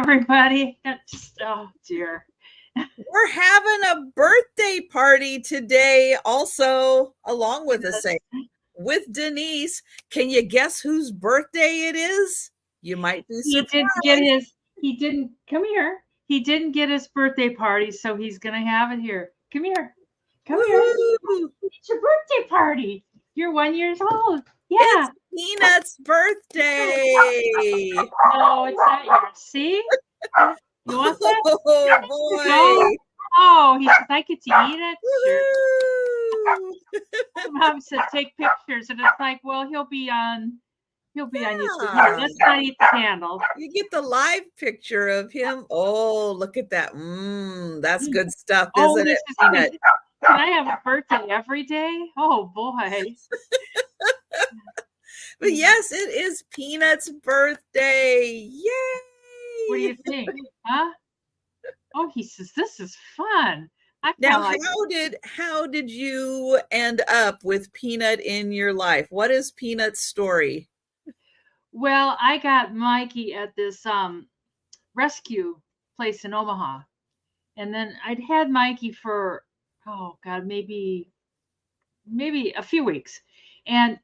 everybody. Oh, dear. We're having a birthday party today, also, along with the same, with Denise. Can you guess whose birthday it is? You might be surprised. He didn't get his birthday party, so he's going to have it here. Come here. It's your birthday party. You're 1 year old. Yeah. It's Peanut's birthday. No, it's not yours. See? You want that? Oh, boy. Oh, he says, I get to eat it? Sure. Mom said, take pictures. And it's like, well, he'll be on YouTube. Here, let's not eat the candles. You get the live picture of him. Oh, look at that. That's good stuff, isn't it, Peanut? Can I have a birthday every day? Oh, boy. But yes, it is Peanut's birthday. Yay! What do you think? Huh? Oh, he says, this is fun. Now, how did you end up with Peanut in your life? What is Peanut's story? Well, I got Mikey at this rescue place in Omaha. And then I'd had Mikey for, oh God, maybe a few weeks. And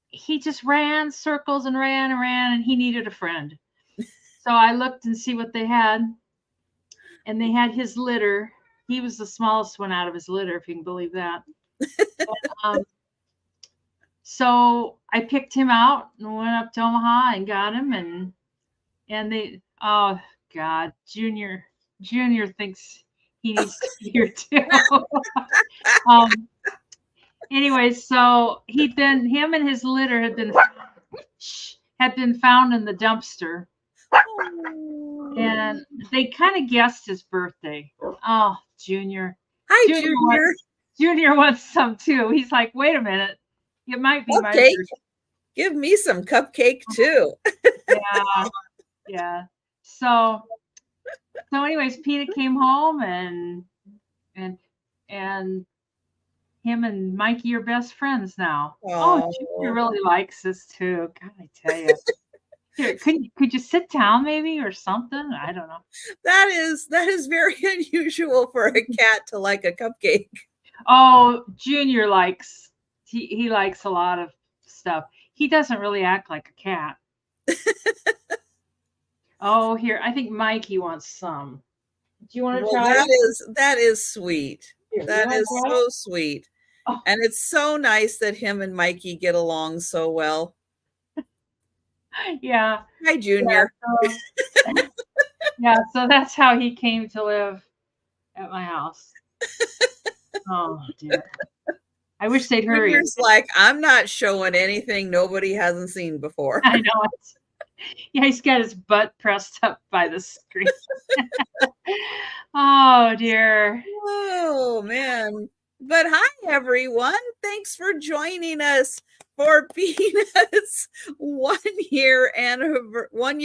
he just ran circles and ran, and he needed a friend. So I looked and see what they had. And they had his litter. He was the smallest one out of his litter, if you can believe that. So I picked him out and went up to Omaha and got him. And they, oh God, Junior thinks he needs to be here too. Anyway, so him and his litter had been found in the dumpster. And they kind of guessed his birthday. Oh, Junior. Hi, Junior. Junior wants some too. He's like, wait a minute. It might be my birthday. Give me some cupcake too. Yeah. So anyways, Peanut came home and him and Mikey are best friends now. Oh, Junior really likes this too. God, I tell you. Here, could you sit down maybe or something? I don't know. That is very unusual for a cat to like a cupcake. Oh, Junior likes he likes a lot of stuff. He doesn't really act like a cat. Oh, here, I think Mikey wants some. Do you want to try? That is sweet. That is so sweet. Oh. And it's so nice that him and Mikey get along so well. Yeah. Hi, Junior. So that's how he came to live at my house. Oh, dear. I wish they'd hurry. Junior's like, I'm not showing anything nobody hasn't seen before. I know it. Yeah, he's got his butt pressed up by the screen. Oh, dear. Oh, man. But hi, everyone. Thanks for joining us for Peanut's 1 year birthday. 1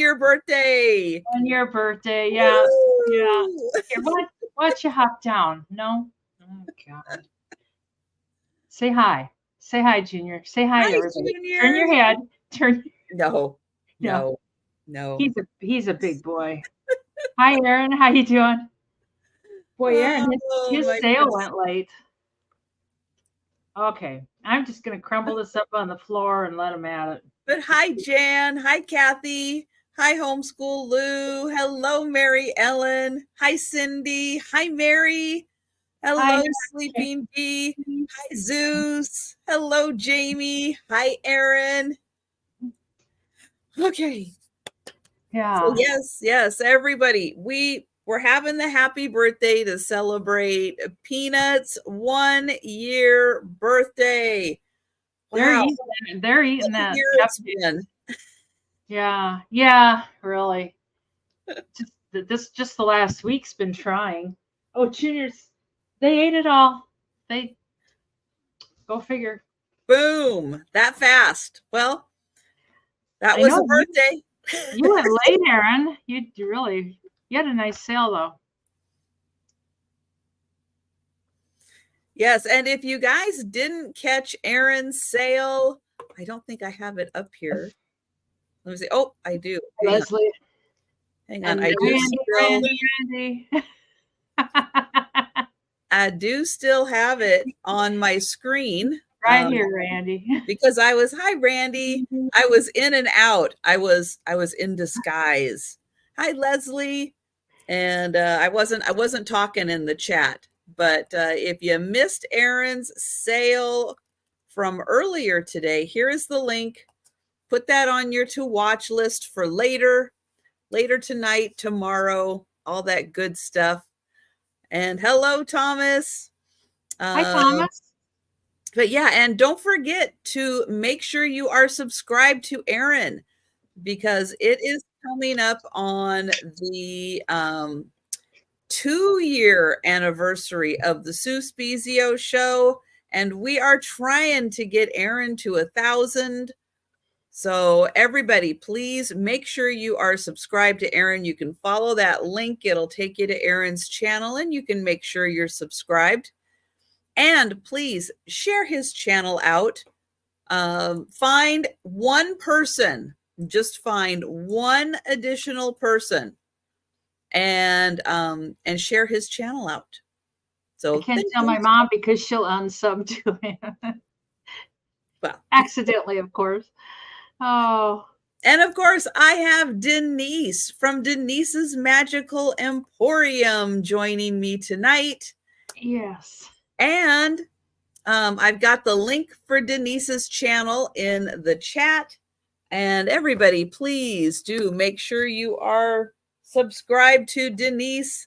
year birthday, yeah. Woo! Yeah. Here, why don't you hop down? No? Oh, God. Say hi. Say hi, Junior. Say hi, everybody. Junior. Turn your head. No. He's a big boy. Hi, Aaron. How you doing? Boy, Aaron, his sale went late. Okay, I'm just going to crumble this up on the floor and let him at it. But hi, Jan. Hi, Kathy. Hi, Homeschool Lou. Hello, Mary Ellen. Hi, Cindy. Hi, Mary. Hello, Sleeping Bee. Hi, Zeus. Hello, Jamie. Hi, Aaron. Okay. Yeah. So yes, everybody. We're having the happy birthday to celebrate Peanut's 1 year birthday. Wow. They're eating that. Yeah, really. Just the last week's been trying. Oh, Junior's, they ate it all. They go figure. Boom, that fast. Well, that was a birthday. You went late, Aaron. You had a nice sale though. Yes, and if you guys didn't catch Aaron's sale, I don't think I have it up here. Let me see. Oh, I do. Leslie. Hang on. And Randy. I do still have it on my screen. Right here, Randy. Because hi, Randy. I was in and out. I was in disguise. Hi, Leslie. And I wasn't talking in the chat. But if you missed Erin's sale from earlier today, here is the link. Put that on your to watch list for later tonight, tomorrow, all that good stuff. And hello, Thomas. Hi, Thomas. But yeah, and don't forget to make sure you are subscribed to Erin, because it is coming up on the 2-year anniversary of the Sue Spezio show, and we are trying to get Erin to 1,000. So everybody, please make sure you are subscribed to Erin. You can follow that link. It'll take you to Erin's channel, and you can make sure you're subscribed. And please share his channel out. Find one person, just find one additional person, and share his channel out. So I can't tell my mom because she'll unsub to him. Well, accidentally, of course. Oh. And of course, I have Denise from Denise's Magical Emporium joining me tonight. Yes. And I've got the link for Denise's channel in the chat. And everybody, please do make sure you are subscribed to Denise.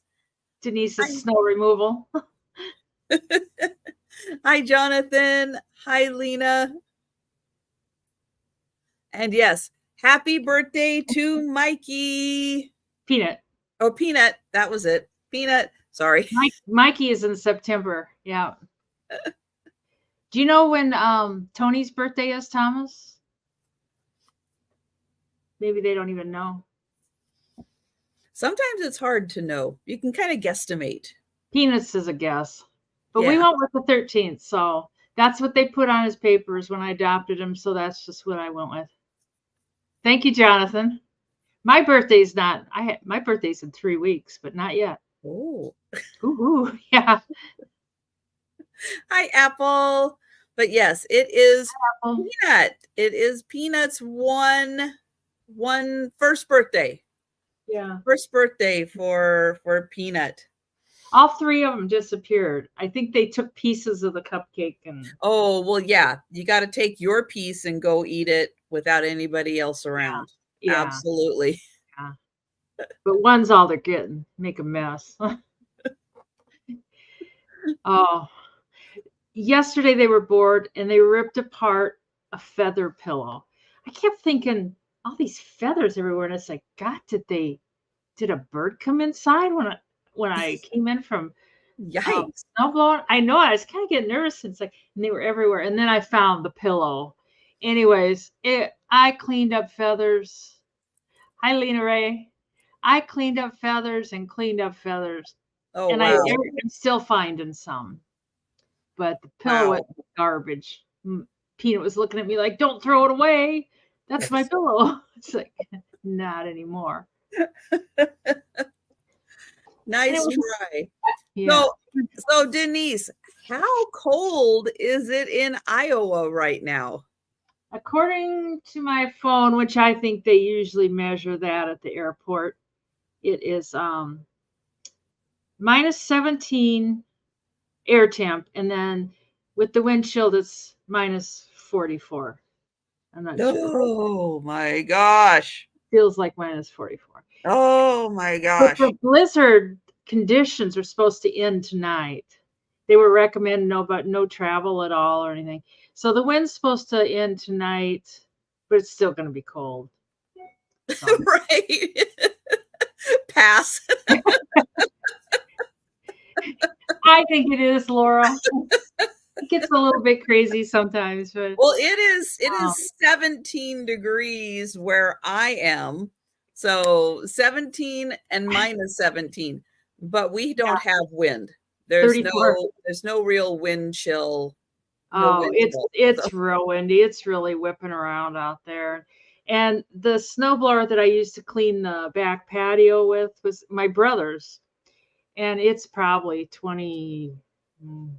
Denise's snow removal. Hi, Jonathan. Hi, Lena. And yes, happy birthday to Mikey. Peanut. Oh, Peanut. That was it. Peanut. Sorry. Mikey is in September. Yeah. Do you know when Tony's birthday is, Thomas? Maybe they don't even know. Sometimes it's hard to know. You can kind of guesstimate. Peanuts is a guess. But we went with the 13th, so that's what they put on his papers when I adopted him, so that's just what I went with. Thank you, Jonathan. My birthday's my birthday's in 3 weeks, but not yet. Oh. Ooh, yeah. Hi, Apple. But yes, it is Peanut. It is Peanut's one first birthday. Yeah. First birthday for Peanut. All 3 of them disappeared. I think they took pieces of the cupcake and. Oh, well, yeah. You got to take your piece and go eat it without anybody else around. Yeah. Absolutely. Yeah. But one's all they're getting. Make a mess. Oh. Yesterday they were bored and they ripped apart a feather pillow. I kept thinking, all these feathers everywhere, and it's like, God, did a bird come inside when I came in from snow blowing? I know, I was kind of getting nervous, and it's like, and they were everywhere. And then I found the pillow. Anyways, I cleaned up feathers. Hi, Lena Ray. I cleaned up feathers and cleaned up feathers. Oh, and wow. I'm still finding some. But the pillow was garbage. Peanut was looking at me like, don't throw it away. That's my pillow. It's like, not anymore. Nice try. Yeah. So Denise, how cold is it in Iowa right now? According to my phone, which I think they usually measure that at the airport, it is minus 17 air temp, and then with the wind chill, it's minus 44. I'm not sure. Oh my gosh. Feels like minus 44. Oh my gosh. But the blizzard conditions are supposed to end tonight. They were recommending no travel at all or anything. So the wind's supposed to end tonight, but it's still going to be cold. So. Right. Pass. I think it is, Laura. It gets a little bit crazy sometimes, but well, it is 17 degrees where I am. So 17 and minus 17, but we don't have wind. There's no real wind chill. It's real windy. It's really whipping around out there. And the snowblower that I used to clean the back patio with was my brother's, and it's probably 20.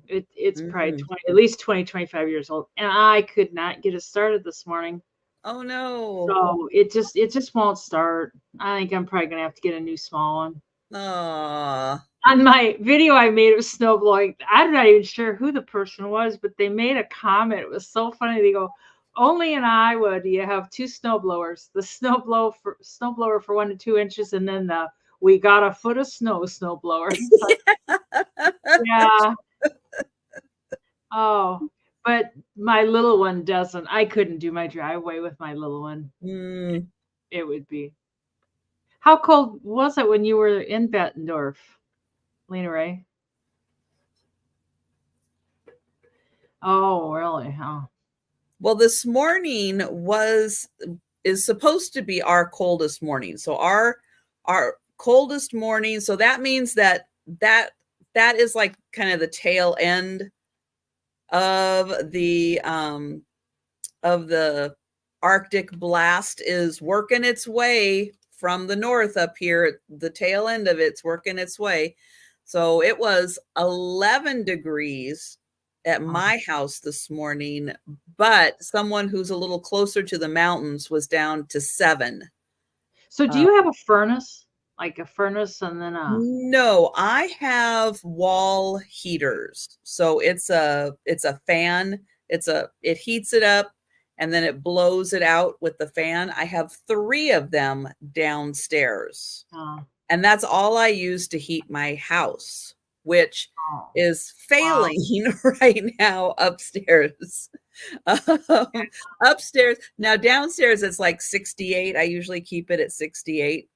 It's probably 20, at least 20, 25 years old, and I could not get it started this morning. Oh no. So it just won't start. I think I'm probably gonna have to get a new small one. Aw. On my video I made of snow blowing, I'm not even sure who the person was, but they made a comment. It was so funny. They go, "Only in Iowa do you have two snow blowers. The snowblower for 1 to 2 inches, and then the we got a foot of snow blower." It's like, yeah. Oh, but my little one doesn't. I couldn't do my driveway with my little one. Mm. It would be. How cold was it when you were in Bettendorf, Lena Ray? Oh, really? Huh. Well, this morning is supposed to be our coldest morning. So our coldest morning. So that means that is like kind of the tail end of the Arctic blast is working its way from the north up here. The tail end of it's working its way. So it was 11 degrees at my house this morning, but someone who's a little closer to the mountains was down to 7. So do you have a furnace? Like a furnace and then a... No, I have wall heaters. So it's a fan. It heats it up and then it blows it out with the fan. I have 3 of them downstairs. And that's all I use to heat my house, which is failing right now upstairs. Upstairs. Now downstairs it's like 68. I usually keep it at 68.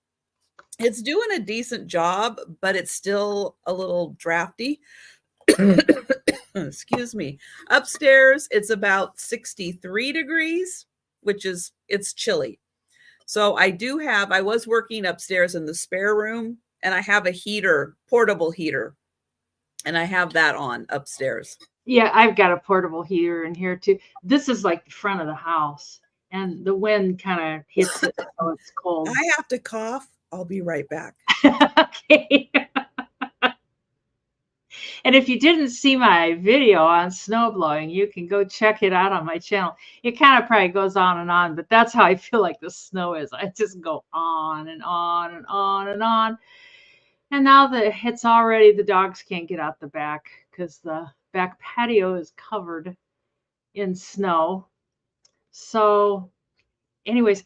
It's doing a decent job, but it's still a little drafty. Excuse me. Upstairs, it's about 63 degrees, it's chilly. So I was working upstairs in the spare room, and I have a heater, portable heater, and I have that on upstairs. Yeah, I've got a portable heater in here too. This is like the front of the house, and the wind kind of hits it, so it's cold. I have to cough. I'll be right back. Okay. And if you didn't see my video on snow blowing, you can go check it out on my channel. It kind of probably goes on and on, but that's how I feel like the snow is. I just go on and on and on and on. And now that it's already, the dogs can't get out the back because the back patio is covered in snow. So anyways,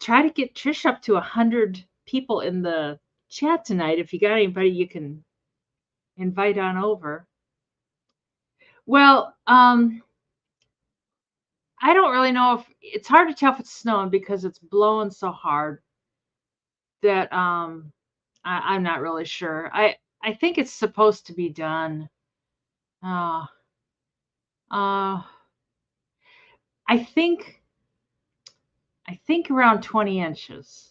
try to get Trish up to 100 people in the chat tonight. If you got anybody you can invite on over. Well, I don't really know if it's hard to tell if it's snowing because it's blowing so hard that I'm not really sure. I think it's supposed to be done. I think around 20 inches.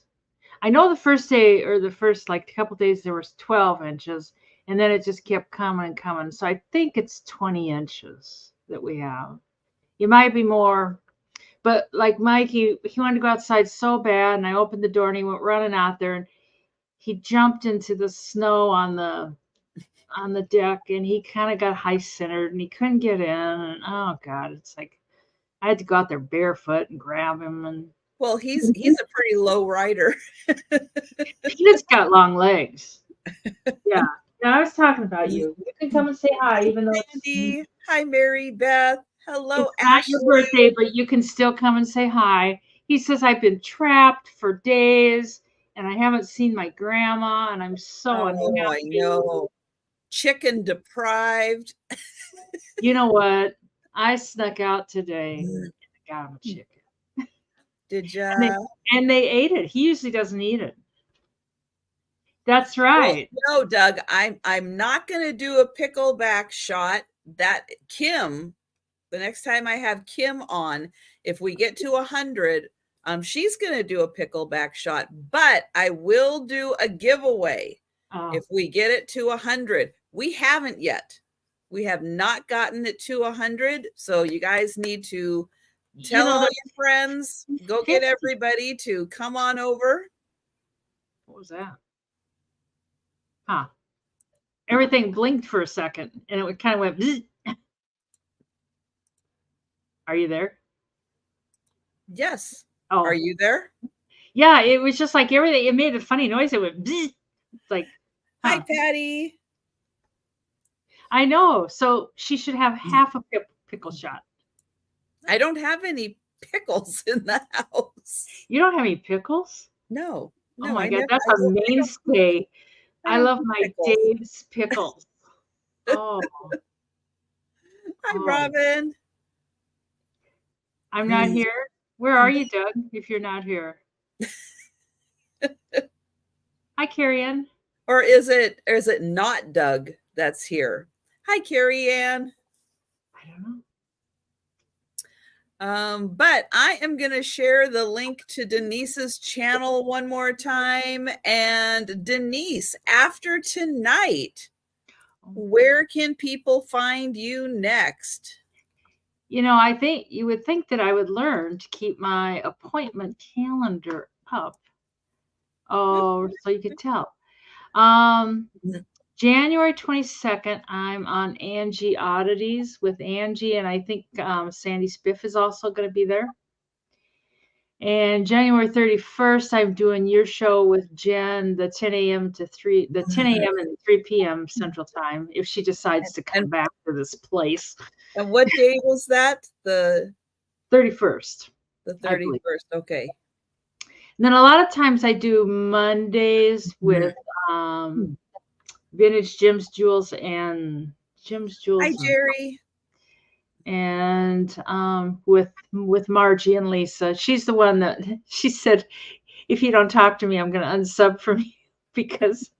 I know the first day or the first like couple days there was 12 inches, and then it just kept coming and coming. So I think it's 20 inches that we have. It might be more, but like Mikey, he wanted to go outside so bad, and I opened the door and he went running out there, and he jumped into the snow on the deck, and he kind of got high centered and he couldn't get in. And oh God, it's like I had to go out there barefoot and grab him. And well, he's a pretty low rider. He just got long legs. Yeah. Now I was talking about you. You can come and say hi, even though Sandy. Hi, Mary Beth. Hello, it's not your birthday, but you can still come and say hi. He says, I've been trapped for days and I haven't seen my grandma, and I'm so unhappy. I know. Chicken deprived. You know what? I snuck out today and got him a chicken. Did you? And they ate it. He usually doesn't eat it. That's right. Well, no, Doug, I'm not going to do a pickleback shot. That Kim, the next time I have Kim on, if we get to 100, she's going to do a pickleback shot, but I will do a giveaway if we get it to 100. We haven't yet. We have not gotten it to 100. So you guys need to Tell all the your friends. Go get everybody to come on over. What was that? Huh. Everything blinked for a second, and it kind of went. Bzz. Are you there? Yes. Oh, are you there? Yeah, it was just like everything. It made a funny noise. It went. Bzz. It's like, Hi, Patty. I know. So she should have half a pickle shot. I don't have any pickles in the house. You don't have any pickles? No. Oh my God, that's a mainstay. I love my pickles. Dave's pickles. Oh. Hi, Robin. I'm not here. Where are you, Doug, if you're not here? Hi, Carrie Ann. Or is it not Doug that's here? Hi, Carrie Ann. I don't know. But I am going to share the link to Denise's channel one more time. And Denise, after tonight, where can people find you next? I think you would think that I would learn to keep my appointment calendar up. Oh, so you could tell. January 22nd, I'm on Angie Oddities with Angie, and I think Sandy Spiff is also going to be there. And January 31st, I'm doing your show with Jen, the 10 a.m. and 3 p.m. Central Time, if she decides to come back to this place. And what day was that? The 31st. The 31st, okay. And then a lot of times I do Mondays with Vintage Jim's Jewels and Jim's Jewels. Hi, Jerry. And with Margie and Lisa. She's the one that she said, if you don't talk to me, I'm going to unsub from you because.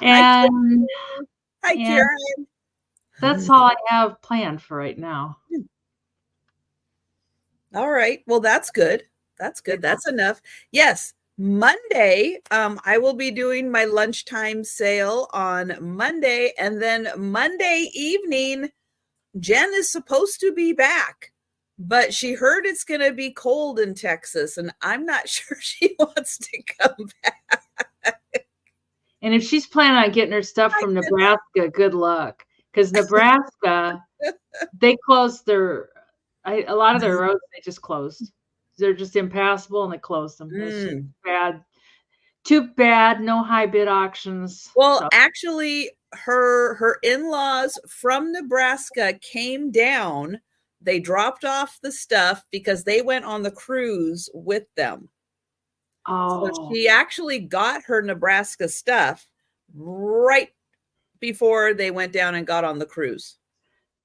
Hi, Karen. That's all I have planned for right now. All right. Well, that's good. That's good. That's enough. Yes. Monday, I will be doing my lunchtime sale on Monday. And then Monday evening, Jen is supposed to be back, but she heard it's going to be cold in Texas, and I'm not sure she wants to come back. And if she's planning on getting her stuff from Nebraska, good luck. Because Nebraska, they closed a lot of their roads, they just closed. They're just impassable, and they closed them. It's just bad. Too bad. No high bid auctions. Well, actually, her in-laws from Nebraska came down. They dropped off the stuff because they went on the cruise with them. Oh. So she actually got her Nebraska stuff right before they went down and got on the cruise.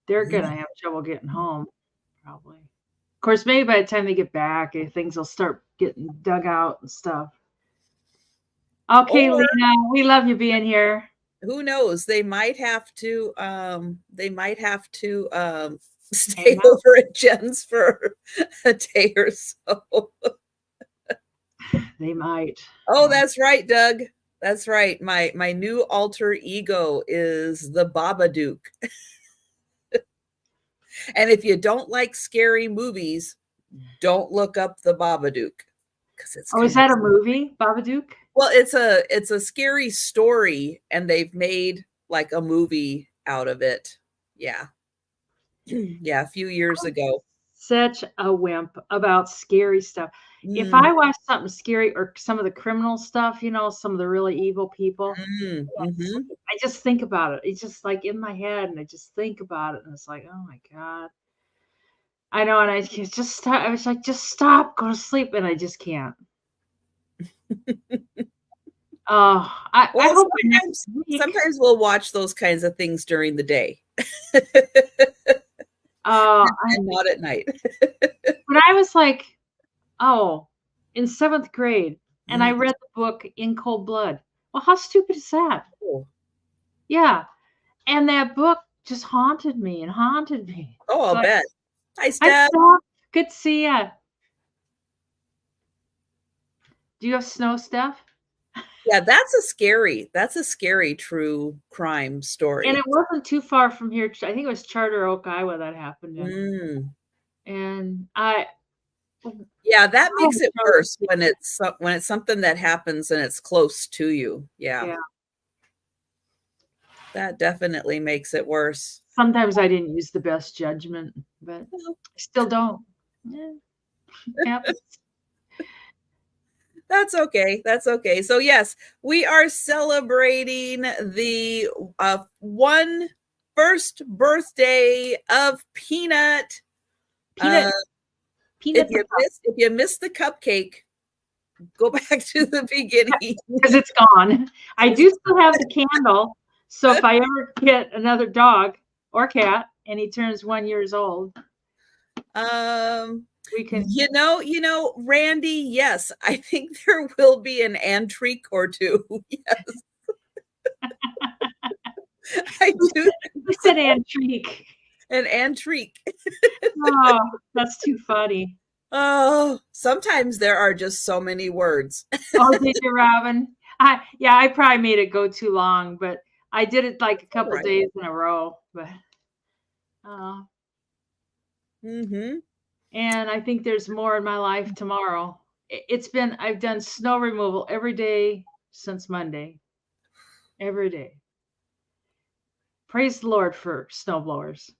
They're going to have trouble getting home, probably. Of course, maybe by the time they get back, things will start getting dug out and stuff. Okay, Lena, we love you being here. Who knows? They might have to stay over at Jen's for a day or so. They might. Oh, that's right, Doug. That's right. My new alter ego is the Babadook. And if you don't like scary movies, don't look up the Babadook. Is that a movie, Babadook? Well, it's a scary story, and they've made like a movie out of it. Yeah. Yeah, a few years ago. Such a wimp about scary stuff. If I watch something scary or some of the criminal stuff, some of the really evil people, I just think about it. It's just like in my head, and I just think about it, and it's like, oh my God. I know, and I just stop. I was like, just stop, go to sleep, and I just can't. I hope sometimes we'll watch those kinds of things during the day. And not at night. When I was like, in 7th grade, and I read the book In Cold Blood. Well, how stupid is that? Oh. Yeah. And that book just haunted me. Oh, I'll bet. Hi, Steph. Hi, Steph. Good to see you. Do you have snow, Steph? Yeah, that's a scary true crime story. And it wasn't too far from here. I think it was Charter Oak, Iowa that happened in. And yeah, that makes it worse when it's something that happens and it's close to you. Yeah. That definitely makes it worse. Sometimes I didn't use the best judgment, but I still don't. Yeah, happens. That's okay. That's okay. So yes, we are celebrating the first birthday of Peanut. Peanut. If you missed the cupcake, go back to the beginning because it's gone. I do still have the candle. So if I ever get another dog or cat and he turns 1 year old, we can. You know, Randy. Yes, I think there will be an antique or two. Yes, I do. You said antique. An antique. Oh, that's too funny. Oh, sometimes there are just so many words. Oh, did you, Robin? I probably made it go too long, but I did it like a couple days in a row. But and I think there's more in my life tomorrow. I've done snow removal every day since Monday. Every day. Praise the Lord for snowblowers.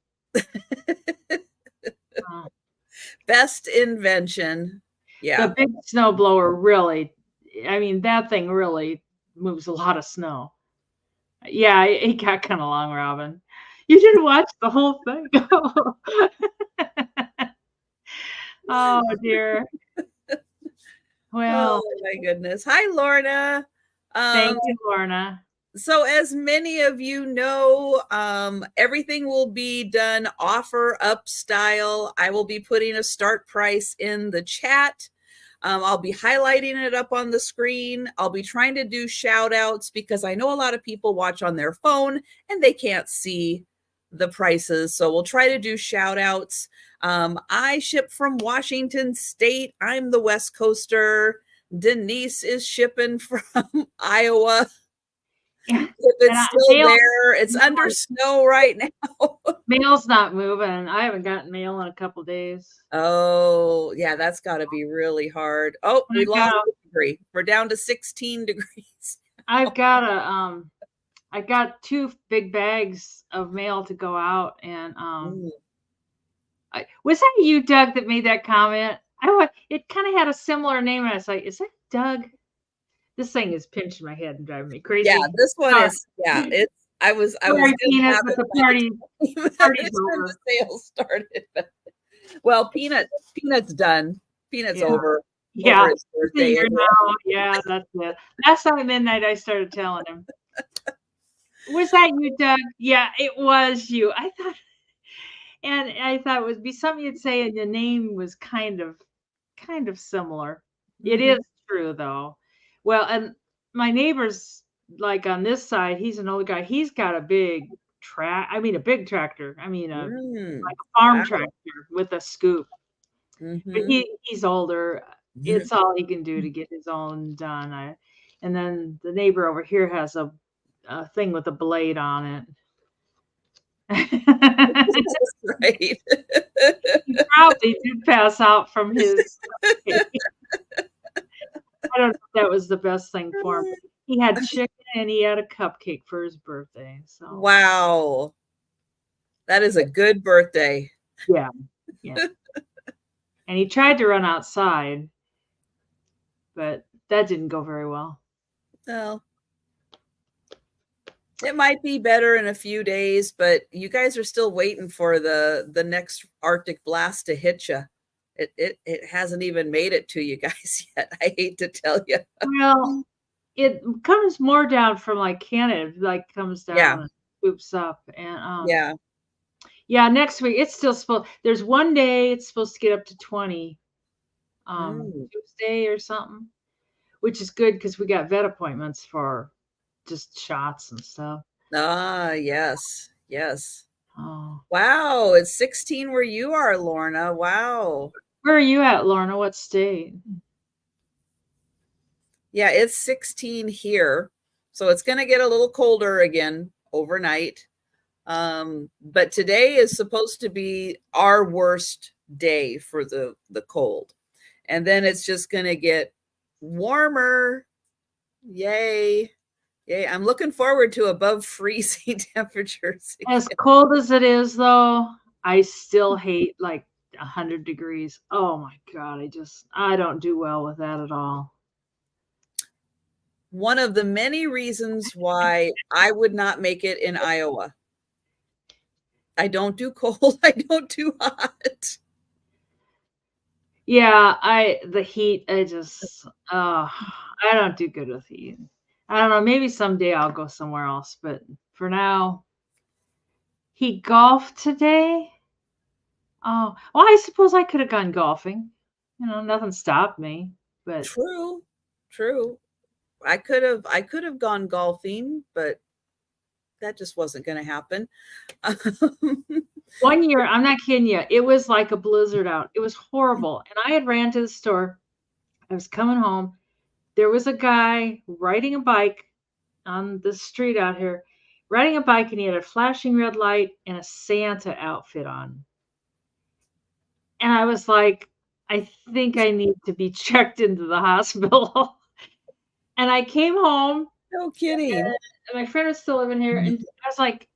Best invention. Yeah. The big snowblower really, I mean, that thing really moves a lot of snow. Yeah, it got kind of long, Robin. You didn't watch the whole thing. Oh, dear. Well, oh my goodness. Hi, Lorna. Thank you, Lorna. So as many of you know, everything will be done offer up style. I will be putting a start price in the chat. I'll be highlighting it up on the screen. I'll be trying to do shout outs because I know a lot of people watch on their phone and they can't see the prices. So we'll try to do shout outs. I ship from Washington State. I'm the West Coaster. Denise is shipping from Iowa. Yeah. If it's still there, it's under snow right now. Mail's not moving. I haven't gotten mail in a couple days. Oh, yeah, that's got to be really hard. Oh, we lost a degree. We're down to 16 degrees. I got 2 big bags of mail to go out, and was that you, Doug, that made that comment? It kind of had a similar name, and I was like, "Is that Doug?" This thing is pinching my head and driving me crazy. Yeah, this one is. Yeah, it's. I was. Peanut with the party. Party's over. The sale started. Well, Peanut's done. Peanut's over. Yeah. Over his birthday. Now. Yeah, that's it. Last night at midnight, I started telling him. Was that you, Doug? Yeah, it was you. I thought it would be something you'd say, and the name was kind of similar. It is true, though. Well, and my neighbor's like on this side, he's an old guy. He's got a big a big tractor. I mean, like a farm tractor with a scoop. But he's older. It's all he can do to get his own done. And then the neighbor over here has a thing with a blade on it. Right. He probably did pass out from his. I don't know if that was the best thing for him. He had chicken and he had a cupcake for his birthday. So wow, that is a good birthday. Yeah. And he tried to run outside, but that didn't go very well. Well, it might be better in a few days, but you guys are still waiting for the next Arctic blast to hit you. It hasn't even made it to you guys yet. I hate to tell you. Well, it comes more down from like Canada, like comes down and swoops up. And next week it's still supposed. There's one day it's supposed to get up to 20, Tuesday or something, which is good because we got vet appointments for just shots and stuff. Ah, yes. Oh. Wow, it's 16 where you are, Lorna. Wow. Where are you at, Lorna? What state? Yeah, it's 16 here. So it's going to get a little colder again overnight. But today is supposed to be our worst day for the cold. And then it's just going to get warmer. Yay. Yay. I'm looking forward to above freezing temperatures. As cold as it is, though, I still hate like 100 degrees. Oh my God. I don't do well with that at all. One of the many reasons why I would not make it in Iowa. I don't do cold. I don't do hot. Yeah, the heat, I don't do good with heat. I don't know, maybe someday I'll go somewhere else, but for now, he golfed today. Oh, well, I suppose I could have gone golfing. Nothing stopped me, but True. I could have gone golfing, but that just wasn't going to happen. one year, I'm not kidding you, it was like a blizzard out. It was horrible. And I had ran to the store. I was coming home. There was a guy riding a bike on the street out here, riding a bike, and he had a flashing red light and a Santa outfit on. And I was like, I think I need to be checked into the hospital. And I came home. No kidding. And my friend was still living here. And I was like,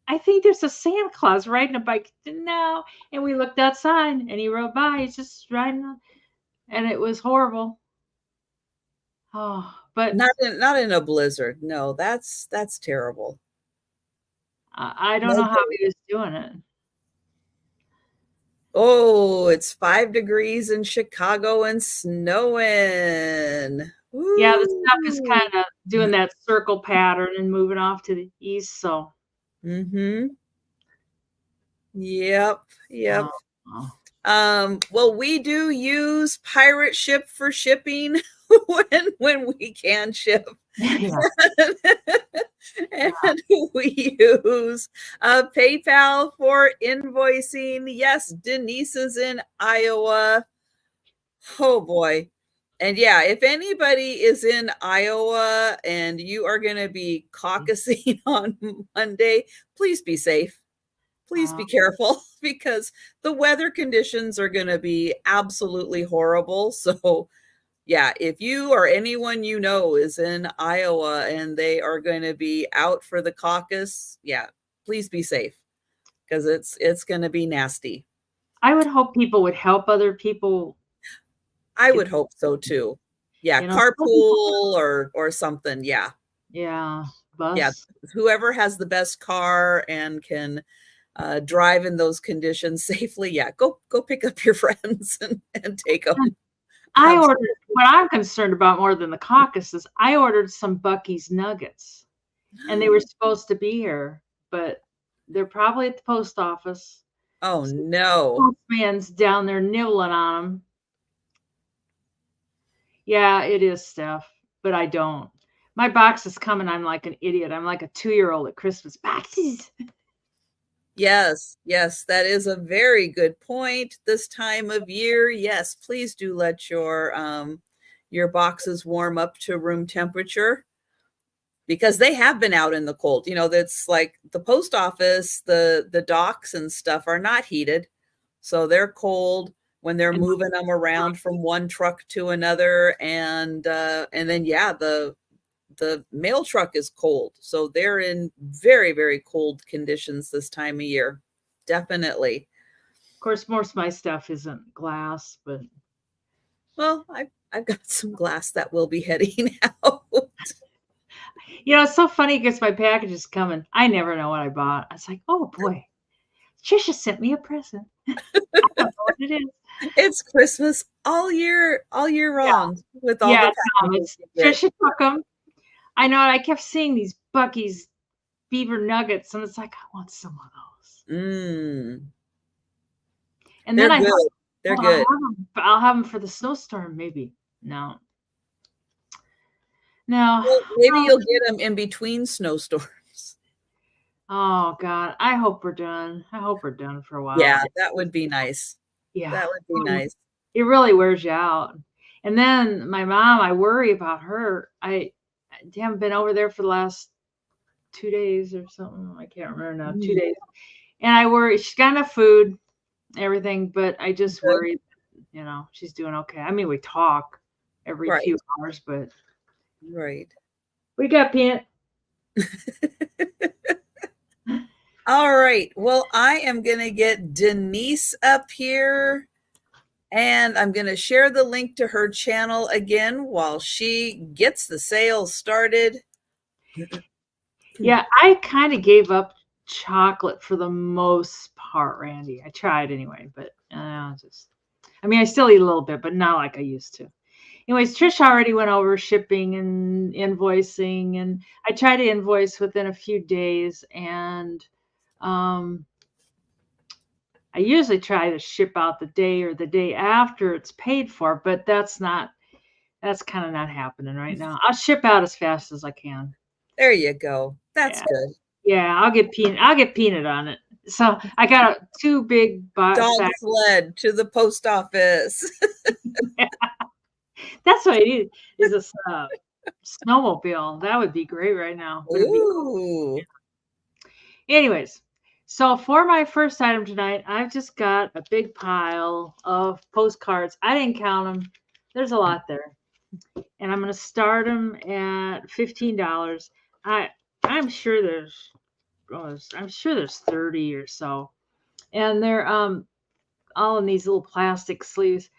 I think there's a Santa Claus riding a bike. No. And we looked outside and he rode by. He's just riding on. And it was horrible. Oh, but not in a blizzard. No, that's terrible. I don't know how he was doing it. Oh, it's 5 degrees in Chicago and snowing. Woo. Yeah, the stuff is kind of doing that circle pattern and moving off to the east. So. Yep. Oh. Well, we do use pirate ship for shipping when we can ship. Yeah. And we use PayPal for invoicing. Yes, Denise is in Iowa. Oh boy. And yeah, if anybody is in Iowa and you are going to be caucusing on Monday, please be safe. Please be careful because the weather conditions are going to be absolutely horrible. So yeah, if you or anyone you know is in Iowa and they are going to be out for the caucus, yeah, please be safe because it's going to be nasty. I would hope people would help other people. I would hope so too. Yeah, carpool or something. Yeah. Yeah, bus. Yeah, whoever has the best car and can drive in those conditions safely. Yeah, go pick up your friends and take them. I ordered, what I'm concerned about more than the caucus is I ordered some Buc-ee's nuggets and they were supposed to be here, but they're probably at the post office. Oh no. The postman's down there nibbling on them. Yeah, it is, Steph, but I don't. My box is coming. I'm like an idiot. I'm like a 2-year-old at Christmas. Boxes. Yes, that is a very good point. This time of year, yes, please do let your boxes warm up to room temperature because they have been out in the cold. That's like the post office, the docks and stuff are not heated, so they're cold when they're moving them around from one truck to another, and then yeah, the mail truck is cold. So they're in very, very cold conditions this time of year. Definitely. Of course, most of my stuff isn't glass, but. Well, I've got some glass that will be heading out. It's so funny because my package is coming. I never know what I bought. I was like, oh boy, Trisha sent me a present. I don't know what it is. It's Christmas all year long with all the packages. Trisha took them. I know. I kept seeing these Buc-ee's beaver nuggets, and it's like I want some of those. And they're then good. They're good. I'll have them for the snowstorm, maybe. No. Well, maybe you'll get them in between snowstorms. Oh God, I hope we're done. I hope we're done for a while. Yeah, that would be nice. Yeah, that would be nice. It really wears you out. And then my mom, I worry about her. I haven't been over there for the last 2 days or something. I can't remember now. 2 days. And I worry she's got enough food. everything, but I just Good. worried, she's doing okay. I mean, we talk every Right. few hours, but Right. we got Peanut. All right. Well, I am going to get Denise up here, and I'm going to share the link to her channel again while she gets the sale started. Yeah, I kind of gave up chocolate for the most part, Randy. I tried anyway, but I still eat a little bit, but not like I used to. Anyways, Trish already went over shipping and invoicing, and I try to invoice within a few days, and I usually try to ship out the day or the day after it's paid for, but that's kind of not happening right now. I'll ship out as fast as I can. There you go. That's Yeah. good. Yeah, I'll get Peanut on it. So I got two big Dog sled to the post office. That's what I need is a snowmobile. That would be great right now. Ooh. Anyways, so for my first item tonight, I've just got a big pile of postcards. I didn't count them. There's a lot there. And I'm going to start them at $15. I'm sure there's 30 or so. And they're all in these little plastic sleeves.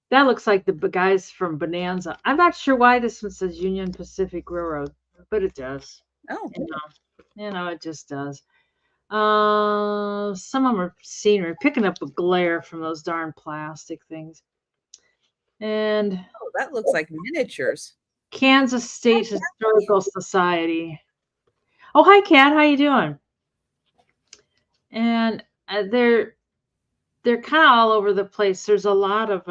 That looks like the guys from Bonanza. I'm not sure why this one says Union Pacific Railroad, but it does. Oh. It just does. Some of them are scenery, picking up a glare from those darn plastic things. And that looks like miniatures. Kansas State Historical Society. Oh, hi, Kat. How you doing? And they're kind of all over the place. There's a lot of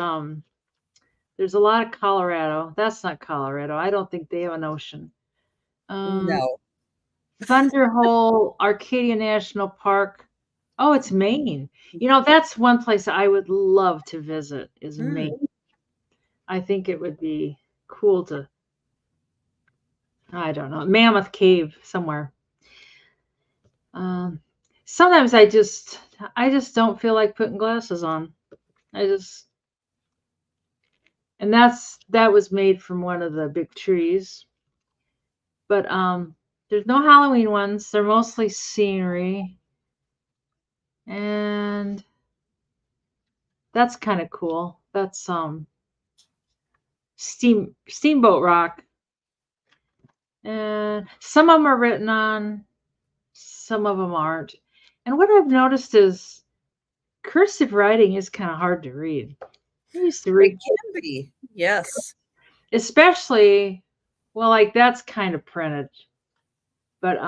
Colorado. That's not Colorado. I don't think they have an ocean. No. Thunderhole, Arcadia National Park. Oh, it's Maine. That's one place I would love to visit is Maine. I think it would be cool to, I don't know, Mammoth Cave somewhere. Sometimes I just don't feel like putting glasses on. And that was made from one of the big trees. But there's no Halloween ones. They're mostly scenery. And that's kind of cool. That's Steamboat Rock. And some of them are written on, some of them aren't. And what I've noticed is cursive writing is kind of hard to read. I used to read. It can be, yes. Especially, well, like that's kind of printed. But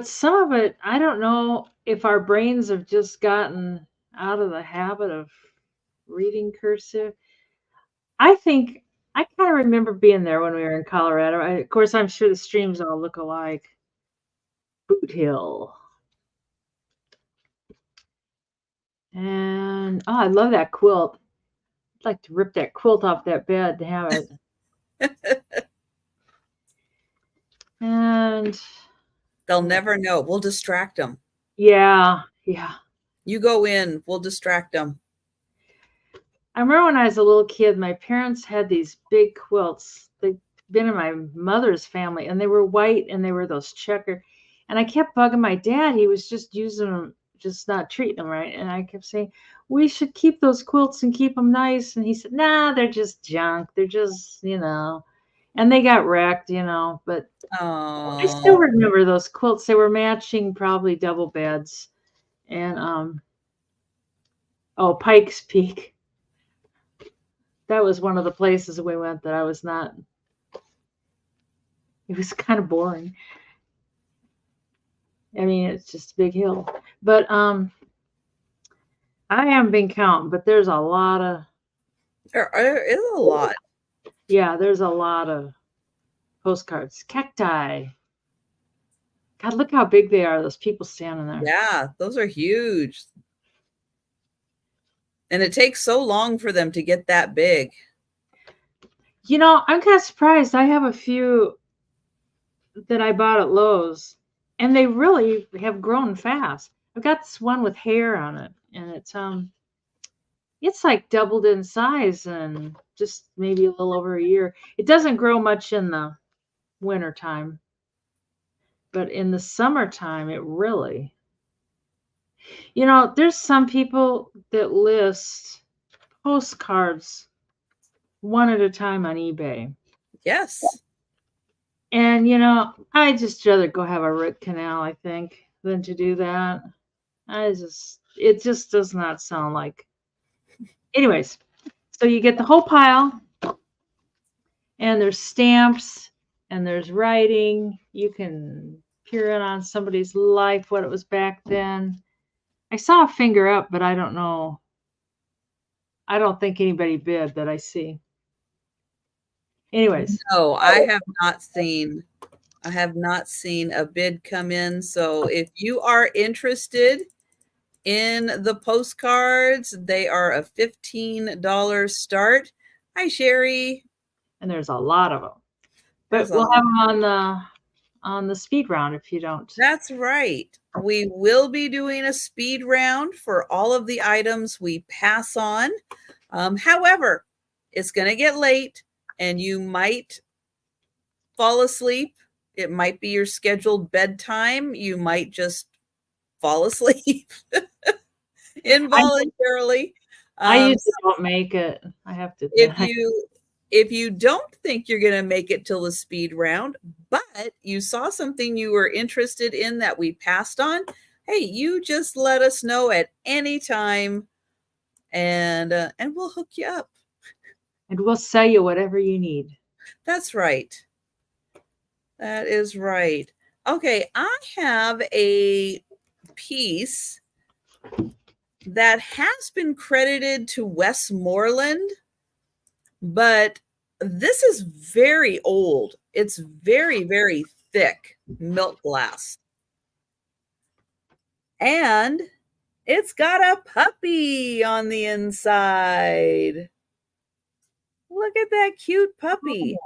some of it, I don't know if our brains have just gotten out of the habit of reading cursive. I think I kind of remember being there when we were in Colorado. Of course, I'm sure the streams all look alike. Boot Hill. And I love that quilt. I'd like to rip that quilt off that bed to have it. And they'll never know. We'll distract them. Yeah. You go in, we'll distract them. I remember when I was a little kid, my parents had these big quilts. They'd been in my mother's family, and they were white, and they were those checker. And I kept bugging my dad. He was just using them, just not treating them right. And I kept saying, we should keep those quilts and keep them nice. And he said, nah, they're just junk. They're just, and they got wrecked, but I still remember those quilts. They were matching probably double beds. And, Pikes Peak. That was one of the places we went that I was not, it was kind of boring. I mean, it's just a big hill. But I haven't been counting, but there's a lot of. There is a lot. Yeah, there's a lot of postcards. Cacti. God, look how big they are, those people standing there. Yeah, those are huge. And it takes so long for them to get that big. I'm kind of surprised. I have a few that I bought at Lowe's, and they really have grown fast. I've got this one with hair on it, and it's like doubled in size in just maybe a little over a year. It doesn't grow much in the winter time, but in the summertime, it really. There's some people that list postcards one at a time on eBay. Yes. And I just rather go have a root canal, I think, than to do that. It just does not sound like. Anyways, so you get the whole pile, and there's stamps, and there's writing. You can peer in on somebody's life, what it was back then. I saw a finger up, but I don't know. I don't think anybody bid that I see. Anyways. No, I have not seen a bid come in. So if you are interested in the postcards, they are a $15 start. Hi, Sherry. And there's a lot of them. But we'll have them on the speed round if you don't. That's right. We will be doing a speed round for all of the items we pass on. However, it's going to get late and you might fall asleep. It might be your scheduled bedtime. You might just fall asleep involuntarily. I usually don't make it. I have to. If you don't think you're going to make it till the speed round, but you saw something you were interested in that we passed on, hey, you just let us know at any time, and we'll hook you up. And we'll sell you whatever you need. That's right. That is right. Okay, I have a piece that has been credited to Westmoreland, but this is very old. It's very, very thick milk glass. And it's got a puppy on the inside. Look at that cute puppy.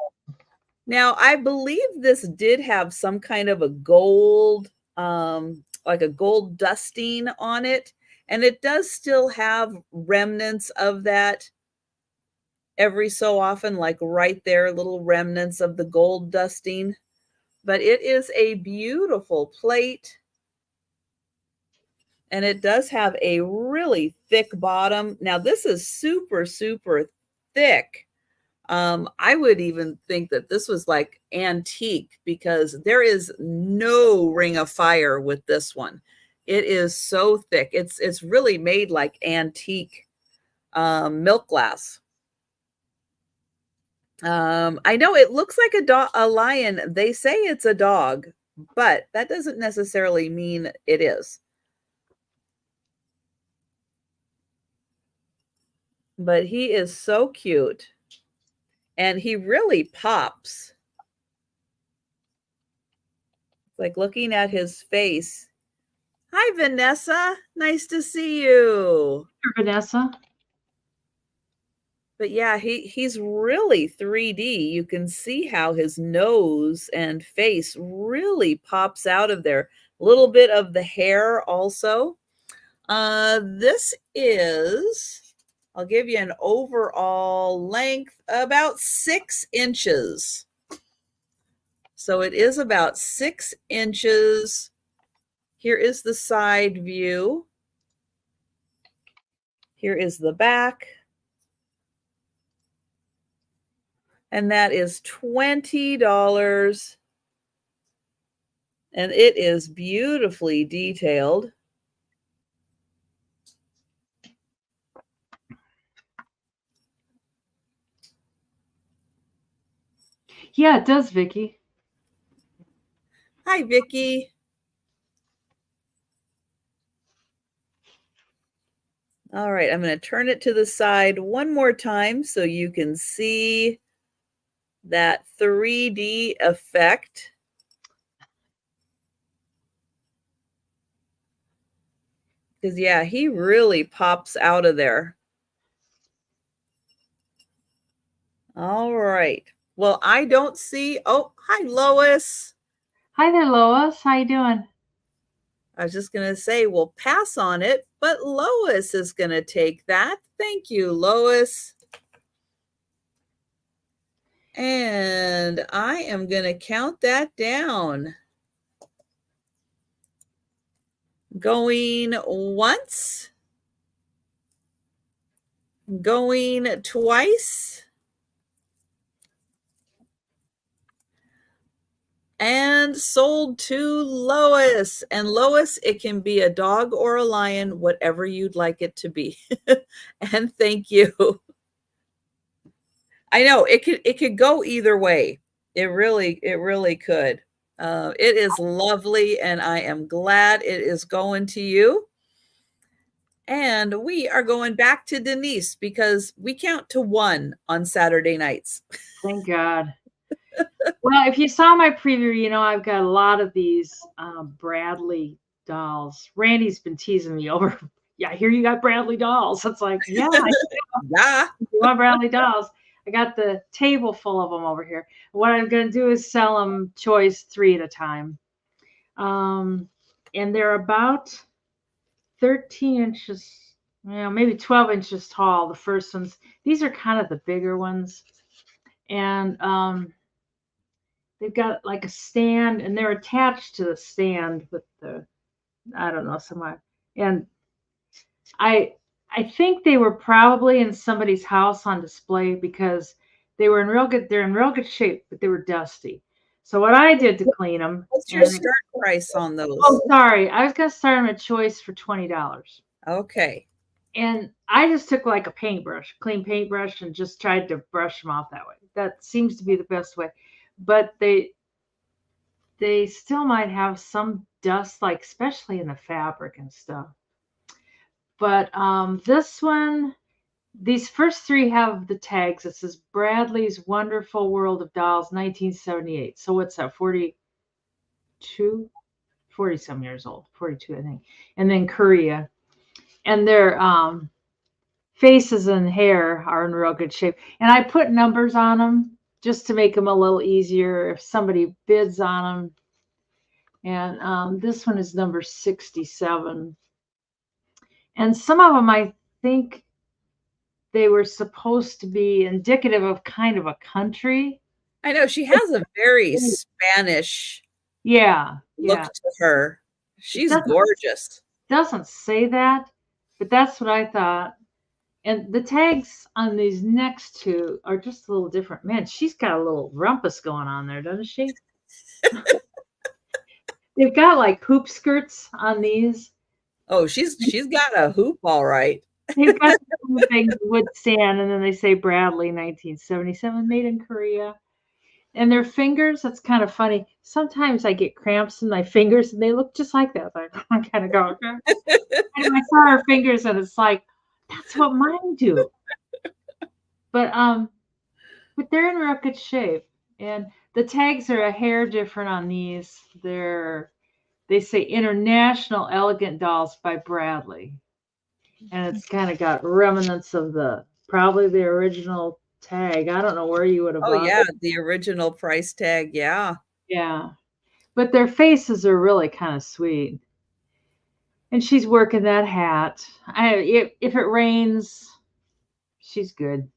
Now, I believe this did have some kind of a gold, like a gold dusting on it. And it does still have remnants of that every so often, like right there, little remnants of the gold dusting. But it is a beautiful plate. And it does have a really thick bottom. Now, this is super, super thick. I would even think that this was like antique because there is no ring of fire with this one. It is so thick. It's really made like antique milk glass. I know it looks like a lion. They say it's a dog, but that doesn't necessarily mean it is. But he is so cute. And he really pops. It's like looking at his face. Hi, Vanessa. Nice to see you. Hi, Vanessa. But yeah, he's really 3D. You can see how his nose and face really pops out of there. A little bit of the hair also. This is... I'll give you an overall length, about 6 inches. So it is about 6 inches. Here is the side view. Here is the back. And that is $20. And it is beautifully detailed. Yeah, it does, Vicki. Hi, Vicki. All right, I'm going to turn it to the side one more time so you can see that 3D effect. Because, yeah, he really pops out of there. All right. Well, I don't see... Oh, hi, Lois. Hi there, Lois. How you doing? I was just going to say we'll pass on it, but Lois is going to take that. Thank you, Lois. And I am going to count that down. Going once, going twice, and sold to Lois. And Lois, it can be a dog or a lion, whatever you'd like it to be. And thank you. I know it could go either way. It really could. It is lovely, and I am glad it is going to you. And we are going back to Denise because we count to 1 on Saturday nights. Thank God. Well, if you saw my preview, you know I've got a lot of these Bradley dolls. Randy's been teasing me over. Yeah, I hear you got Bradley dolls. It's like, yeah, Yeah. you want Bradley dolls. I got the table full of them over here. What I'm going to do is sell them choice 3 at a time. And they're about 13 inches, maybe 12 inches tall. The first ones, these are kind of the bigger ones. And they've got like a stand, and they're attached to the stand with the, I don't know, somewhere. And I think they were probably in somebody's house on display because they're in real good shape, but they were dusty. So what I did to clean them. What's your start price on those? Oh, sorry. I was going to start them at choice for $20. Okay. And I just took like a paintbrush, clean paintbrush, and just tried to brush them off that way. That seems to be the best way. But they still might have some dust, like especially in the fabric and stuff. But this one, these first 3 have the tags. It says Bradley's Wonderful World of Dolls, 1978. So what's that, 42? 40 some years old, 42, I think. And then Korea. And their faces and hair are in real good shape. And I put numbers on them just to make them a little easier if somebody bids on them. And this one is number 67. And some of them, I think they were supposed to be indicative of kind of a country. I know she has a very Spanish look to her. She's gorgeous. Doesn't say that, but that's what I thought. And the tags on these next 2 are just a little different. Man, she's got a little rumpus going on there, doesn't she? They've got like hoop skirts on these. Oh, she's got a hoop, all right. They've got the big wood stand, and then they say Bradley 1977, made in Korea. And their fingers, that's kind of funny. Sometimes I get cramps in my fingers, and they look just like that. I'm kind of going, okay. And I saw her fingers, and it's like, that's what mine do. But they're in real good shape. And the tags are a hair different on these. They say International Elegant Dolls by Bradley. And it's kind of got remnants of probably the original tag. I don't know where you would have bought yeah, it. the original price tag, yeah. Yeah. But their faces are really kind of sweet. And she's working that hat. If it rains, she's good.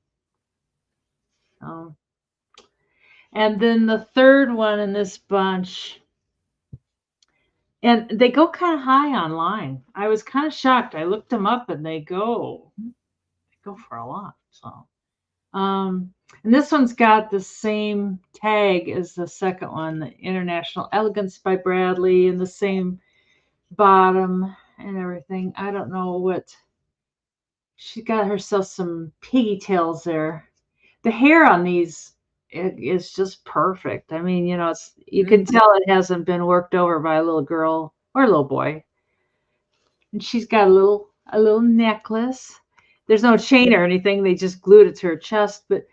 And then the third one in this bunch, and they go kind of high online. I was kind of shocked. I looked them up, and they go for a lot. So, and this one's got the same tag as the second one, the International Elegance by Bradley, and the same bottom and everything. I don't know what. She got herself some piggy tails there. The hair on these is just perfect. I mean, you can tell it hasn't been worked over by a little girl or a little boy. And she's got a little necklace. There's no chain or anything. They just glued it to her chest. But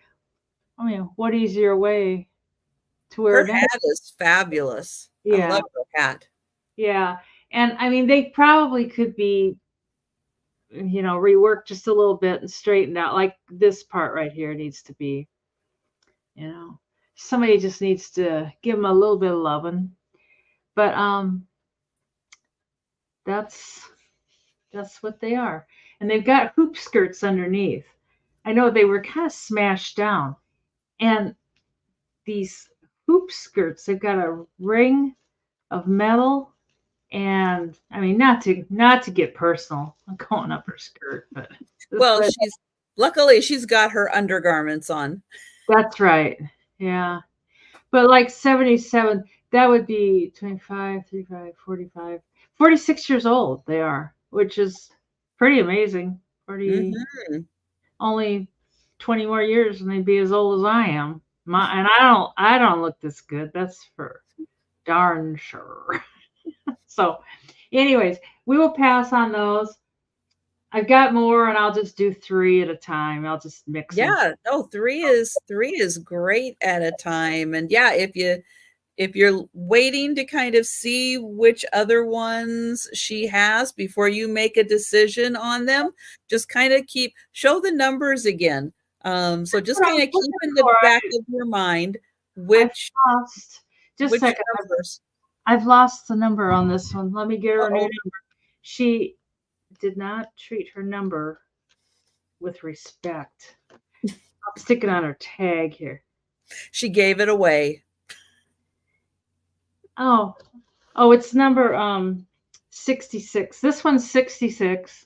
I mean, what easier way to wear her hat is fabulous. Yeah. I love her hat. Yeah. And I mean, they probably could be, reworked just a little bit and straightened out. Like this part right here needs to be, somebody just needs to give them a little bit of loving. But that's what they are. And they've got hoop skirts underneath. I know they were kind of smashed down. And these hoop skirts, they've got a ring of metal. And I mean, not to get personal, I'm going up her skirt, but well, luckily she's got her undergarments on. That's right. Yeah. But like 77, that would be 25, 35, 45, 46 years old they are, which is pretty amazing. 40, only 20 more years and they'd be as old as I am. And I don't look this good. That's for darn sure. So anyways, we will pass on those. I've got more and I'll just do 3 at a time. I'll just mix them. Yeah, no, 3 is great at a time. And yeah, if you're waiting to kind of see which other ones she has before you make a decision on them, just kind of show the numbers again. So just kind of keep in the back of your mind which numbers. I've lost the number on this one. Let me get her a new number. She did not treat her number with respect. I'm sticking on her tag here. She gave it away. Oh, it's number 66. This one's 66.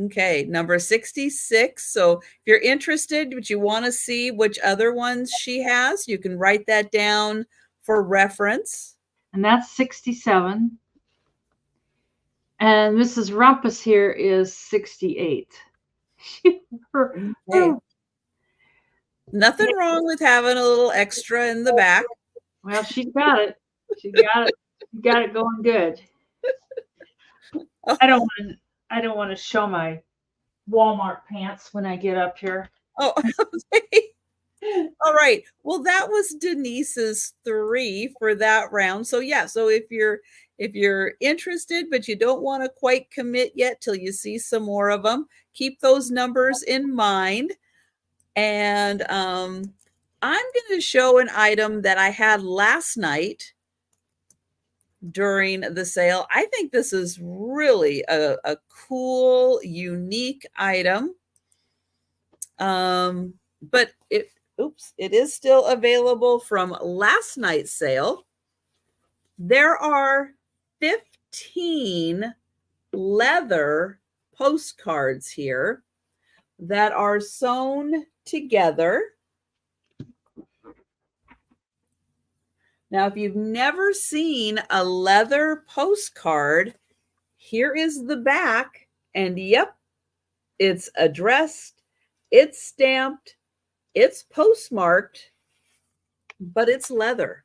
Okay, number 66. So if you're interested, but you want to see which other ones she has, you can write that down for reference. And that's 67. And Mrs. Rumpus here is 68. Okay. Nothing wrong with having a little extra in the back. Well, she's got it. She got it. She got it going good. I don't want to show my Walmart pants when I get up here. Oh, okay. All right. Well, that was Denise's 3 for that round. So yeah, so if you're interested, but you don't want to quite commit yet till you see some more of them, keep those numbers in mind. And I'm going to show an item that I had last night during the sale. I think this is really a cool, unique item. But it is still available from last night's sale. There are 15 leather postcards here that are sewn together. Now, if you've never seen a leather postcard, here is the back. And yep, it's addressed, it's stamped, it's postmarked, but it's leather.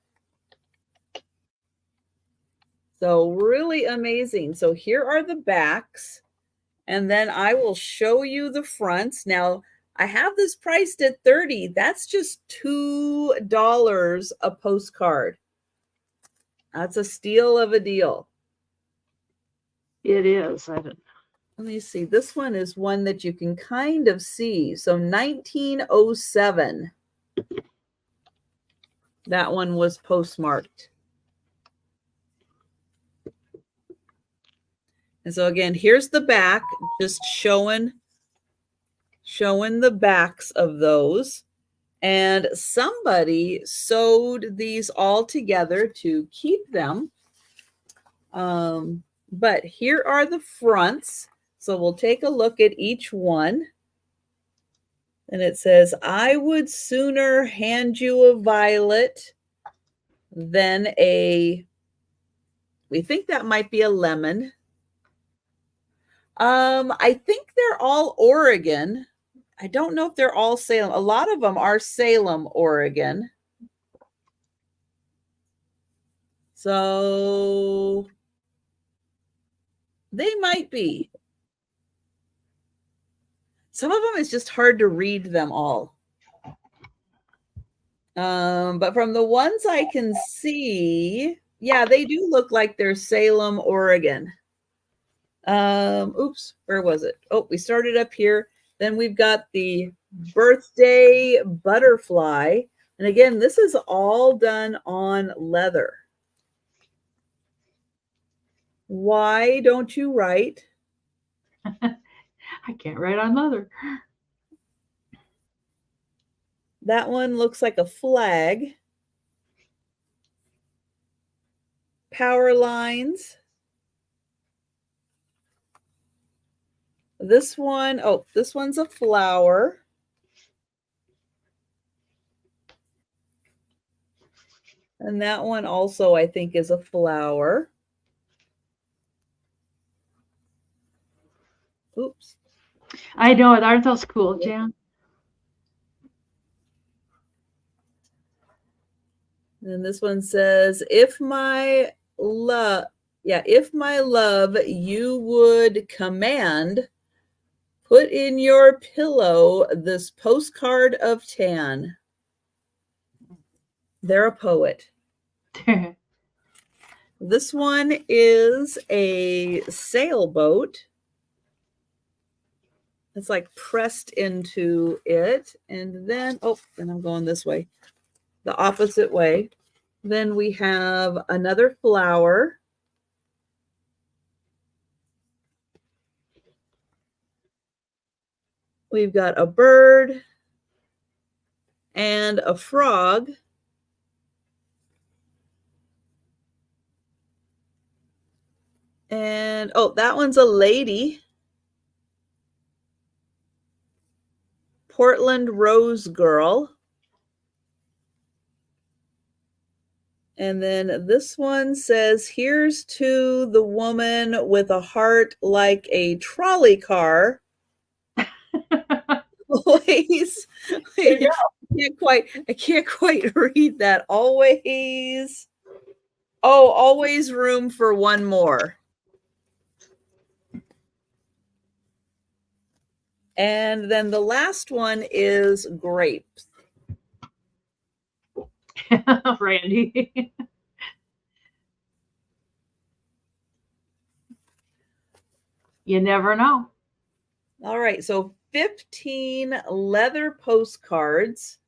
So really amazing. So here are the backs, and then I will show you the fronts. Now, I have this priced at $30. That's just $2 a postcard. That's a steal of a deal. It is. Let me see. This one is one that you can kind of see. So 1907. That one was postmarked. And so again, here's the back, just showing the backs of those. And somebody sewed these all together to keep them. But here are the fronts. So we'll take a look at each one. And it says, I would sooner hand you a violet than we think that might be a lemon. I think they're all Oregon. I don't know if they're all Salem. A lot of them are Salem, Oregon. So they might be. Some of them it's just hard to read them all. But from the ones I can see, yeah, they do look like they're Salem, Oregon. Oops, where was it? Oh, we started up here. Then we've got the birthday butterfly. And again, this is all done on leather. Why don't you write? I can't write on leather. That one looks like a flag. Power lines. This one, oh, this one's a flower. And that one also, I think, is a flower. Oops. I know it. Aren't those cool, Jan? And this one says, if my love, you would command, put in your pillow this postcard of tan. They're a poet. This one is a sailboat. It's like pressed into it. And then, oh, and I'm going this way, the opposite way. Then we have another flower. We've got a bird and a frog. And, oh, that one's a lady. Portland Rose Girl. And then this one says, here's to the woman with a heart like a trolley car. Always. I can't quite read that. Always. Oh, always room for one more. And then the last one is grapes. Randy. You never know. All right, so 15 leather postcards.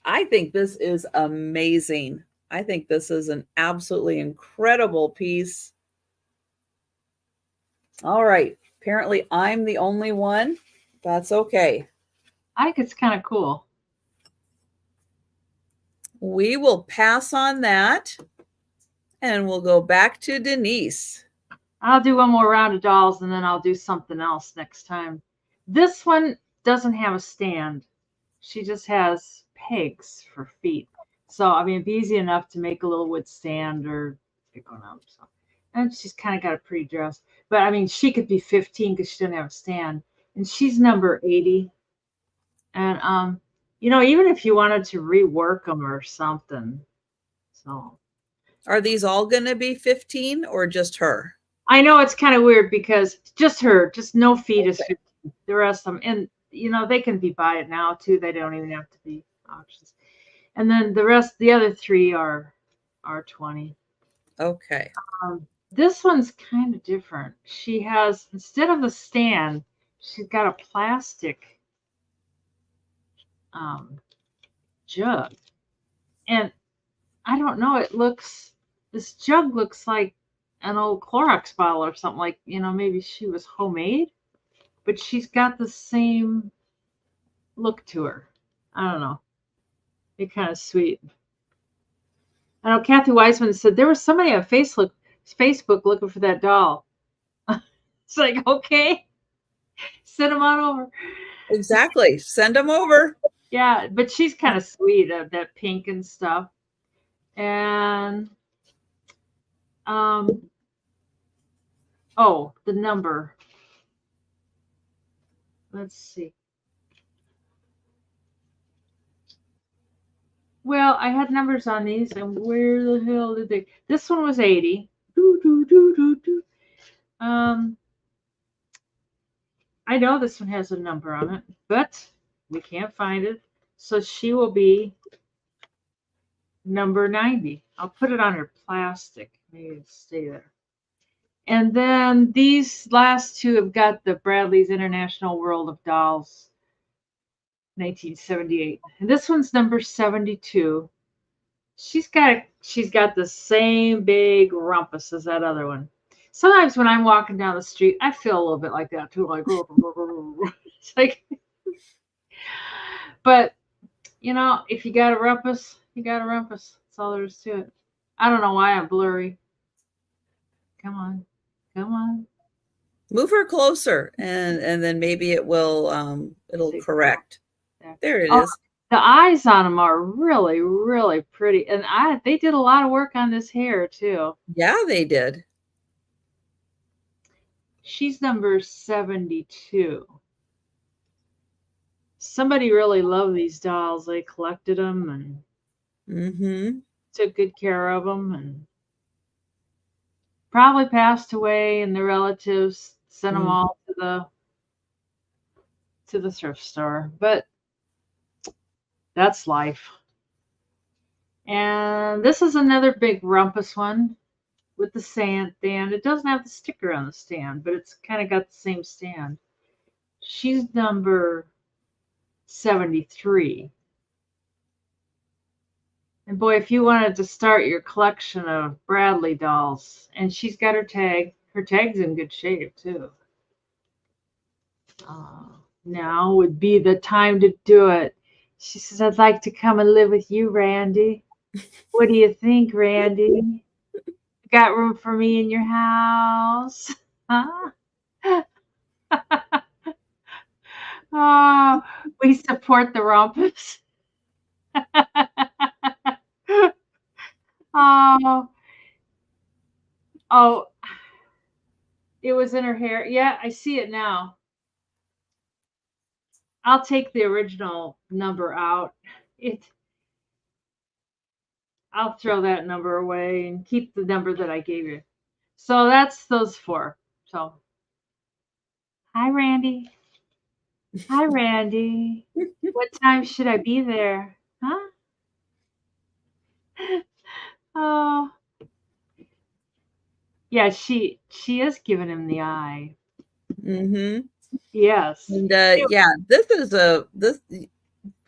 I think this is amazing. I think this is an absolutely incredible piece. All right, apparently I'm the only one. That's okay. I think it's kind of cool. We will pass on that and we'll go back to Denise. I'll do one more round of dolls and then I'll do something else next time. This one doesn't have a stand. She just has pegs for feet. So, I mean, it'd be easy enough to make a little wood stand or pick one up. So. And she's kind of got a pretty dress. But, I mean, she could be 15 because she doesn't have a stand. And she's number 80. And, you know, even if you wanted to rework them or something. So. Are these all going to be 15 or just her? I know it's kind of weird because just her, just no feet is 15. The rest of them, and you know, they can be bought now too. They don't even have to be auctions. And then the rest, the other three are 20. Okay. This one's kind of different. She has, instead of a stand, she's got a plastic jug. And I don't know, this jug looks like an old Clorox bottle or something, like, you know, maybe she was homemade, but she's got the same look to her. I don't know. It's kind of sweet. I know Kathy Weisman said there was somebody on Facebook looking for that doll. It's like, okay, send them on over. Exactly. Send them over. Yeah, but she's kind of sweet, that pink and stuff. And oh, the number. Let's see. Well, I had numbers on these, and where the hell did they? This one was 80. I know this one has a number on it, but we can't find it. So she will be number 90. I'll put it on her plastic. Maybe it'll stay there. And then these last two have got the Bradley's International World of Dolls, 1978. And this one's number 72. She's got she's got the same big rumpus as that other one. Sometimes when I'm walking down the street, I feel a little bit like that too. Like, it's like, but you know, if you got a rumpus, you got a rumpus. That's all there is to it. I don't know why I'm blurry. Come on, come on. Move her closer, and then maybe it will it'll correct. There it is. The eyes on them are really, really pretty, and they did a lot of work on this hair too. Yeah, they did. She's number 72. Somebody really loved these dolls. They collected them and took good care of them, and probably passed away, and the relatives sent them all to the thrift store. But that's life. And this is another big rumpus one with the stand. It doesn't have the sticker on the stand, but it's kind of got the same stand. She's number 73. And boy, if you wanted to start your collection of Bradley dolls, and she's got her tag. Her tag's in good shape too. Now would be the time to do it. She says, I'd like to come and live with you, Randy. What do you think, Randy? Got room for me in your house? Huh? Oh, we support the rumpus. Oh, it was in her hair. Yeah, I see it now. I'll take the original number out. I'll throw that number away and keep the number that I gave you. So that's those four. So, hi, Randy. Hi, Randy. What time should I be there? Huh? Oh, yeah. She is giving him the eye. Yes. And yeah, this is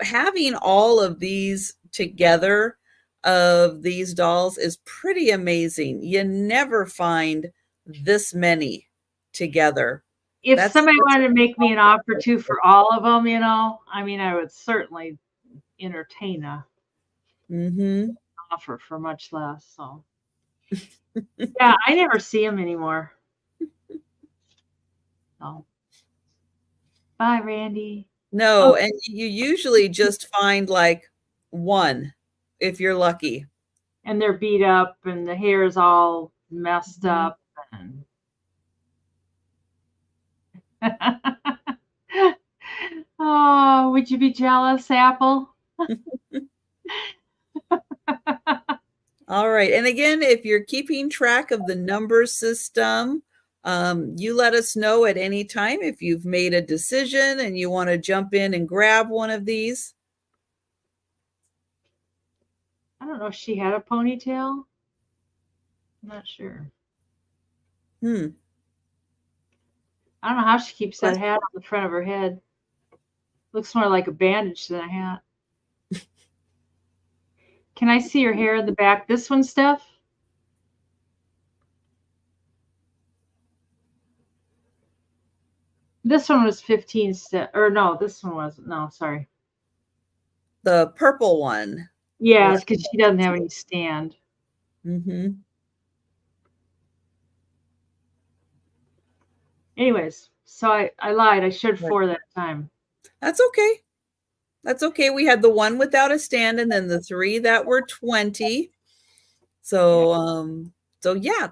having all of these together of these dolls is pretty amazing. You never find this many together. If somebody wanted to make me an offer too for all of them, you know, I mean, I would certainly entertain a offer for much less. So, yeah, I never see them anymore. So, bye, Randy. No, and you usually just find like one if you're lucky. And they're beat up and the hair is all messed up. And oh, would you be jealous, Apple? All right. And again, if you're keeping track of the number system, you let us know at any time if you've made a decision and you want to jump in and grab one of these. I don't know if she had a ponytail. I'm not sure. I don't know how she keeps that hat on the front of her head. Looks more like a bandage than a hat. Can I see her hair in the back? This one, Steph? This one was 15 step, or no, this one wasn't. No, sorry. The purple one. Yeah, it's because she doesn't have any stand. Anyways, so I lied. I showed 4 that time. That's okay. That's okay. We had the one without a stand and then the 3 that were 20. So, yeah,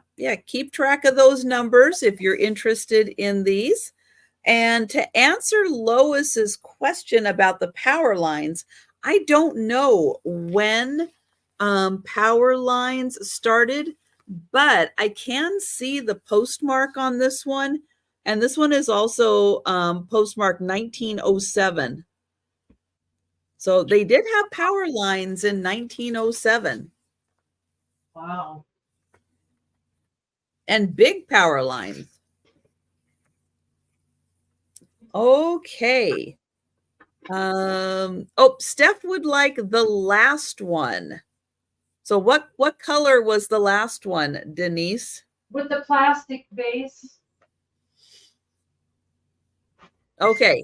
keep track of those numbers if you're interested in these. And to answer Lois's question about the power lines, I don't know when power lines started, but I can see the postmark on this one. And this one is also postmark 1907. So they did have power lines in 1907. Wow. And big power lines. Okay. Steph would like the last one. So what color was the last one, Denise? With the plastic vase. Okay.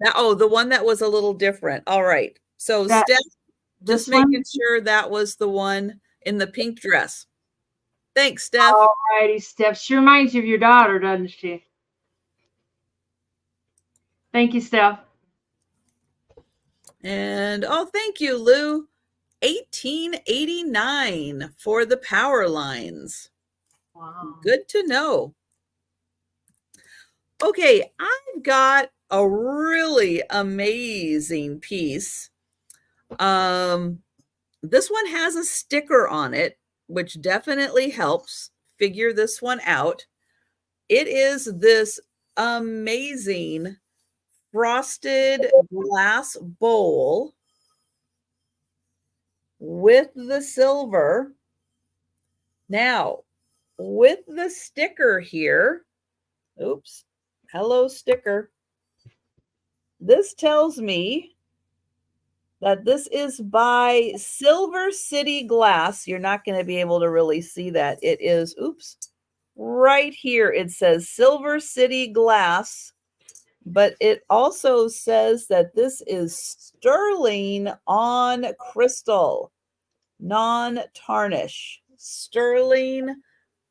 Now, the one that was a little different. All right. So Steph, just making sure that was the one in the pink dress. Thanks, Steph. All righty, Steph. She reminds you of your daughter, doesn't she? Thank you, Steph. And thank you, Lou. 1889 for the power lines. Wow. Good to know. Okay, I've got a really amazing piece. This one has a sticker on it, which definitely helps figure this one out. It is this amazing frosted glass bowl with the silver. Now, with the sticker here, oops, hello sticker. This tells me that this is by Silver City Glass. You're not going to be able to really see that. It is, oops, right here. It says Silver City Glass, but it also says that this is sterling on crystal, non-tarnish. Sterling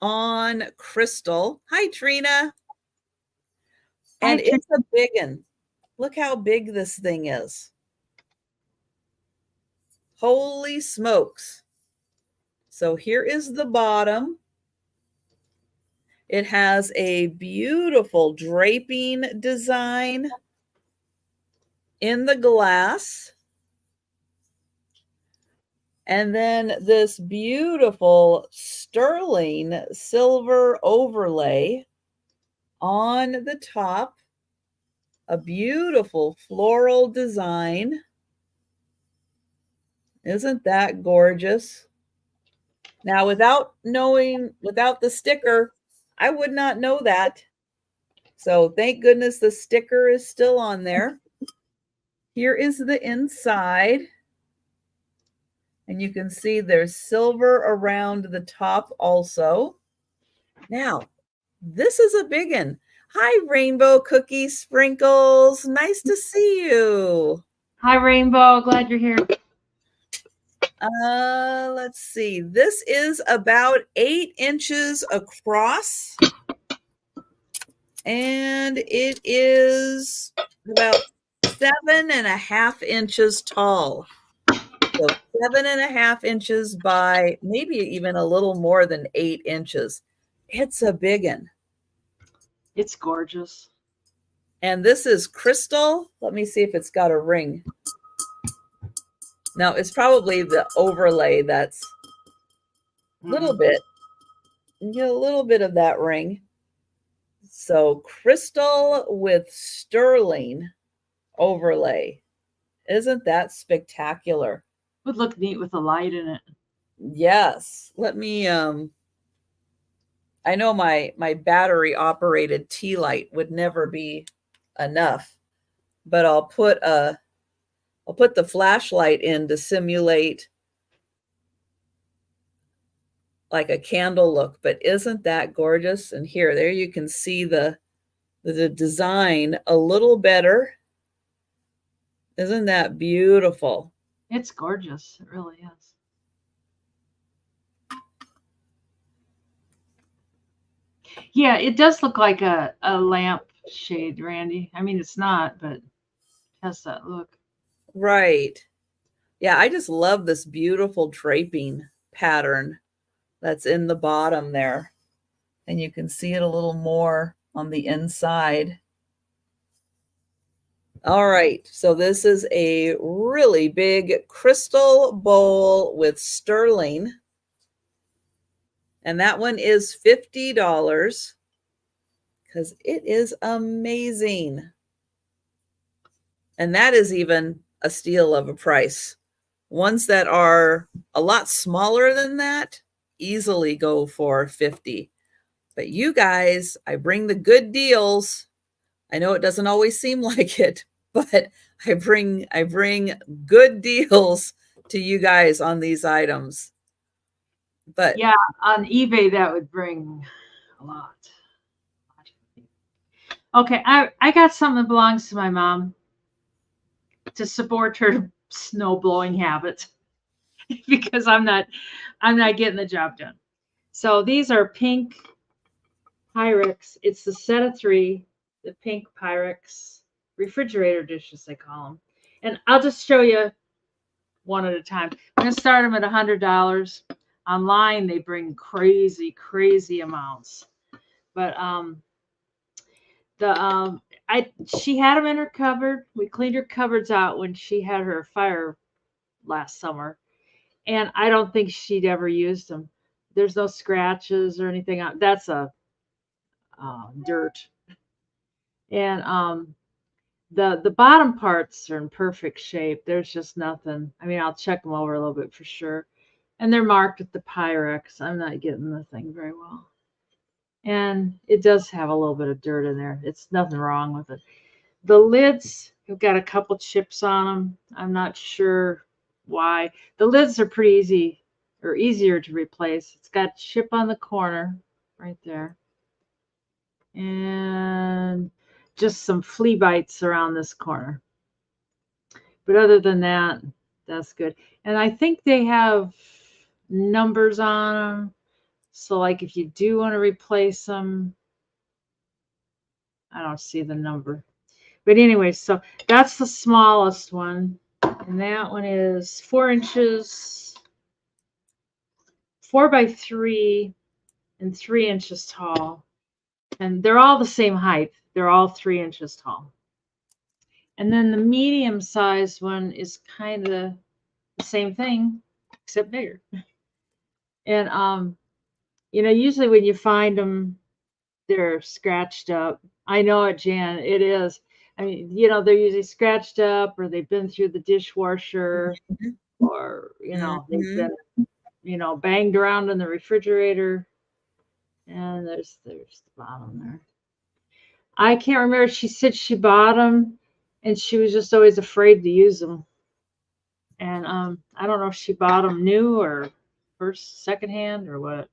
on crystal. Hi, Trina. And it's a big one. Look how big this thing is. Holy smokes. So here is the bottom. It has a beautiful draping design in the glass. And then this beautiful sterling silver overlay on the top. A beautiful floral design. Isn't that gorgeous? Now, without the sticker, I would not know that. So thank goodness the sticker is still on there. Here is the inside. And you can see there's silver around the top also. Now, this is a big one. Hi, Rainbow Cookie Sprinkles. Nice to see you. Hi, Rainbow. Glad you're here. Let's see. This is about 8 inches across. And it is about 7.5 inches tall. So 7.5 inches by maybe even a little more than 8 inches. It's a big one. It's gorgeous. And this is crystal. Let me see if it's got a ring. Now, it's probably the overlay that's a little bit. You get a little bit of that ring. So crystal with sterling overlay. Isn't that spectacular? Would look neat with a light in it. Yes. Let me I know my battery operated tea light would never be enough, but I'll put the flashlight in to simulate like a candle look, but isn't that gorgeous? And there you can see the design a little better. Isn't that beautiful? It's gorgeous. It really is. Yeah, it does look like a lamp shade, Randy. I mean, it's not, but it has that look. Right. Yeah, I just love this beautiful draping pattern that's in the bottom there. And you can see it a little more on the inside. All right, so this is a really big crystal bowl with sterling. And that one is $50 because it is amazing. And that is even a steal of a price. Ones that are a lot smaller than that easily go for $50. But you guys, I bring the good deals. I know it doesn't always seem like it, but I bring good deals to you guys on these items. But yeah, on eBay that would bring a lot. Okay, I got something that belongs to my mom to support her snow blowing habit because I'm not getting the job done. So these are pink Pyrex. It's the set of 3, the pink Pyrex refrigerator dishes they call them. And I'll just show you one at a time. I'm gonna start them at $100. Online they bring crazy amounts. But she had them in her cupboard. We cleaned her cupboards out when she had her fire last summer, and I don't think she'd ever used them. There's no scratches or anything on. That's a dirt, and the bottom parts are in perfect shape. There's just nothing. I mean, I'll check them over a little bit for sure, and they're marked with the Pyrex. I'm not getting the thing very well. And it does have a little bit of dirt in there. It's nothing wrong with it. The lids have got a couple chips on them. I'm not sure why. The lids are pretty easy or easier to replace. It's got a chip on the corner right there. And just some flea bites around this corner. But other than that, that's good. And I think they have numbers on them. So like if you do want to replace them, I don't see the number. But anyway, so that's the smallest one. And that one is 4 inches, 4 by 3, and 3 inches tall. And they're all the same height. They're all 3 inches tall. And then the medium sized one is kind of the same thing, except bigger. And usually when you find them, they're scratched up. I know it, Jan. It is. I mean, they're usually scratched up, or they've been through the dishwasher, or they've been banged around in the refrigerator. And there's the bottom there. I can't remember. She said she bought them, and she was just always afraid to use them. And I don't know if she bought them new or secondhand or what.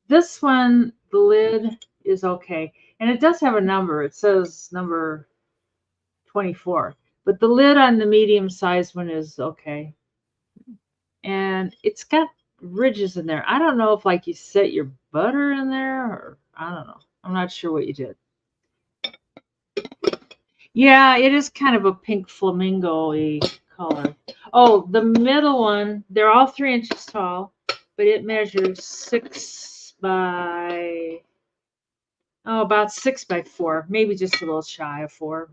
This one, the lid is okay. And it does have a number. It says number 24. But the lid on the medium sized one is okay. And it's got ridges in there. I don't know if like you set your butter in there, or I don't know. I'm not sure what you did. Yeah, it is kind of a pink flamingo-y color. Oh, the middle one, they're all 3 inches tall, but it measures 6 by, about 6 by 4, maybe just a little shy of 4.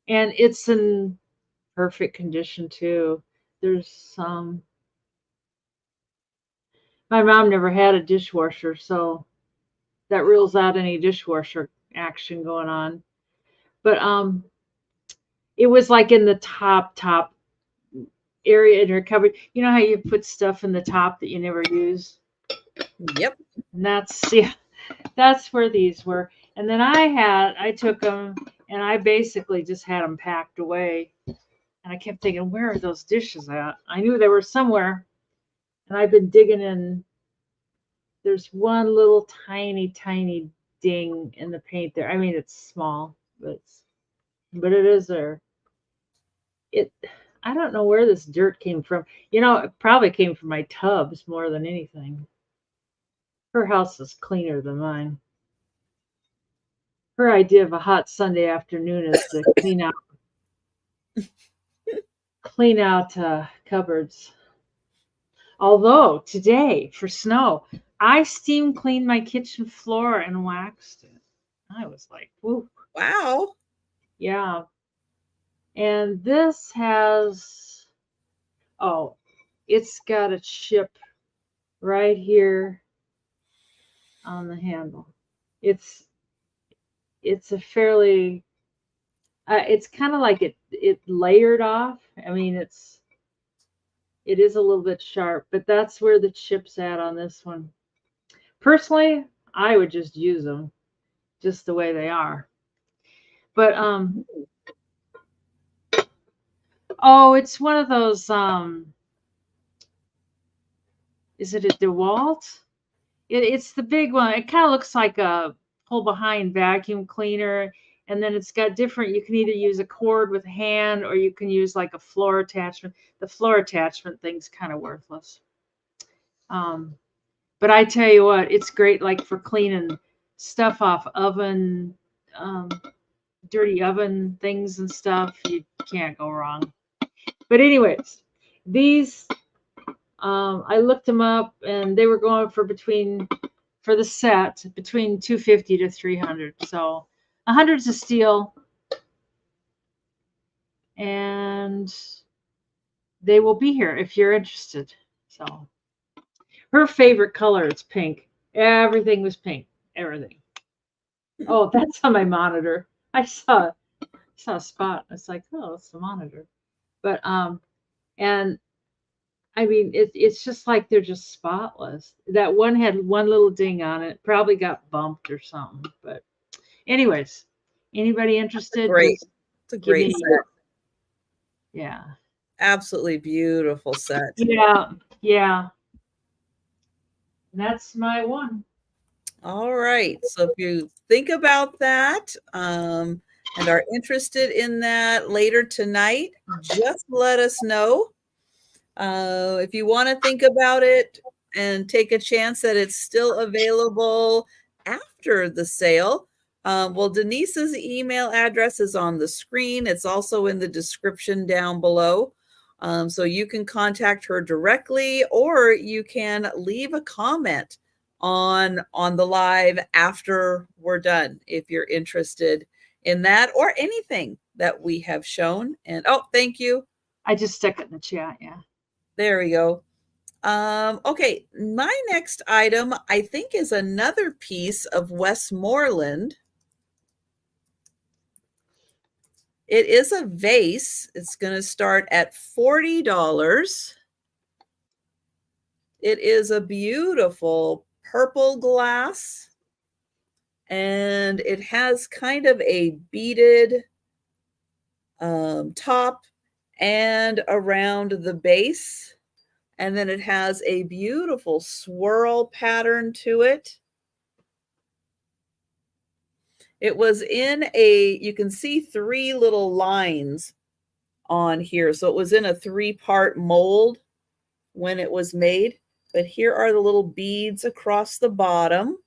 And it's in perfect condition too. There's some. My mom never had a dishwasher, so that rules out any dishwasher action going on. But it was like in the top area in her cupboard. You know how you put stuff in the top that you never use? Yep. And that's where these were. And then I took them and I basically just had them packed away. And I kept thinking, where are those dishes at? I knew they were somewhere. And I've been digging in. There's one little tiny ding in the paint there. I mean, it's small, but it is there. I don't know where this dirt came from. It probably came from my tubs more than anything. Her house is cleaner than mine. Her idea of a hot Sunday afternoon is to clean out cupboards. Although today for snow, I steam cleaned my kitchen floor and waxed it. I was like, whoa. Wow. Yeah. And this has, it's got a chip right here on the handle. It's a fairly, it's kind of like it layered off. I mean, it is a little bit sharp, but that's where the chip's at on this one. Personally, I would just use them just the way they are. But it's one of those is it a DeWalt? It's the big one. It kind of looks like a pull behind vacuum cleaner. And then it's got different, you can either use a cord with a hand or you can use like a floor attachment. The floor attachment thing's kind of worthless. But I tell you what, it's great like for cleaning stuff off oven, dirty oven things and stuff. You can't go wrong. But anyways, these, I looked them up and they were going for for the set, between $250 to $300. So 100's a steal. And they will be here if you're interested. So her favorite color is pink. Everything was pink. Everything. Oh, that's on my monitor. I saw a spot. It's like, oh, it's the monitor. But and I mean, it's just like they're just spotless. That one had one little ding on it. Probably got bumped or something. But anyways, anybody interested? Great. It's a great set. Yeah. Absolutely beautiful set. Yeah. Yeah. And that's my one. All right. So if you think about that and are interested in that later tonight, just let us know. If you want to think about it and take a chance that it's still available after the sale, well, Denise's email address is on the screen. It's also in the description down below. So you can contact her directly, or you can leave a comment on the live after we're done if you're interested in that or anything that we have shown. And oh, thank you. I just stuck it in the chat. Yeah. There we go. Okay, my next item, I think, is another piece of Westmoreland. It is a vase. It's going to start at $40. It is a beautiful purple glass, and it has kind of a beaded top and around the base. And then it has a beautiful swirl pattern to it. It was in you can see 3 little lines on here. So it was in a 3-part mold when it was made. But here are the little beads across the bottom.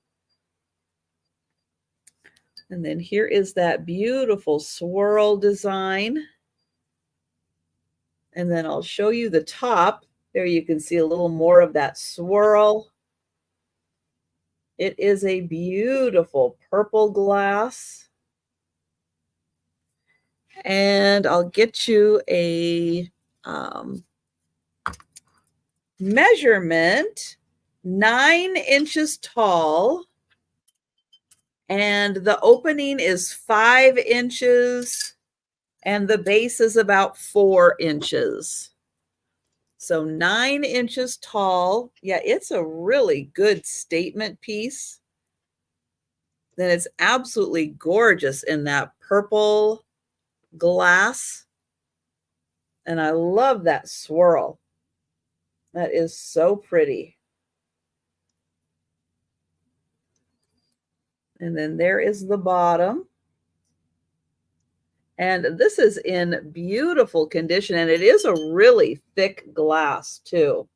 And then here is that beautiful swirl design. And then I'll show you the top. There you can see a little more of that swirl. It is a beautiful purple glass. And I'll get you a measurement, 9 inches tall. And the opening is 5 inches. And the base is about 4 inches. So 9 inches tall. Yeah, it's a really good statement piece. Then it's absolutely gorgeous in that purple glass. And I love that swirl. That is so pretty. And then there is the bottom. And this is in beautiful condition, and it is a really thick glass too.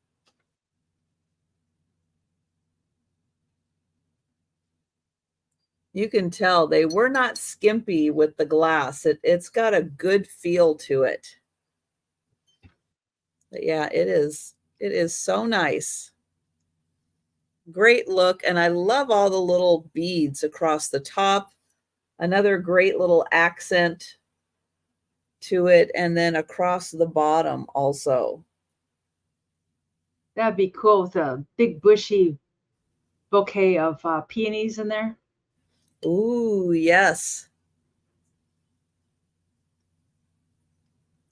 You can tell they were not skimpy with the glass. It's got a good feel to it. But yeah, it is so nice. Great look, and I love all the little beads across the top. Another great little accent to it, and then across the bottom also. That'd be cool with a big bushy bouquet of peonies in there. Ooh, yes.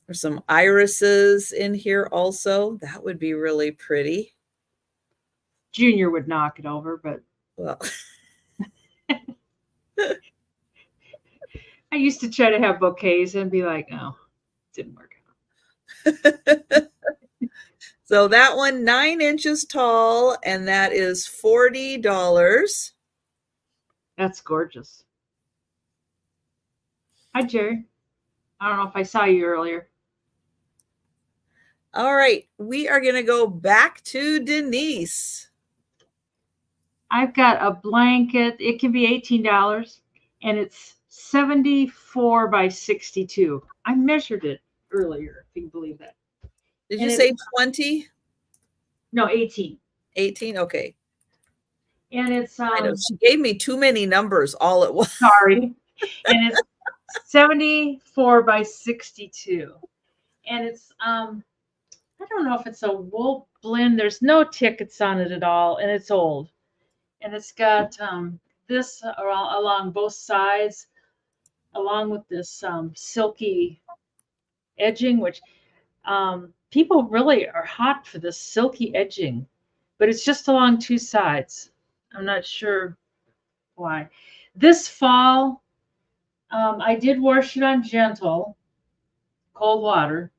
There's some irises in here also. That would be really pretty. Junior would knock it over, but well, I used to try to have bouquets and be like, oh, it didn't work out. So that one 9 inches tall, and that is $40. That's gorgeous. Hi, Jerry. I don't know if I saw you earlier. All right, we are going to go back to Denise. I've got a blanket. It can be $18, and it's 74 by 62. I measured it earlier, if you can believe that. Did And you say 20? No, 18. 18? Okay. And it's I know she gave me too many numbers all at once. sorry. And it's 74 by 62. And it's I don't know if it's a wool blend. There's no tickets on it at all, and it's old. And it's got this along both sides, along with this silky edging, which people really are hot for this silky edging, but it's just along two sides. I'm not sure why. This fall, I did wash it on gentle, cold water,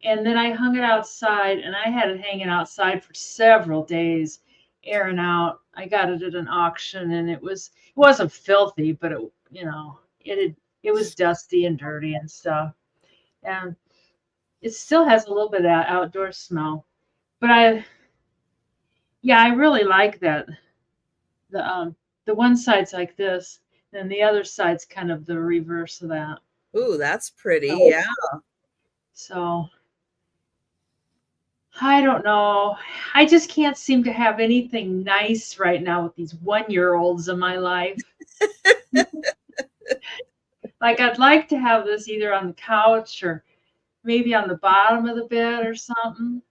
and then I hung it outside, and I had it hanging outside for several days, airing out. I got it at an auction, and it wasn't filthy, but it was dusty and dirty and stuff, and it still has a little bit of that outdoor smell. But I really like that. The one side's like this, and the other side's kind of the reverse of that. Ooh, that's pretty. Yeah. So I don't know. I just can't seem to have anything nice right now with these 1-year-olds in my life. Like, I'd like to have this either on the couch or maybe on the bottom of the bed or something.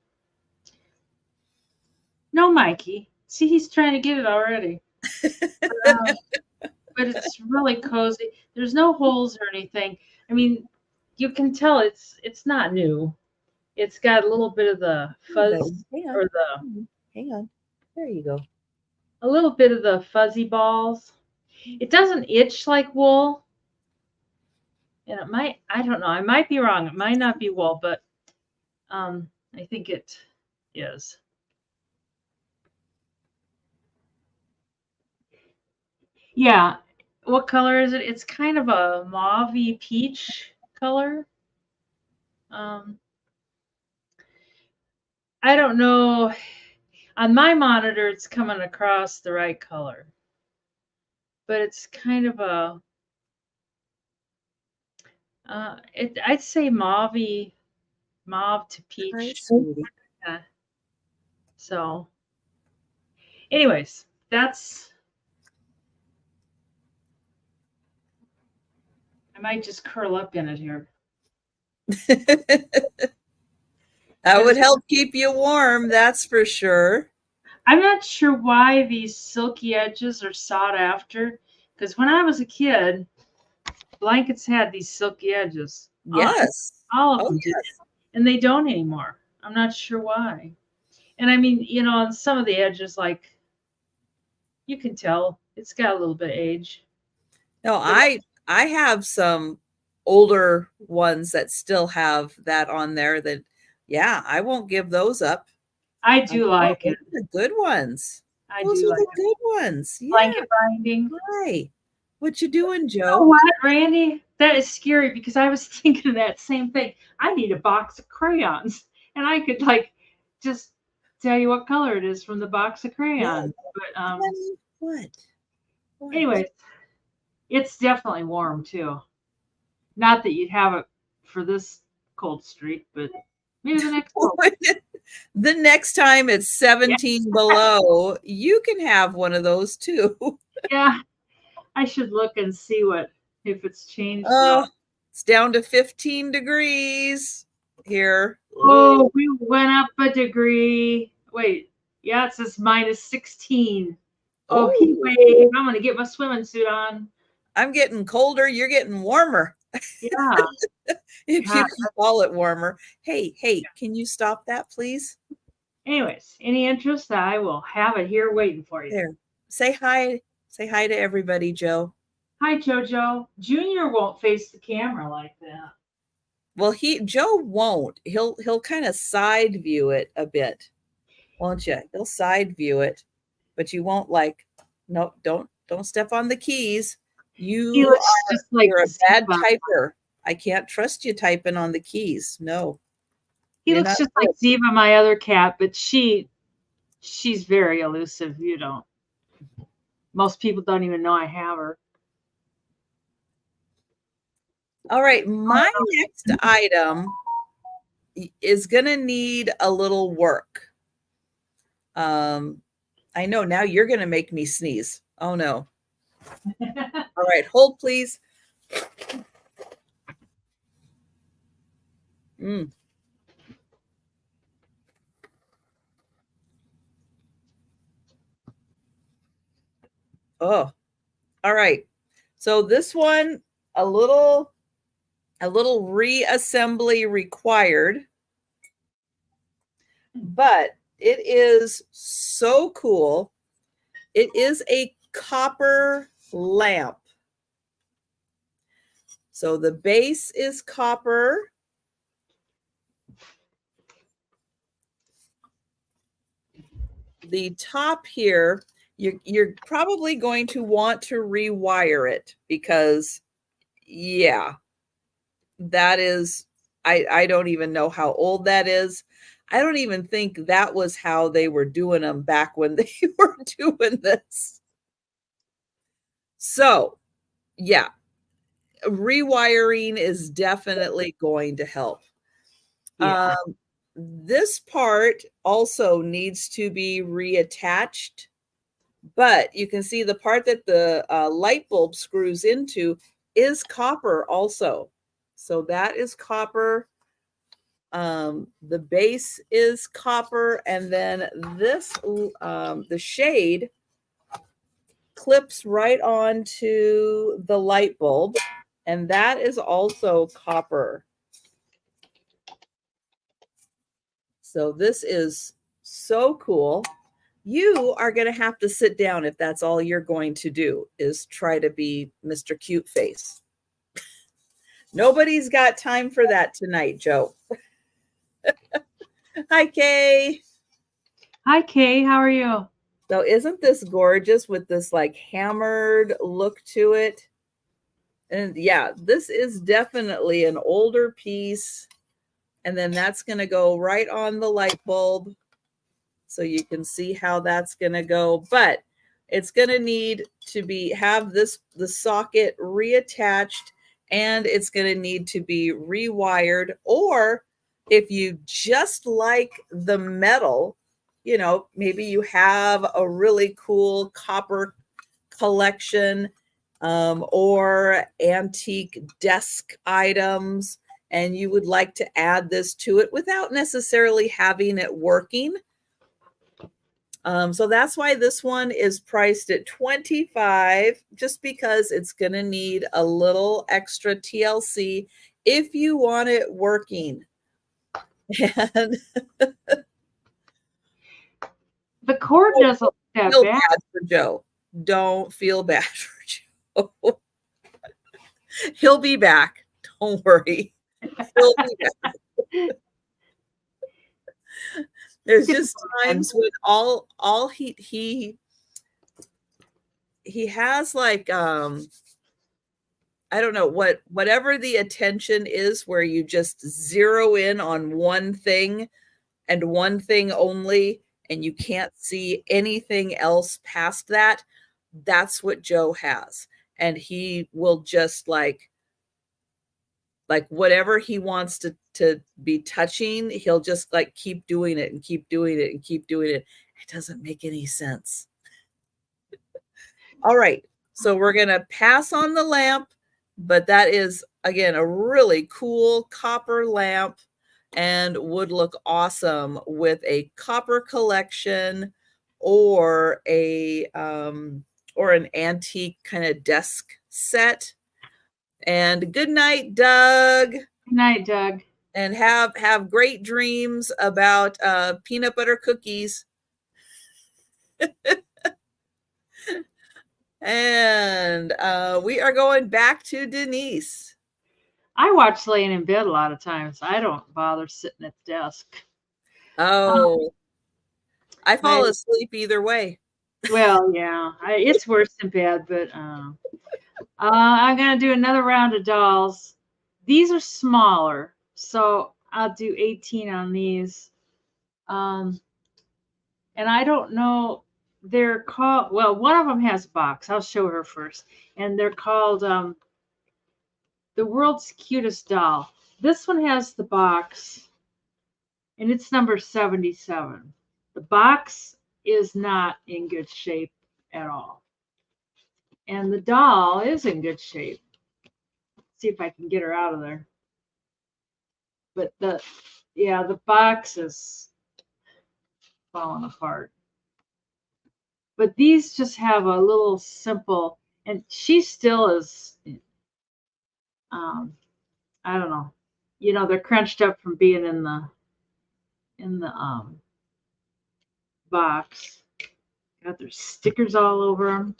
No, Mikey. See, he's trying to get it already. But it's really cozy. There's no holes or anything. I mean, you can tell it's not new. It's got a little bit of the fuzz or hang on. There you go. A little bit of the fuzzy balls. It doesn't itch like wool. And it might, I don't know, I might be wrong. It might not be wool, but I think it is. Yeah. What color is it? It's kind of a mauve-y peach color. I don't know. On my monitor, it's coming across the right color. But it's kind of a, I'd say mauve to peach. Yeah. So, anyways, I might just curl up in it here. That would help keep you warm, that's for sure. I'm not sure why these silky edges are sought after, because when I was a kid, blankets had these silky edges. Yes. All of them did. And they don't anymore. I'm not sure why. And I mean, on some of the edges, like, you can tell it's got a little bit of age. No, I have some older ones that still have that on there that, yeah, I won't give those up. I do like it. The good ones. Those are the good ones. Yeah. Blanket binding. Hi. What you doing, Joe? You know what, Randy? That is scary because I was thinking of that same thing. I need a box of crayons, and I could just tell you what color it is from the box of crayons. Yeah. But what? Anyways, it's definitely warm too. Not that you'd have it for this cold streak, but maybe the next one. The next time it's 17 below, you can have one of those too. Yeah, I should look and see if it's changed. It's down to 15 degrees here. Oh, we went up a degree. Wait, yeah, it says -16. Oh, heat wave. I'm going to get my swimming suit on. I'm getting colder. You're getting warmer. Yeah. If you can call it warmer. Hey, can you stop that, please? Anyways, any interest? I will have it here waiting for you. There. Say hi. Say hi to everybody, Joe. Hi, Jojo. Junior won't face the camera like that. Well, Joe won't. He'll kind of side view it a bit, won't you? He'll side view it, but you won't like. No, don't step on the keys. He You're looks just like a bad Ziva. typer. I can't trust you typing on the keys. No, He you're looks not just good. like Ziva, my other cat, but she's very elusive. Most people don't even know I have her. All right, my next item is going to need a little work. I know now you're going to make me sneeze. Oh no. All right, hold please. Mm. Oh, all right. So this one, a little reassembly required, but it is so cool. It is a copper lamp. So the base is copper. The top here, you're probably going to want to rewire it because, yeah, that is, I don't even know how old that is. I don't even think that was how they were doing them back when they were doing this. So, yeah, rewiring is definitely going to help. Yeah. This part also needs to be reattached, but you can see the part that the light bulb screws into is copper also. So that is copper. The base is copper, and then this, the shade clips right onto the light bulb, and that is also copper. So this is so cool. You are going to have to sit down if that's all you're going to do is try to be Mr. Cute Face. Nobody's got time for that tonight, Joe. Hi, Kay. Hi, Kay. How are you? So isn't this gorgeous with this like hammered look to it? And yeah, this is definitely an older piece. And then that's going to go right on the light bulb. So you can see how that's going to go. But it's going to need to have the socket reattached, and it's going to need to be rewired. Or if you just like the metal, maybe you have a really cool copper collection, or antique desk items, and you would like to add this to it without necessarily having it working. So that's why this one is priced at $25, just because it's going to need a little extra TLC if you want it working. And The cord doesn't look that feel bad. bad for Joe. Don't feel bad for Joe. He'll be back. Don't worry. He'll be back. There's just times when all he has like I don't know whatever the attention is, where you just zero in on one thing and one thing only, and you can't see anything else past that. That's what Joe has. And he will just like whatever he wants to be touching, he'll just like keep doing it and keep doing it and keep doing it. It doesn't make any sense. All right. So we're going to pass on the lamp, but that is, again, a really cool copper lamp and would look awesome with a copper collection or or an antique kind of desk set. And good night, Doug. Good night, Doug. And have great dreams about peanut butter cookies. And we are going back to Denise. I watch laying in bed a lot of times. I don't bother sitting at the desk. Oh, I I, fall asleep either way. well, yeah, it's worse than bad, but I'm gonna do another round of dolls. These are smaller, so I'll do 18 on these. Um, and I don't know. They're called. Well, one of them has a box. I'll show her first, and they're called the world's cutest doll. This one has the box, and it's number 77. The box is not in good shape at all, and the doll is in good shape. Let's see if I can get her out of there. But the box is falling apart. But these just have a little simple, and she still is, um, I don't know, they're crunched up from being in the box. Got their stickers all over them,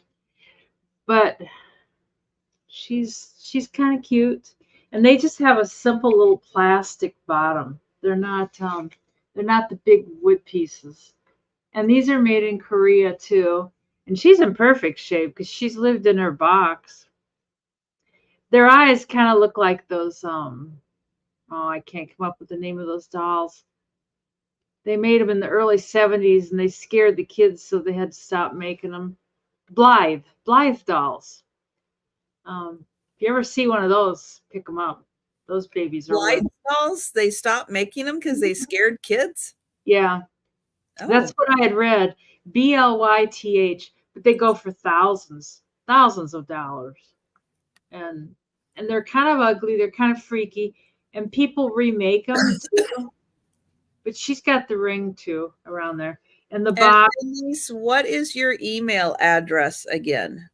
but she's kind of cute, and they just have a simple little plastic bottom. They're not the big wood pieces. And these are made in Korea too. And she's in perfect shape because she's lived in her box. Their eyes kind of look like those I can't come up with the name of those dolls. They made them in the early 70s and they scared the kids, so they had to stop making them. Blythe dolls. If you ever see one of those, pick them up. Those babies are Light dolls, they stopped making them because they scared kids. Yeah. Oh. That's what I had read. BLYTH, but they go for thousands of dollars. And they're kind of ugly, they're kind of freaky, and people remake them too. But she's got the ring too around there. And the box. Denise, what is your email address again?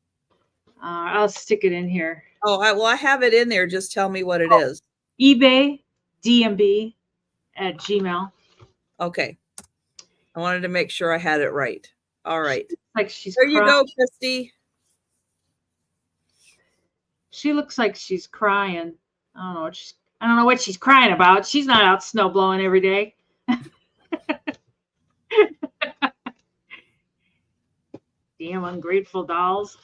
I'll stick it in here. Oh, I have it in there. Just tell me what it is. eBay DMB at Gmail. Okay. I wanted to make sure I had it right. All right. Like she's there you go, Christy. She looks like she's crying. I don't know what she's crying about. She's not out snow blowing every day. Damn ungrateful dolls.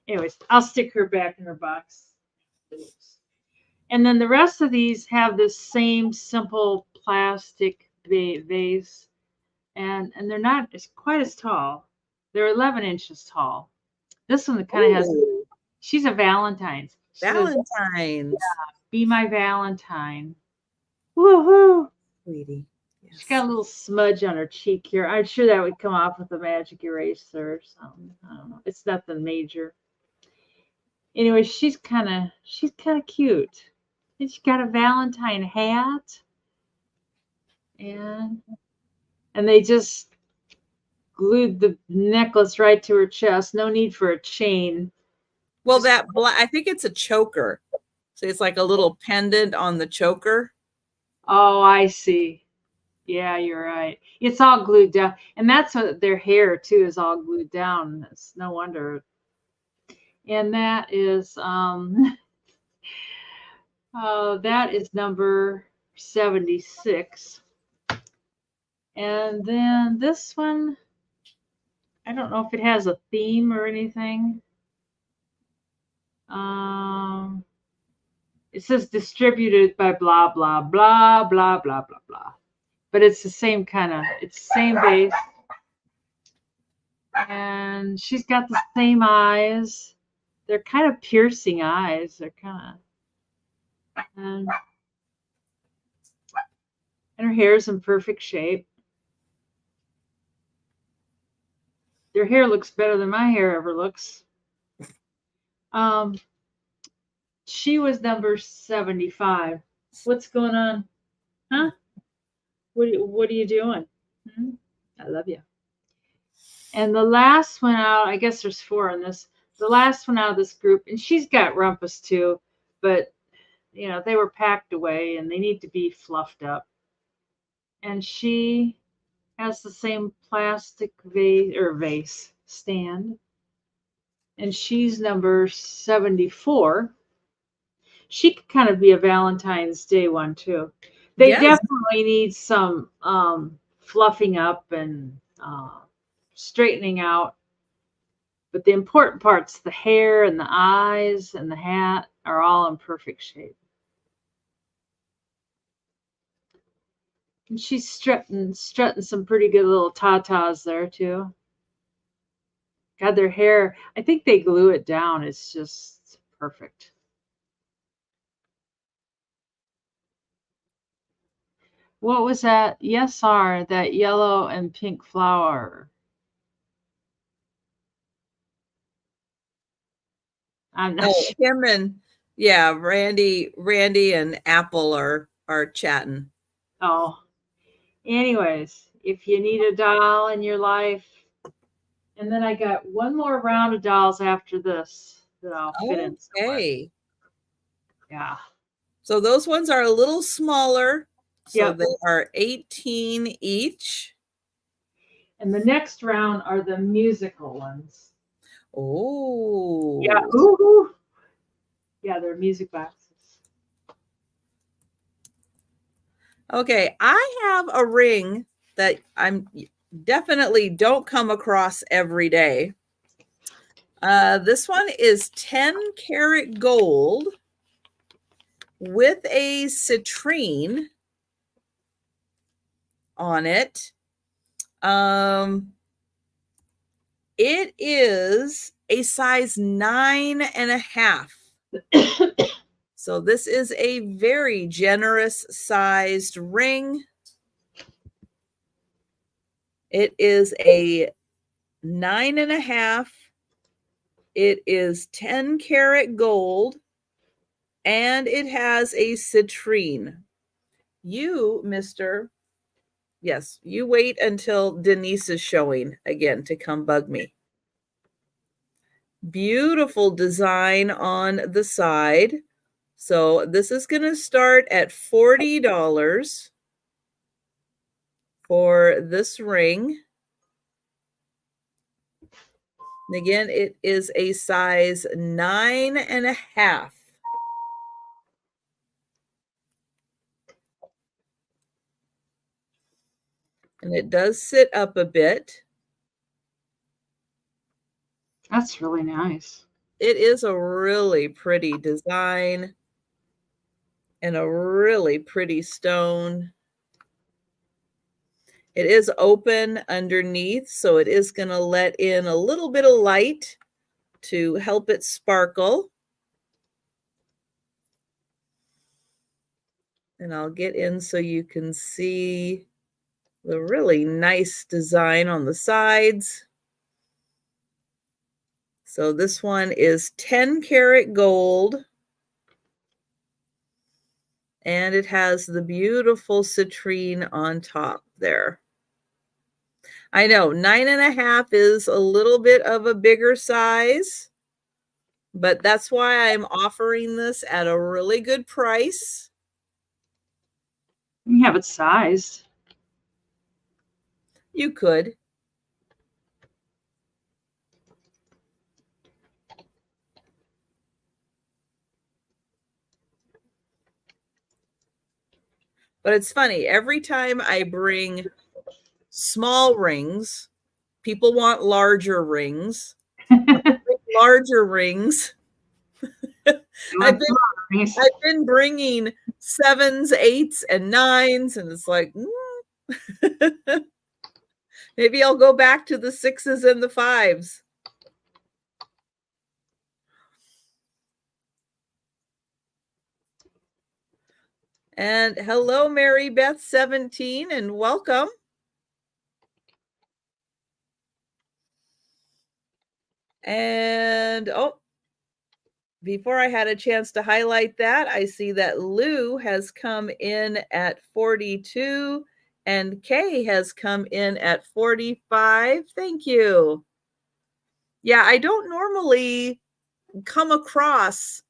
Anyways, I'll stick her back in her box. And then the rest of these have this same simple plastic vase. And they're not quite as tall. They're 11 inches tall. This one kind of has, she's a Valentine's. Valentine's. Yeah, be my Valentine. Woohoo. Sweetie. Yes. She's got a little smudge on her cheek here. I'm sure that would come off with a magic eraser or something. I don't know. It's nothing major. Anyway, she's kind of cute. And she got a Valentine hat. And they just glued the necklace right to her chest. No need for a chain. Well, I think it's a choker. So it's like a little pendant on the choker. Oh, I see. Yeah, you're right. It's all glued down. And that's what their hair too is all glued down. It's no wonder. And that is that is number 76. And then this one, I don't know if it has a theme or anything. It says distributed by blah, blah, blah, blah, blah, blah, blah. But it's the same it's the same base. And she's got the same eyes. They're kind of piercing eyes. They're kind of, and her hair's in perfect shape. Their hair looks better than my hair ever looks. She was number 75. What's going on? Huh? What are you doing? I love you. And the last one out, I guess there's 4 in this. The last one out of this group, and she's got rumpus too, but they were packed away and they need to be fluffed up. And she has the same plastic vase stand. And she's number 74. She could kind of be a Valentine's Day one too. They Yes. definitely need some fluffing up and straightening out. But the important parts, the hair and the eyes and the hat, are all in perfect shape. And she's strutting some pretty good little tatas there too. God, their hair, I think they glue it down. It's just perfect. What was that? Yes, R, that yellow and pink flower. I'm not sure. Him and Randy and Apple are chatting. Oh, anyways, if you need a doll in your life, and then I got one more round of dolls after this that I'll fit in somewhere. Okay. Yeah. So those ones are a little smaller. So Yep. they are 18 each. And the next round are the musical ones. Oh. Yeah. Ooh. Yeah, they're music boxes. Okay, I have a ring that I'm definitely don't come across every day. This one is 10 karat gold with a citrine on it. It is a size 9.5. So this is a very generous sized ring. It is a 9.5. It is 10 karat gold, and it has a citrine. You, Mr. Yes, you wait until Denise is showing again to come bug me. Beautiful design on the side. So this is going to start at $40 for this ring. And again, it is a size 9.5. And it does sit up a bit. That's really nice. It is a really pretty design and a really pretty stone. It is open underneath, so it is going to let in a little bit of light to help it sparkle. And I'll get in so you can see the really nice design on the sides. So this one is 10 karat gold. And it has the beautiful citrine on top there. I know 9.5 is a little bit of a bigger size, but that's why I'm offering this at a really good price. You have it sized. You could. But it's funny, every time I bring small rings, people want larger rings. Larger rings. I've been bringing 7s, 8s, and 9s, and it's like, maybe I'll go back to the 6s and the 5s. And hello, Mary Beth 17, and welcome. And before I had a chance to highlight that, I see that Lou has come in at 42 and Kay has come in at 45. Thank you. Yeah, I don't normally come across,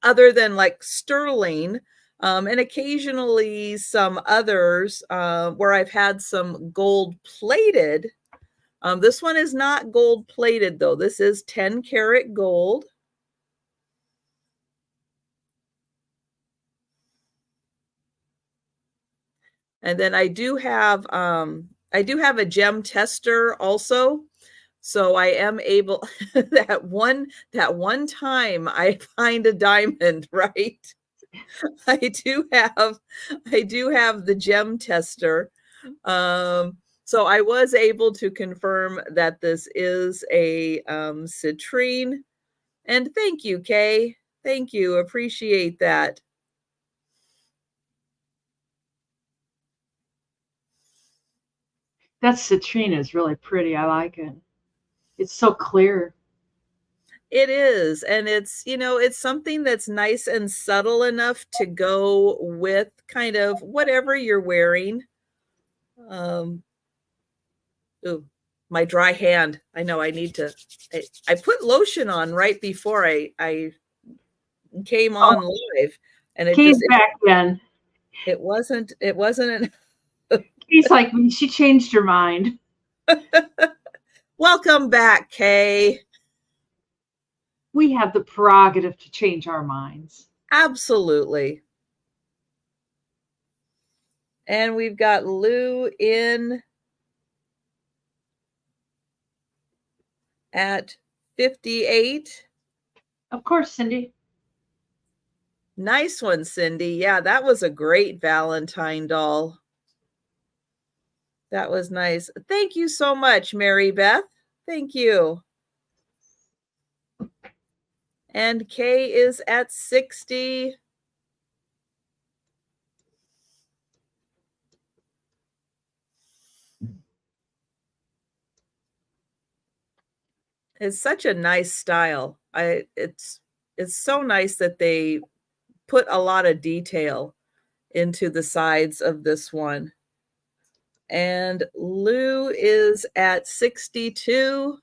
other than like sterling, and occasionally some others where I've had some gold plated. This one is not gold plated though. This is 10 karat gold. And then I do have a gem tester also. So I am able that one time I find a diamond, right? I do have the gem tester. So I was able to confirm that this is a citrine. And thank you, Kay. Thank you. Appreciate that. That citrine is really pretty. I like it. It's so clear. It is. And it's, it's something that's nice and subtle enough to go with kind of whatever you're wearing. Ooh, my dry hand. I know I need to, I put lotion on right before I came on live, and it Kay's just, back then. it wasn't Kay's like me. She changed her mind. Welcome back, Kay. We have the prerogative to change our minds. Absolutely. And we've got Lou in at 58. Of course, Cindy. Nice one, Cindy. Yeah, that was a great Valentine doll. That was nice. Thank you so much, Mary Beth. Thank you. And Kay is at 60. It's such a nice style. It's so nice that they put a lot of detail into the sides of this one. And Lou is at 62.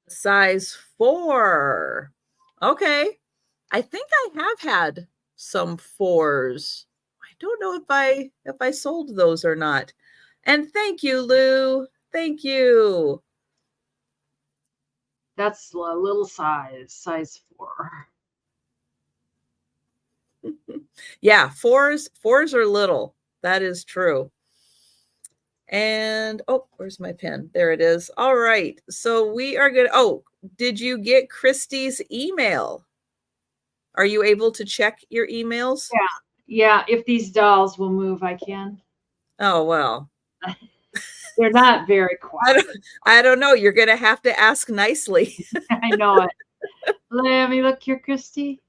Size 4. Okay. I think I have had some 4s. I don't know if I sold those or not. And thank you, Lou. Thank you. That's a little size 4. Yeah, 4s are little. That is true. And oh, where's my pen? There it is. All right. So we are going to, oh, did you get Christy's email? Are you able to check your emails? Yeah, if these dolls will move, I can. Oh, well. They're not very quiet. I don't know. You're going to have to ask nicely. I know it. Let me look here, Christy.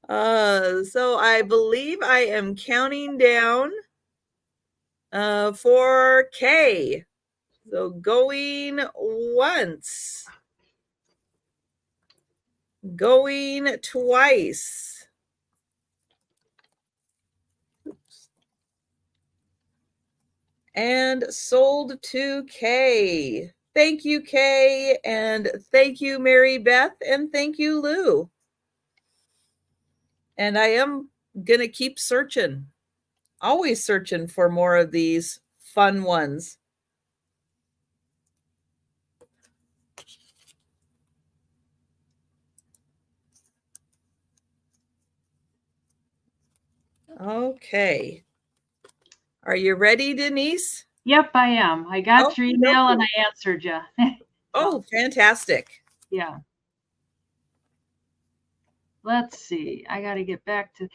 So I believe I am counting down for K. So going once. Going twice. Oops. And sold to Kay. Thank you, Kay. And thank you, Mary Beth. And thank you, Lou. And I am going to keep searching. Always searching for more of these fun ones. Okay. Are you ready, Denise? Yep, I am. I got your email and I answered you. Oh, fantastic. Yeah. Let's see. I got to get back to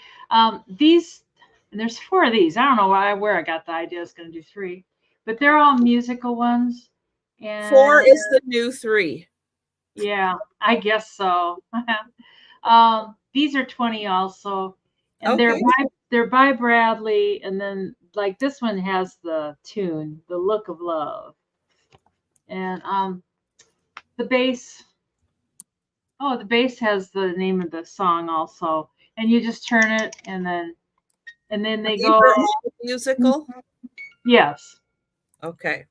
these. And there's 4 of these. I don't know where I got the idea. I was going to do 3, but they're all musical ones. And 4 is the new 3. Yeah, I guess so. These are 20 also, and Okay. they're by Bradley, and then like this one has the tune, "The Look of Love," and the bass. Oh, the bass has the name of the song also, and you just turn it, and then they These go. are all musical? Yes. Okay.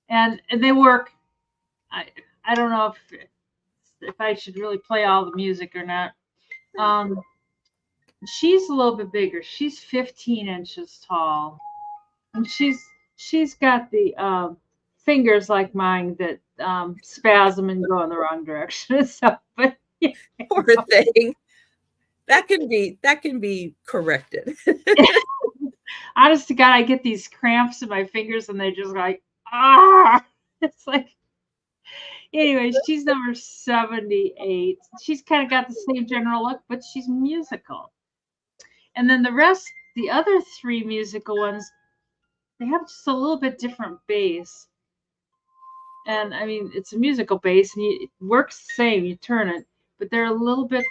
And they work. I don't know if I should really play all the music or not. She's a little bit bigger. She's 15 inches tall, and she's got the fingers like mine that spasm and go in the wrong direction. So, but Poor thing. That can be corrected. Honest to God, I get these cramps in my fingers and they're just like, ah. It's like, anyway, she's number 78. She's kind of got the same general look, but she's musical. And then the other three musical ones, they have just a little bit different base. And I mean, it's a musical base and it works the same. You turn it, but they're a little bit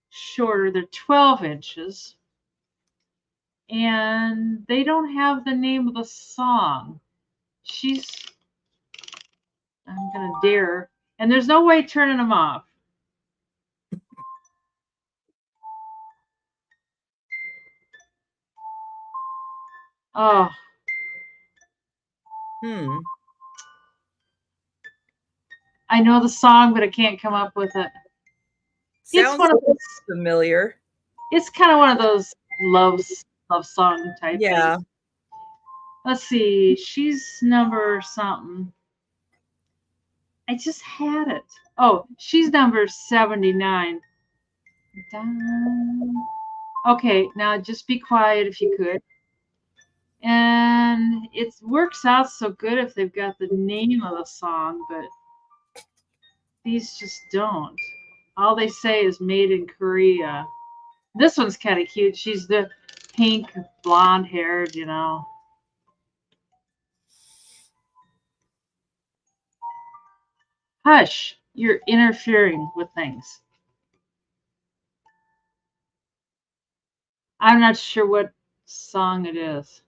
shorter. They're 12 inches. And they don't have the name of the song. I'm going to dare her. And there's no way turning them off. Oh. I know the song, but I can't come up with it. Sounds one of those, familiar. It's kind of one of those love song type things. Let's see. She's number something. I just had it. Oh, she's number 79. Okay, now just be quiet if you could. And it works out so good if they've got the name of the song, but these just don't. All they say is made in Korea. This one's kind of cute. She's the pink, blonde haired, you know. Hush, you're interfering with things. I'm not sure what song it is.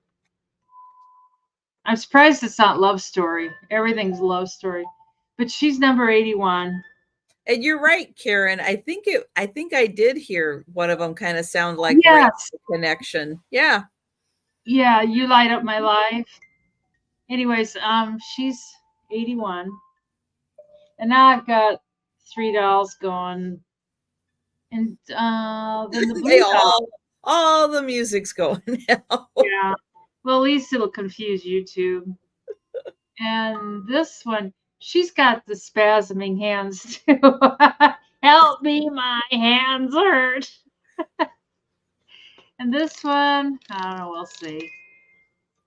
I'm surprised it's not Love Story. Everything's Love Story. But she's number 81. And you're right, Karen. I think I did hear one of them kind of sound like yes. Connection. Yeah. Yeah, You Light Up My Life. Anyways, she's 81. And now I've got 3 dolls going. And then the blue doll. All the music's going now. Yeah. Well, at least it'll confuse YouTube. And this one, she's got the spasming hands too. Help me, my hands hurt. And this one, I don't know, we'll see.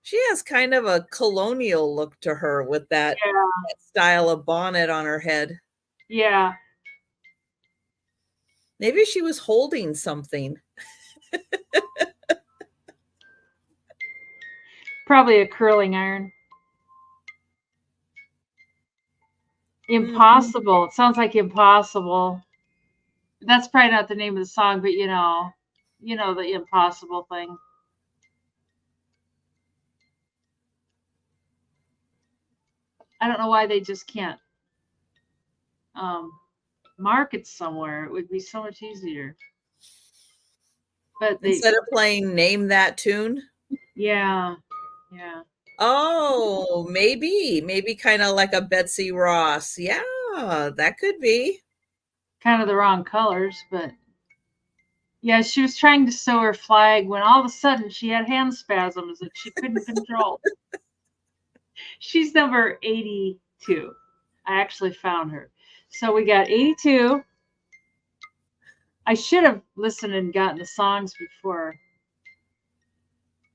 She has kind of a colonial look to her with that style of bonnet on her head. Yeah. Maybe she was holding something. Probably a curling iron. Impossible. It sounds like Impossible. That's probably not the name of the song, but you know the impossible thing. I don't know why they just can't mark it somewhere. It would be so much easier. But instead of playing Name That Tune? Yeah. Oh, maybe kind of like a Betsy Ross. Yeah, that could be. Kind of the wrong colors, but yeah, she was trying to sew her flag when all of a sudden she had hand spasms that she couldn't control. She's number 82. I actually found her. So we got 82. I should have listened and gotten the songs before.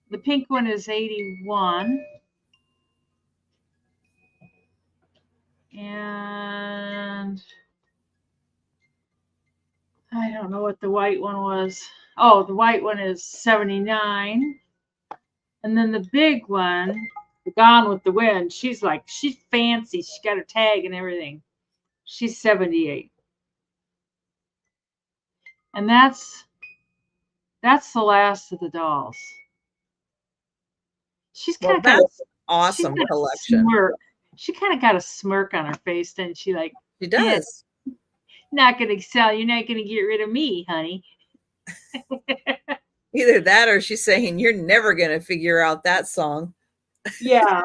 The pink one is 81. And I don't know what the white one was. Oh, the white one is 79. And then the big one, the Gone with the Wind, she's fancy. She got her tag and everything. She's 78. And that's the last of the dolls. She's kind of got an awesome collection. She kind of got a smirk on her face, didn't she? Like, she does. Not going to sell. You're not going to get rid of me, honey. Either that or she's saying, you're never going to figure out that song. Yeah.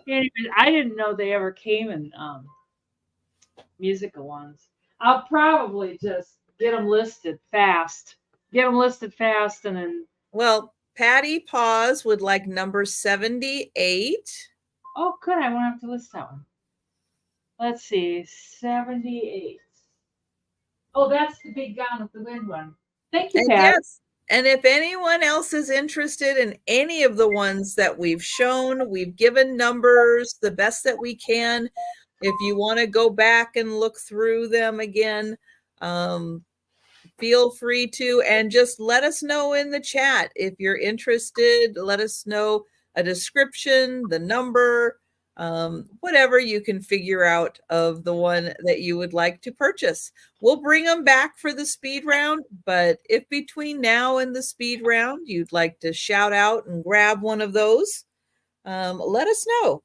Anyway, I didn't know they ever came in musical ones. I'll probably just get them listed fast. And then. Well, Patty Paws would like number 78. Oh, good. I won't have to list that one. Let's see, 78. Oh, that's the big Gone with the Wind one. Thank you, And Pat. yes, and if anyone else is interested in any of the ones that we've shown, we've given numbers the best that we can. If you want to go back and look through them again, feel free to, and just let us know in the chat if you're interested. Let us know a description, the number, whatever you can figure out of the one that you would like to purchase. We'll bring them back for the speed round, but if between now and the speed round you'd like to shout out and grab one of those, let us know.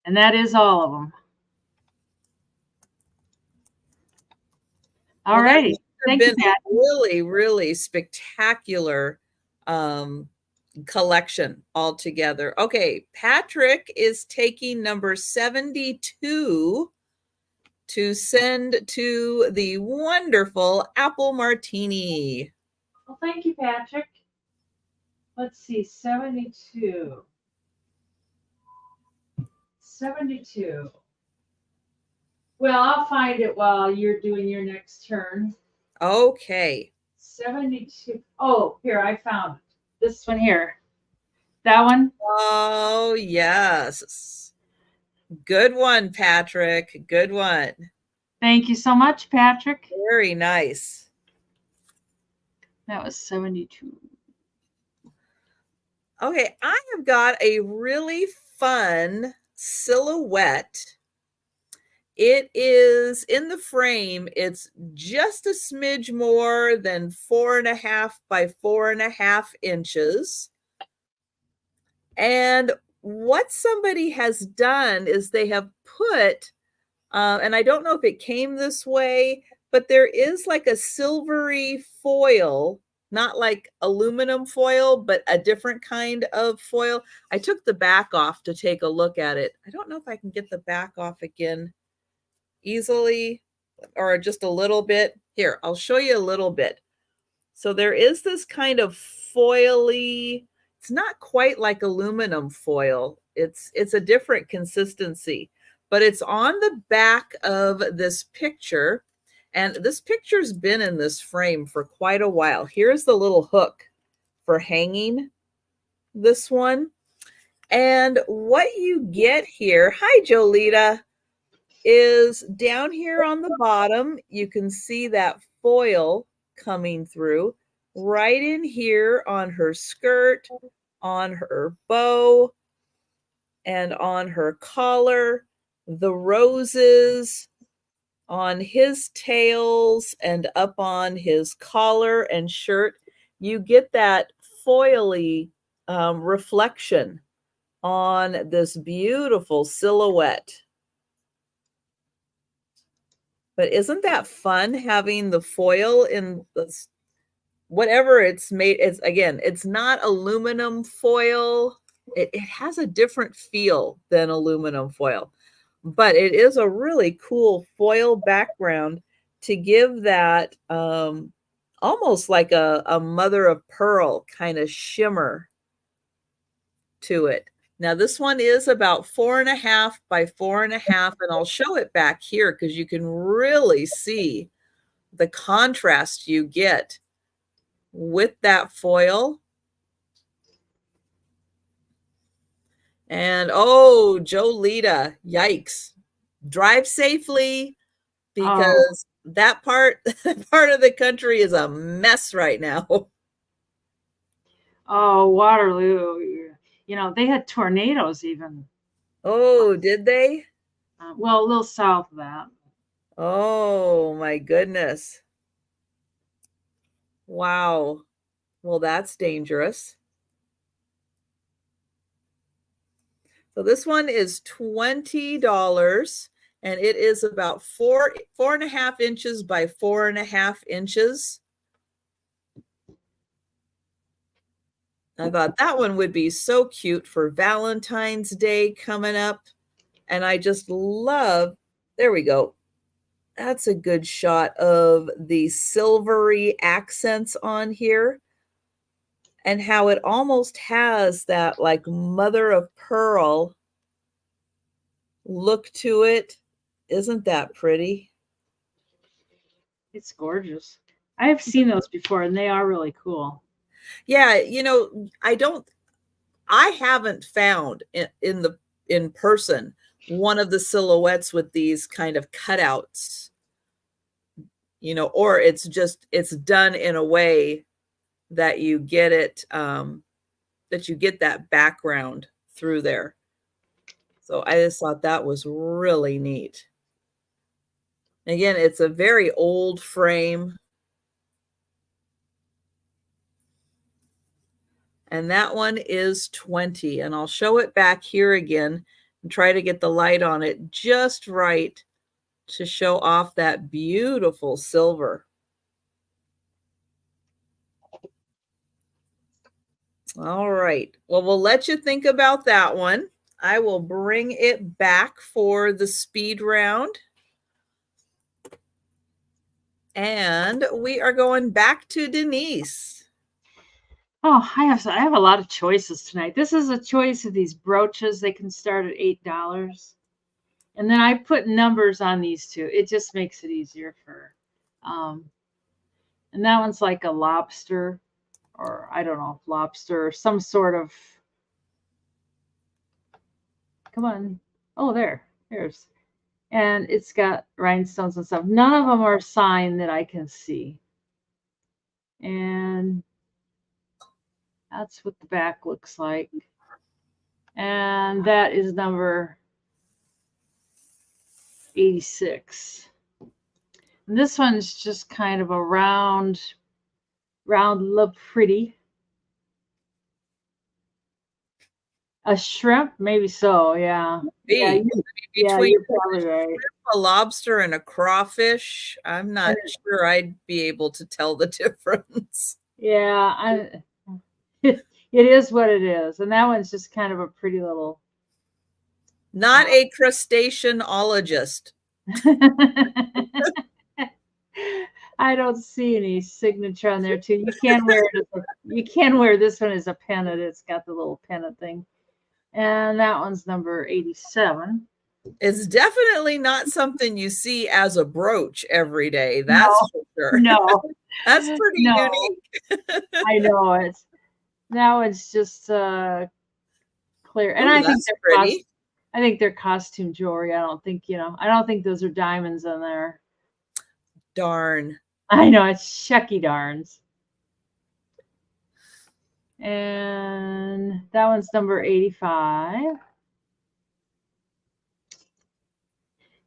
And that is all of them. All righty. Thank you, Pat. Really, really spectacular collection altogether. Okay, Patrick is taking number 72 to send to the wonderful Apple Martini. Well, thank you, Patrick. Let's see, 72. 72. Well, I'll find it while you're doing your next turn. Okay. 72. Oh, here, I found it. This one here. That one? Oh, yes. Good one, Patrick. Good one. Thank you so much, Patrick. Very nice. That was 72. Okay, I have got a really fun silhouette. It is in the frame. It's just a smidge more than 4.5 by 4.5 inches. And what somebody has done is they have put, and I don't know if it came this way, but there is like a silvery foil, not like aluminum foil, but a different kind of foil. I took the back off to take a look at it. I don't know if I can get the back off again easily or just a little bit. Here, I'll show you a little bit. So there is this kind of foily, it's not quite like aluminum foil. It's a different consistency, but it's on the back of this picture. And this picture's been in this frame for quite a while. Here's the little hook for hanging this one. And what you get here, hi, Jolita, is down here on the bottom. You can see that foil coming through right in here on her skirt, on her bow, and on her collar, the roses on his tails and up on his collar and shirt. You get that foily reflection on this beautiful silhouette. But isn't that fun having the foil in this, whatever it's made? It's, again, it's not aluminum foil. It has a different feel than aluminum foil, but it is a really cool foil background to give that almost like a mother of pearl kind of shimmer to it. Now this one is about 4.5 by 4.5, and I'll show it back here because you can really see the contrast you get with that foil. And oh, Jolita, yikes. Drive safely because that part of the country is a mess right now. Oh, Waterloo. You know, they had tornadoes even. Oh, did they? Well, a little south of that. Oh, my goodness. Wow. Well, that's dangerous. So this one is $20, and it is about 4.5 inches by 4.5 inches. I thought that one would be so cute for Valentine's Day coming up. And I just love, there we go. That's a good shot of the silvery accents on here and how it almost has that like mother of pearl look to it. Isn't that pretty? It's gorgeous. I have seen those before, and they are really cool. Yeah, I haven't found in person one of the silhouettes with these kind of cutouts, or it's done in a way that you get it, that you get that background through there. So I just thought that was really neat. Again, it's a very old frame. And that one is 20. And I'll show it back here again and try to get the light on it just right to show off that beautiful silver. All right. Well, we'll let you think about that one. I will bring it back for the speed round. And we are going back to Denise. Oh, I have a lot of choices tonight. This is a choice of these brooches. They can start at $8. And then I put numbers on these two. It just makes it easier for and that one's like a lobster, or I don't know, lobster, or some sort of, come on. Oh, there's, and it's got rhinestones and stuff. None of them are signed that I can see. And that's what the back looks like. And that is number 86. And this one's just kind of a round, look pretty. A shrimp, maybe so, yeah. Yeah, between you're probably right. A lobster and a crawfish, I'm not sure I'd be able to tell the difference. Yeah, it is what it is. And that one's just kind of a pretty little. Not a crustaceanologist. I don't see any signature on there too. You can wear it. You can wear this one as a pennant. It's got the little pennant thing. And that one's number 87. It's definitely not something you see as a brooch every day. That's for sure. No. That's pretty unique. I know it. Now it's just clear. And I think they're pretty. I think they're costume jewelry. I don't think those are diamonds in there. Darn. I know, it's shucky darns. And that one's number 85.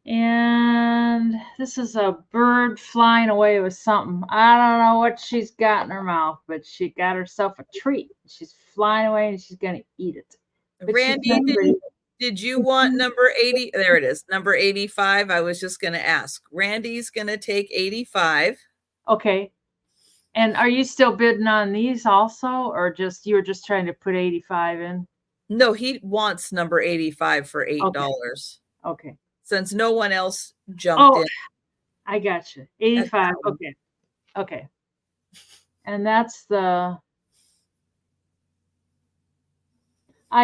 And this is a bird flying away with something. I don't know what she's got in her mouth, but she got herself a treat. She's flying away and she's going to eat it. But Randy, did you want number 80? There it is, number 85. I was just going to ask. Randy's going to take 85. Okay. And are you still bidding on these also, or you were just trying to put 85 in? No, he wants number 85 for $8. Okay. Since no one else jumped in. I got you. 85. Okay. Okay. And that's I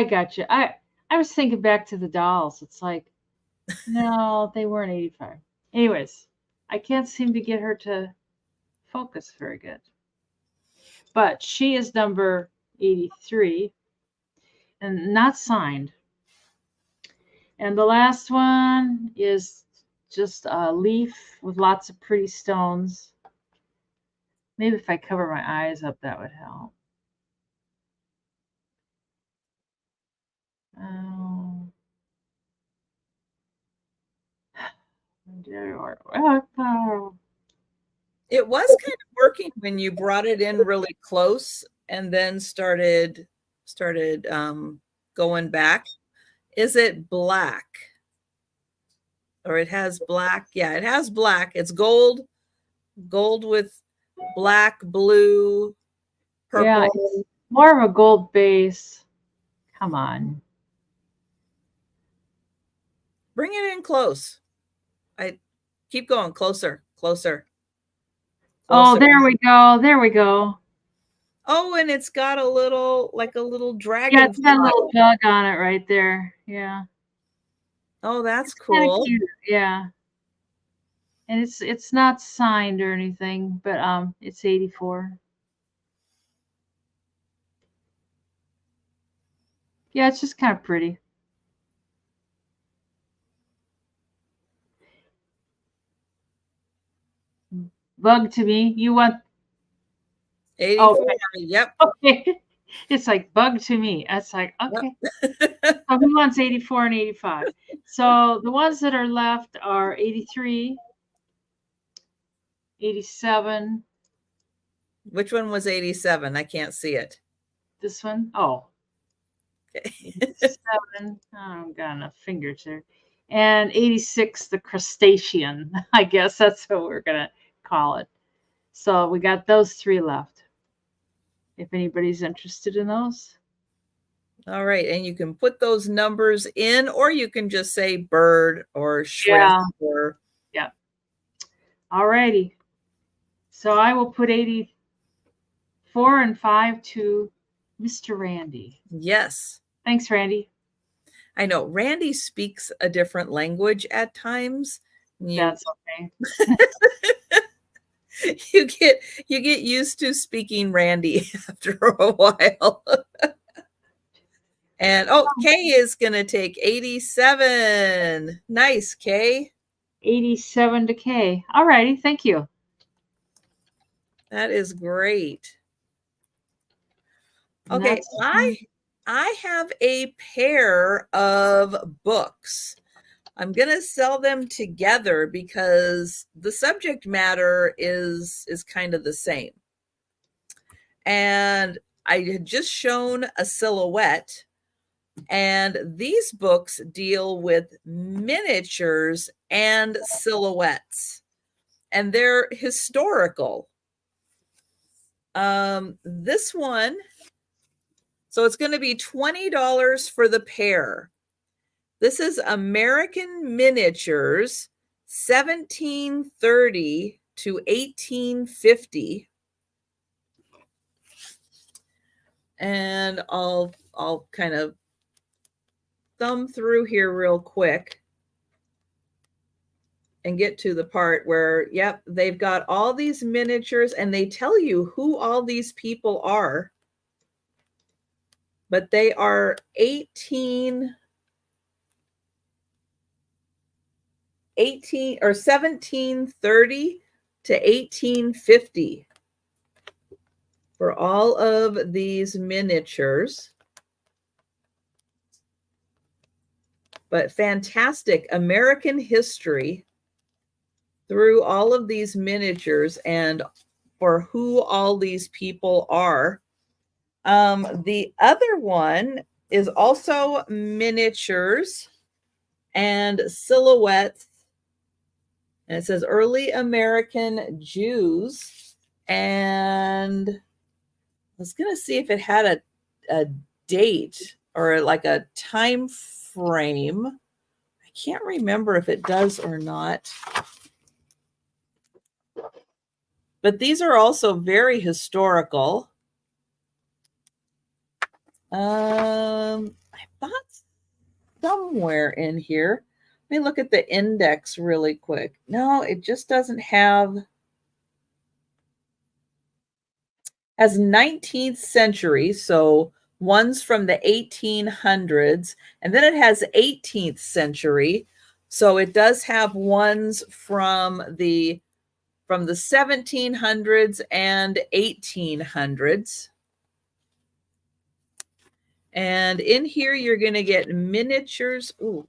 got you. I was thinking back to the dolls. It's like, no, they weren't 85. Anyways, I can't seem to get her to focus very good. But she is number 83 and not signed. And the last one is just a leaf with lots of pretty stones. Maybe if I cover my eyes up, that would help. It was kind of working when you brought it in really close and then started going back. Is it black? Or it has black? Yeah, it has black. It's gold with black, blue, purple. Yeah, it's more of a gold base. Come on. Bring it in close. I keep going closer. Oh, there we go. There we go. Oh, and it's got a little dragon. Yeah, it's got a little bug on it right there. Yeah. Oh, that's Kind of cool. cute. Yeah. And it's not signed or anything, but it's 84. Yeah, it's just kind of pretty. Bug to me. You want 84. oh Yep. okay. It's like bug to me. That's like okay. Yep. So who wants 84 and 85? So the ones that are left are 83, 87. Which one was 87? I can't see it. This one? Oh, Okay. 87. Oh, I've got enough fingers there. And 86, the crustacean. I guess that's what we're going to call it. So we got those three left. If anybody's interested in those. All right. And you can put those numbers in, or you can just say bird or shrimp. Yeah. Or Yeah. All righty. So I will put 84 and 5 to Mr. Randy. yes. Thanks, Randy. I know Randy speaks a different language at times. That's okay. You get used to speaking Randy after a while. And Kay is gonna take 87. Nice, Kay. 87 to K. All righty, thank you. That is great. Okay, I have a pair of books. I'm going to sell them together because the subject matter is kind of the same. And I had just shown a silhouette, and these books deal with miniatures and silhouettes, and they're historical. This one, so it's going to be $20 for the pair. This is American Miniatures, 1730 to 1850. And I'll kind of thumb through here real quick and get to the part where, yep, they've got all these miniatures and they tell you who all these people are. But they are 1730 to 1850 for all of these miniatures. But fantastic American history through all of these miniatures and for who all these people are. The other one is also miniatures and silhouettes. And it says early American Jews. And I was going to see if it had a date or like a time frame. I can't remember if it does or not. But these are also very historical. I thought somewhere in here. Let me look at the index really quick. No, it just doesn't have. Has 19th century, so one's from the 1800s, and then it has 18th century, so it does have ones from the 1700s and 1800s. And in here, you're going to get miniatures. Ooh,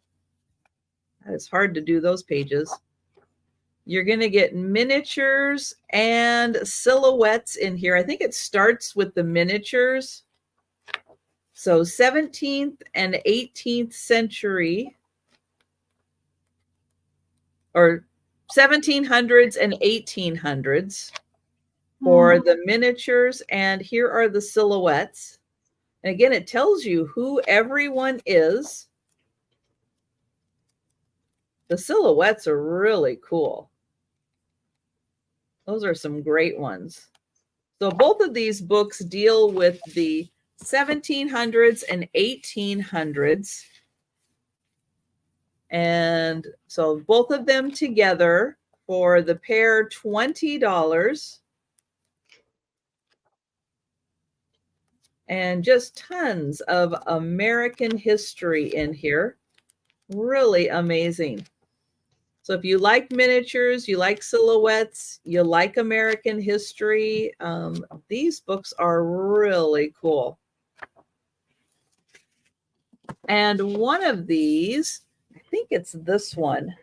it's hard to do those pages. You're going to get miniatures and silhouettes in here. I think it starts with the miniatures. So 17th and 18th century, or 1700s and 1800s for the miniatures. And here are the silhouettes. And again, it tells you who everyone is. The silhouettes are really cool. Those are some great ones. So both of these books deal with the 1700s and 1800s. And so both of them together for the pair, $20. And just tons of American history in here. Really amazing. So if you like miniatures, you like silhouettes, you like American history, these books are really cool. And one of these, I think it's this one,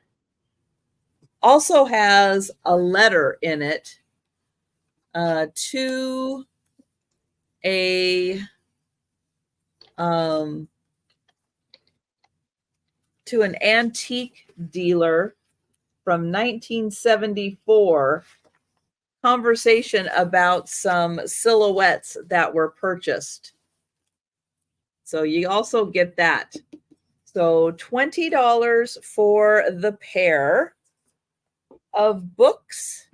also has a letter in it to an antique dealer from 1974, conversation about some silhouettes that were purchased. So you also get that. So $20 for the pair of books.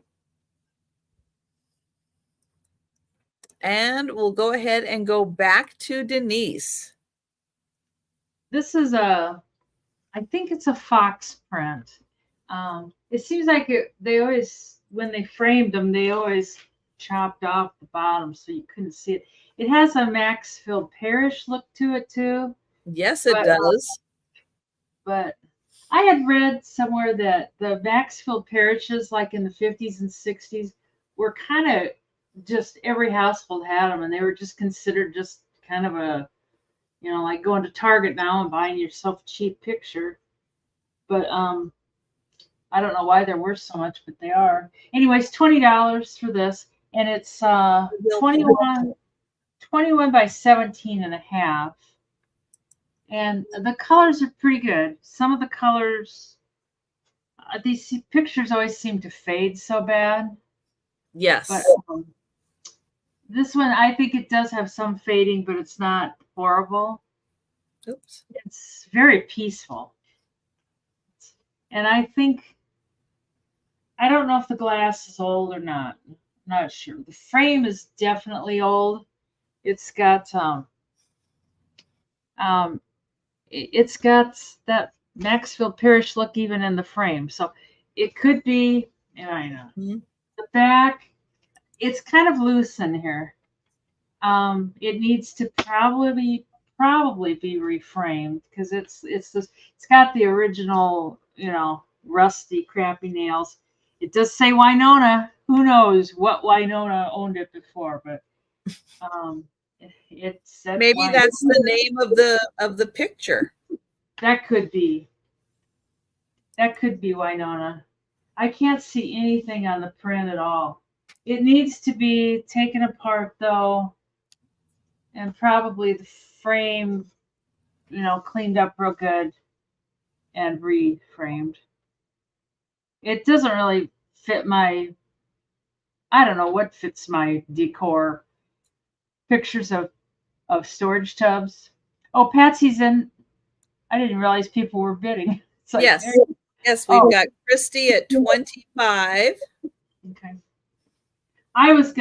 And we'll go ahead and go back to Denise. This is I think it's a fox print. It seems like they always, when they framed them, they always chopped off the bottom so you couldn't see it. It has a Maxfield Parrish look to it too. Yes, it does. But I had read somewhere that the Maxfield Parrishes, like in the 50s and 60s, were kind of just every household had them, and they were just considered just kind of a, you know, like going to Target now and buying yourself a cheap picture. But I don't know why they're worth so much, but they are. Anyways, $20 for this, and it's 21 by 17 and a half. And the colors are pretty good. Some of the colors, these pictures always seem to fade so bad. Yes. But this one, I think it does have some fading, but it's not horrible. Oops. It's very peaceful. And I think, I don't know if the glass is old or not. I'm not sure. The frame is definitely old. It's got it's got that Maxfield Parrish look even in the frame. So it could be, I know. Mm-hmm. The back, it's kind of loose in here. It needs to probably be reframed because it's got the original, you know, rusty, crappy nails. It does say Winona. Who knows what Winona owned it before, but it said maybe Winona. That's the name of the picture. That could be. That could be Winona. I can't see anything on the print at all. It needs to be taken apart though, and probably the frame, you know, cleaned up real good and reframed. It doesn't really fit my, I don't know what fits my decor. Pictures of storage tubs. Oh, Patsy's in. I didn't realize people were bidding. Like, yes. Yes, we've got Christy at 25. Okay. I was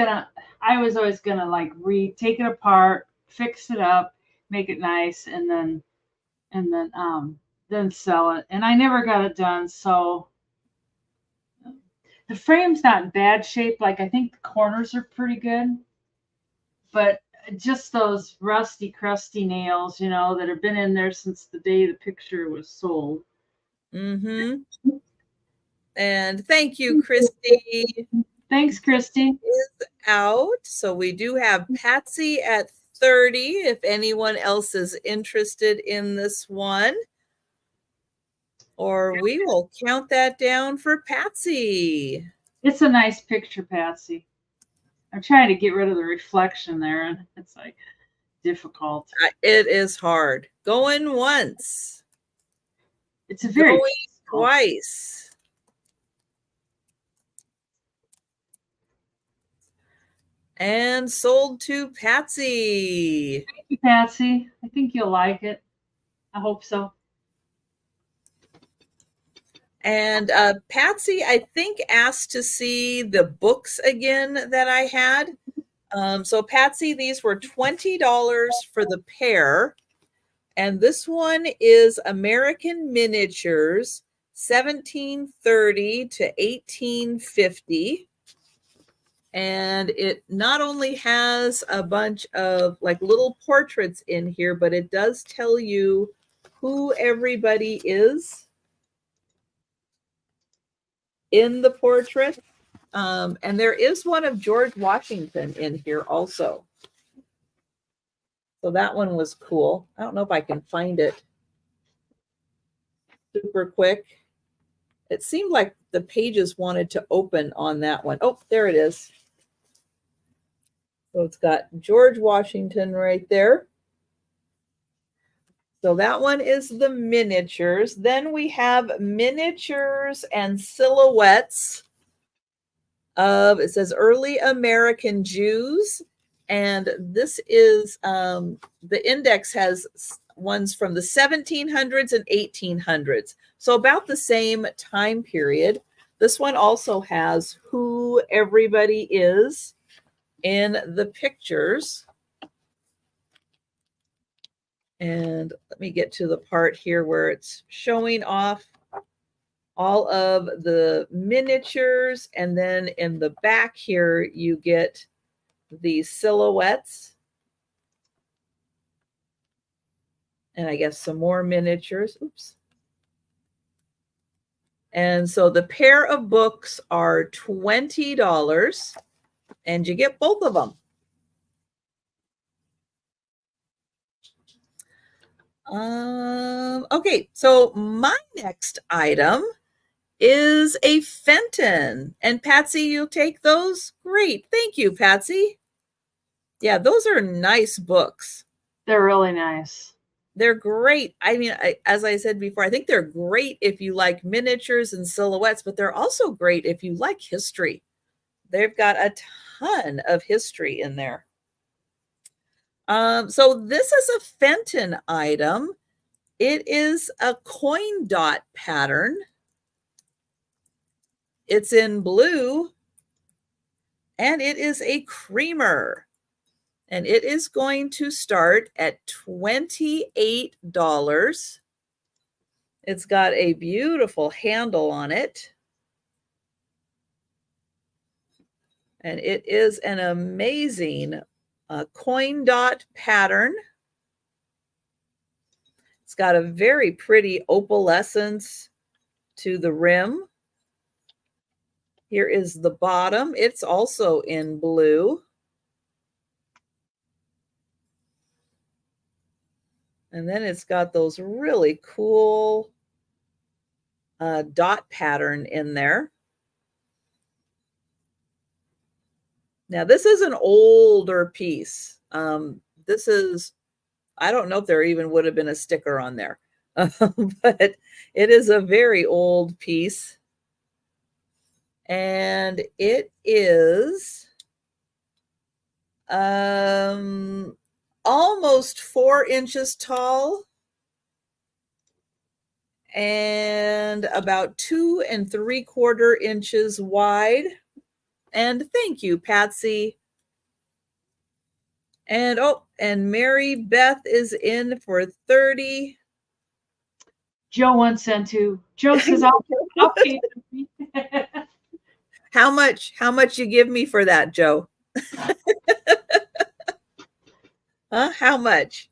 always gonna like take it apart, fix it up, make it nice, and then sell it. And I never got it done. So the frame's not in bad shape. Like I think the corners are pretty good, but just those rusty, crusty nails, you know, that have been in there since the day the picture was sold. Mm-hmm. And thank you, Christy. Thanks, Christy. Is out. So we do have Patsy at 30. If anyone else is interested in this one, or we will count that down for Patsy. It's a nice picture, Patsy. I'm trying to get rid of the reflection there, and it's like difficult. It is hard. Going once. It's a very going twice. And sold to Patsy. Thank you, Patsy. I think you'll like it. I hope so. And Patsy, I think, asked to see the books again that I had. So Patsy, these were $20 for the pair. And this one is American Miniatures, 1730 to 1850. And it not only has a bunch of like little portraits in here, but it does tell you who everybody is in the portrait. And there is one of George Washington in here also. So that one was cool. I don't know if I can find it super quick. It seemed like the pages wanted to open on that one. Oh, there it is. So it's got George Washington right there. So that one is the miniatures. Then we have miniatures and silhouettes of, it says early American Jews. And this is, the index has ones from the 1700s and 1800s. So about the same time period. This one also has who everybody is in the pictures. And let me get to the part here where it's showing off all of the miniatures. And then in the back here, you get the silhouettes. And I guess some more miniatures. Oops. And so the pair of books are $20 and you get both of them. Okay, so my next item is a Fenton. And Patsy, you'll take those? Great. Thank you, Patsy. Yeah, those are nice books. They're really nice. They're great. I mean, as I said before, I think they're great if you like miniatures and silhouettes, but they're also great if you like history. They've got a ton of history in there. So this is a Fenton item. It is a coin dot pattern. It's in blue, and it is a creamer. And it is going to start at $28. It's got a beautiful handle on it. And it is an amazing coin dot pattern. It's got a very pretty opalescence to the rim. Here is the bottom. It's also in blue. And then it's got those really cool dot pattern in there. Now, this is an older piece. This is, I don't know if there even would have been a sticker on there, but it is a very old piece. And it is almost 4 inches tall and about 2 3/4 inches wide. And thank you, Patsy. And oh, and Mary Beth is in for 30. Joe wants sent to. Joe says, I'll pay them. How much you give me for that, Joe? Huh? How much?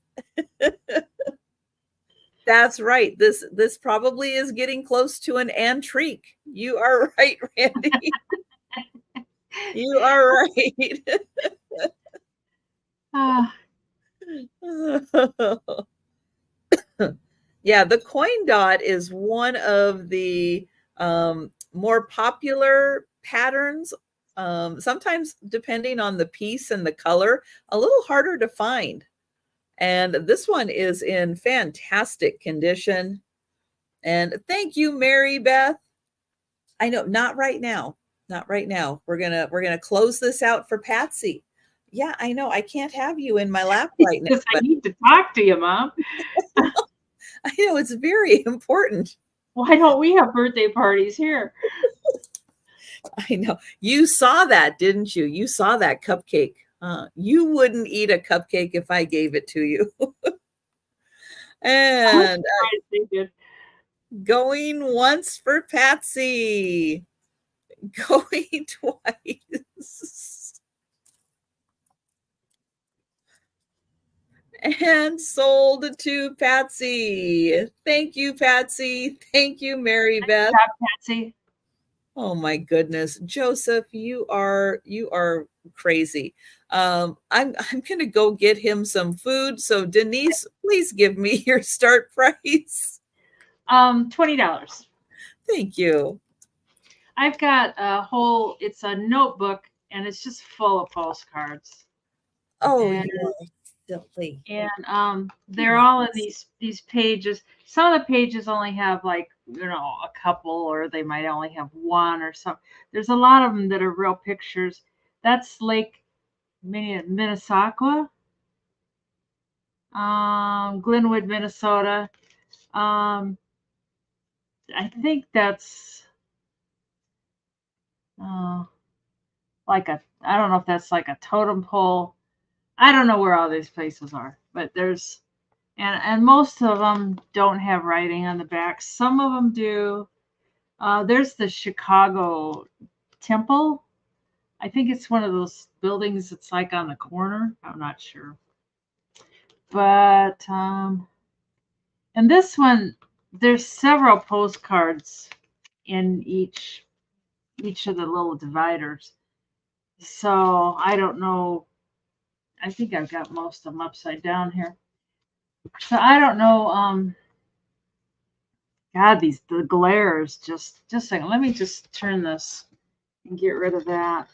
That's right. This probably is getting close to an antique. You are right, Randy. You are right. Yeah, the coin dot is one of the more popular patterns. Sometimes, depending on the piece and the color, a little harder to find. And this one is in fantastic condition. And thank you, Mary Beth. I know, not right now. Not right now. We're gonna close this out for Patsy. Yeah, I know. I can't have you in my lap right now. I need to talk to you, Mom. I know, it's very important. Why don't we have birthday parties here? I know. You saw that, didn't you? You saw that cupcake. You wouldn't eat a cupcake if I gave it to you. And They did. going once for Patsy. Going twice. And sold to Patsy. Thank you, Patsy. Thank you, Mary Beth. Stop, Patsy. Oh my goodness, Joseph, you are crazy. I'm gonna go get him some food. So Denise, please give me your start price. $20. Thank you. I've got a whole. It's a notebook, and it's just full of postcards. Oh, And you're silly. and they're all in these pages. Some of the pages only have like a couple, or they might only have one or something. There's a lot of them that are real pictures. That's Lake Minnesota, Glenwood, Minnesota. I think that's like I don't know if that's like a totem pole. I don't know where all these places are, but there's and most of them don't have writing on the back. Some of them do. There's the Chicago Temple. I think it's one of those buildings that's like on the corner. I'm not sure. But and this one, there's several postcards in each of the little dividers. So I don't know. I think I've got most of them upside down here. So I don't know. God, the glare is just a second. Let me just turn this and get rid of that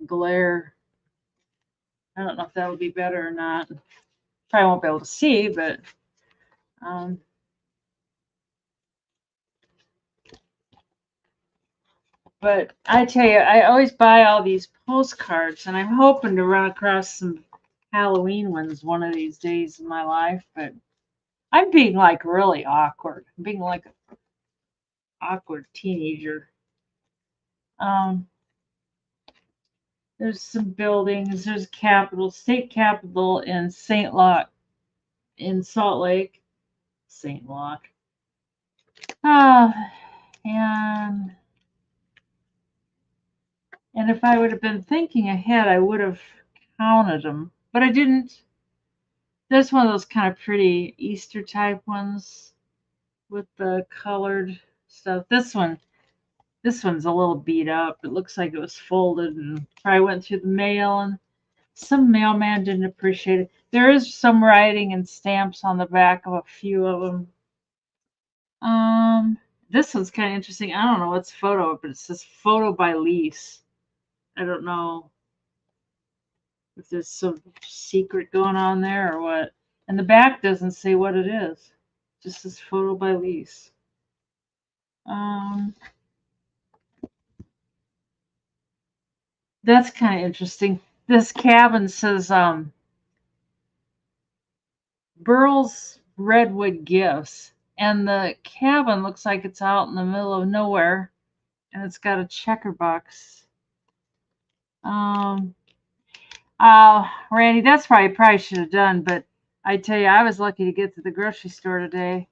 glare. I don't know if that would be better or not. Probably won't be able to see, but I tell you, I always buy all these postcards, and I'm hoping to run across some Halloween ones one of these days in my life. But I'm being like really awkward. I'm being like an awkward teenager. There's some buildings. There's state capitol in Salt Lake. St. Locke. And if I would have been thinking ahead, I would have counted them, but I didn't. There's one of those kind of pretty Easter type ones with the colored stuff. This one's a little beat up. It looks like it was folded and probably went through the mail, and some mailman didn't appreciate it. There is some writing and stamps on the back of a few of them. This one's kind of interesting. I don't know what's photo, but it says photo by lease. I don't know if there's some secret going on there or what. And the back doesn't say what it is. It just says photo by lease. That's kind of interesting. This cabin says Burl's Redwood Gifts. And the cabin looks like it's out in the middle of nowhere. And it's got a checker box. Randy, that's probably should have done, but I tell you, I was lucky to get to the grocery store today.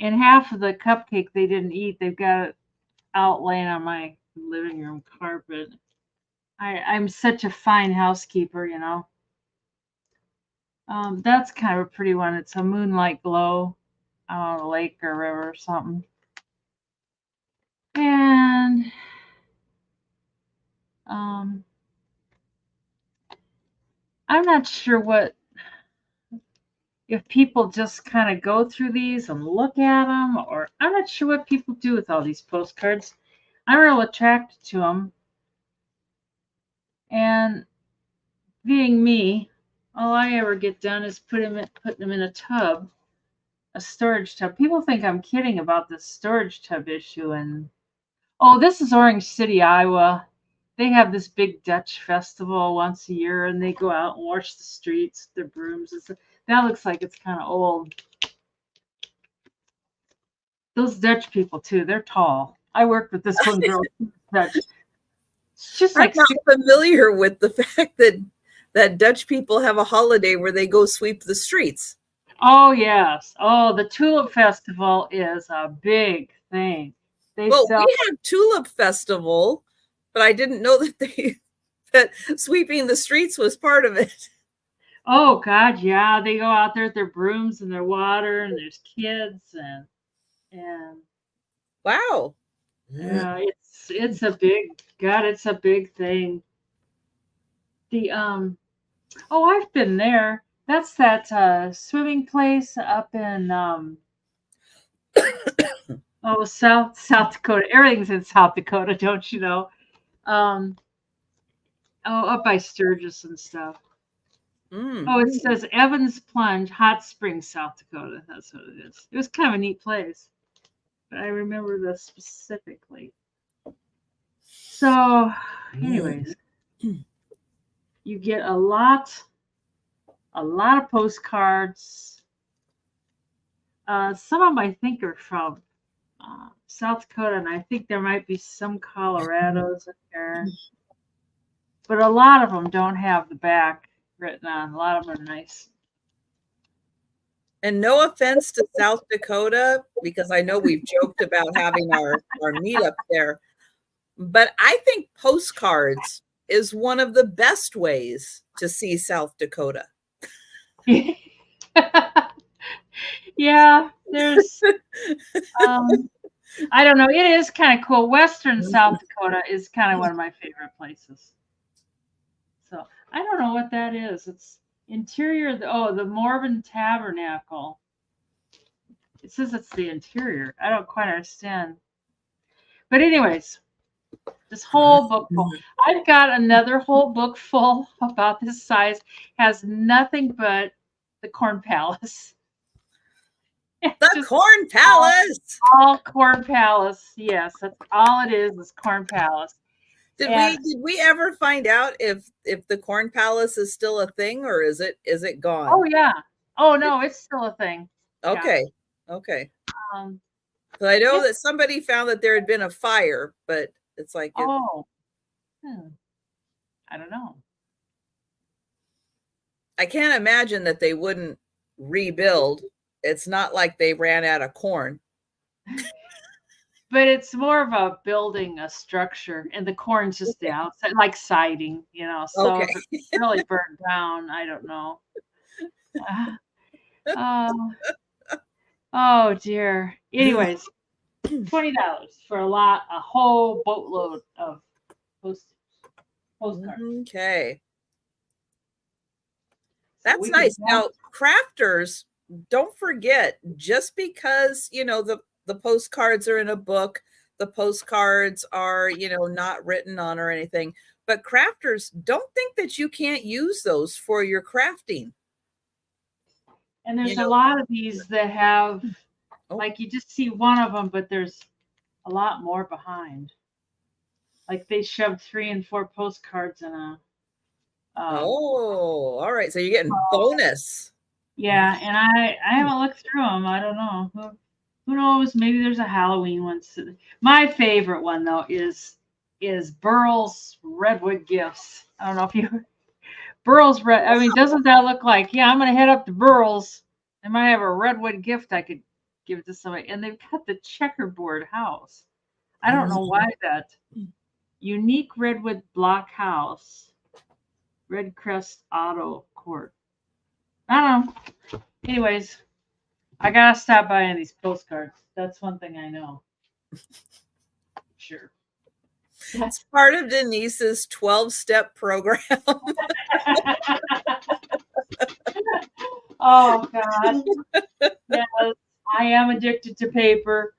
And half of the cupcake they didn't eat, they've got it out laying on my living room carpet. I'm such a fine housekeeper, you know. That's kind of a pretty one. It's a moonlight glow on a lake or river or something. And I'm not sure if people just kind of go through these and look at them, or I'm not sure what people do with all these postcards. I'm real attracted to them. And being me, all I ever get done is putting them in a tub, a storage tub. People think I'm kidding about this storage tub issue. And this is Orange City, Iowa. They have this big Dutch festival once a year, and they go out and wash the streets with their brooms. That looks like it's kind of old. Those Dutch people too, they're tall. I worked with this one girl, Dutch. It's just I'm not familiar with the fact that Dutch people have a holiday where they go sweep the streets. Oh yes. Oh, the Tulip Festival is a big thing. They Well, sell. we have Tulip Festival, but I didn't know that sweeping the streets was part of it. Oh God, yeah. They go out there with their brooms and their water, and there's kids and Wow. yeah, it's a big God. It's a big thing. The Oh, I've been there. That's that swimming place up in South Dakota. Everything's in South Dakota, don't you know? Um up by Sturgis and stuff. Mm. Oh, it says Evans Plunge, Hot Springs, South Dakota. That's what it is. It was kind of a neat place, but I remember this specifically. So, anyways, you get a lot of postcards. Some of them I think are from South Dakota, and I think there might be some Colorados in there, but a lot of them don't have the back written on. A lot of them are nice. And no offense to South Dakota, because I know we've joked about having our meetup there, but I think Postcards is one of the best ways to see South Dakota. Yeah, there's I don't know. It is kind of cool. Western South Dakota is kind of one of my favorite places. So I don't know what that is. It's interior. The Mormon Tabernacle. It says it's the interior. I don't quite understand. But anyways, this whole book full. I've got another whole book full about this size. Has nothing but the Corn Palace. The Corn Palace. All Corn Palace. Yes, that's all it is Corn Palace. Did we ever find out if the Corn Palace is still a thing, or is it gone? Oh yeah. Oh no, it's still a thing. Okay. Yeah. Okay. Um, but I know that somebody found that there had been a fire, but it's like I don't know. I can't imagine that they wouldn't rebuild. It's not like they ran out of corn. But it's more of a building a structure, and the corn's just the outside, like siding, you know. So if it's really burnt down, I don't know. Oh dear. Anyways, $20 for a whole boatload of postcards. Okay. That's nice. Now, crafters, don't forget, just because, you know, the postcards are in a book, the postcards are, you know, not written on or anything, but crafters, don't think that you can't use those for your crafting. And there's a lot of these that have, like, you just see one of them, but there's a lot more behind. Like they shoved 3 and 4 postcards in a. All right. So you're getting bonus. Yeah, and I haven't looked through them. I don't know. Who knows? Maybe there's a Halloween one. My favorite one though is Burl's Redwood Gifts. I don't know if you Burl's Red. I mean, doesn't that look like? Yeah, I'm gonna head up to Burl's. They might have a Redwood gift I could give to somebody. And they've got the checkerboard house. I don't know why that unique redwood block house, red crest auto court. I don't know. Anyways, I gotta stop buying these postcards. That's one thing I know. Sure. That's part of Denise's 12-step program. Oh God. Yes, I am addicted to paper.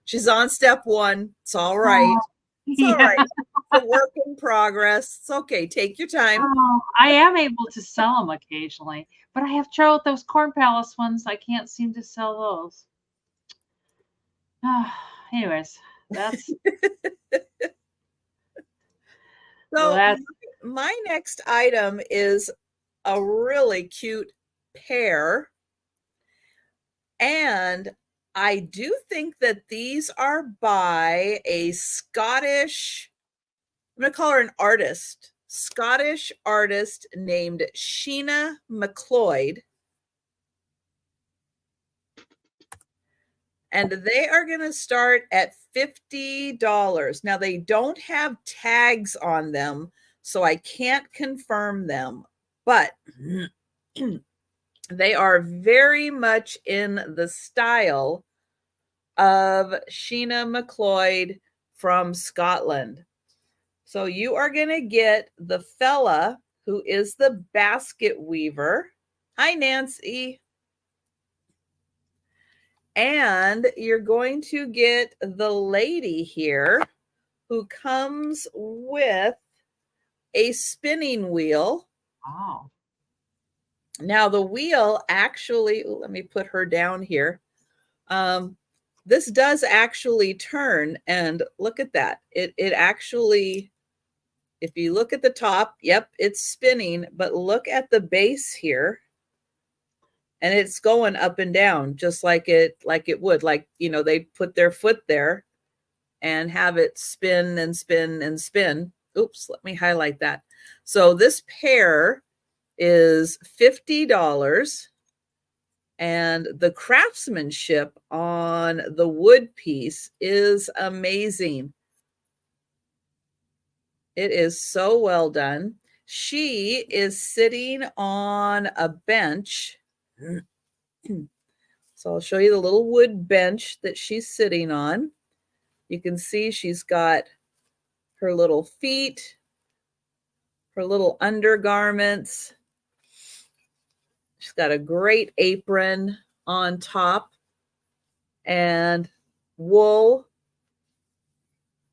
She's on step 1. It's all right. It's all right. It's a work in progress. It's okay. Take your time. I am able to sell them occasionally, but I have trouble with those Corn Palace ones. I can't seem to sell those. Anyways, that's so my next item is a really cute pear. And I do think that these are by a Scottish, I'm going to call her an artist, Scottish artist named Sheena McLeod. And they are going to start at $50. Now, they don't have tags on them, so I can't confirm them, but they are very much in the style of Sheena McLeod from Scotland. So you are going to get the fella who is the basket weaver. Hi, Nancy. And you're going to get the lady here who comes with a spinning wheel. Wow. Now the wheel actually, let me put her down here. This does actually turn, and look at that. It actually, if you look at the top, yep, it's spinning, but look at the base here. And it's going up and down just like it would, like, you know, they put their foot there and have it spin and spin and spin. Oops, let me highlight that. So this pair is $50, and the craftsmanship on the wood piece is amazing. It is so well done. She is sitting on a bench. So I'll show you the little wood bench that she's sitting on. You can see she's got her little feet, her little undergarments. She's got a great apron on top and wool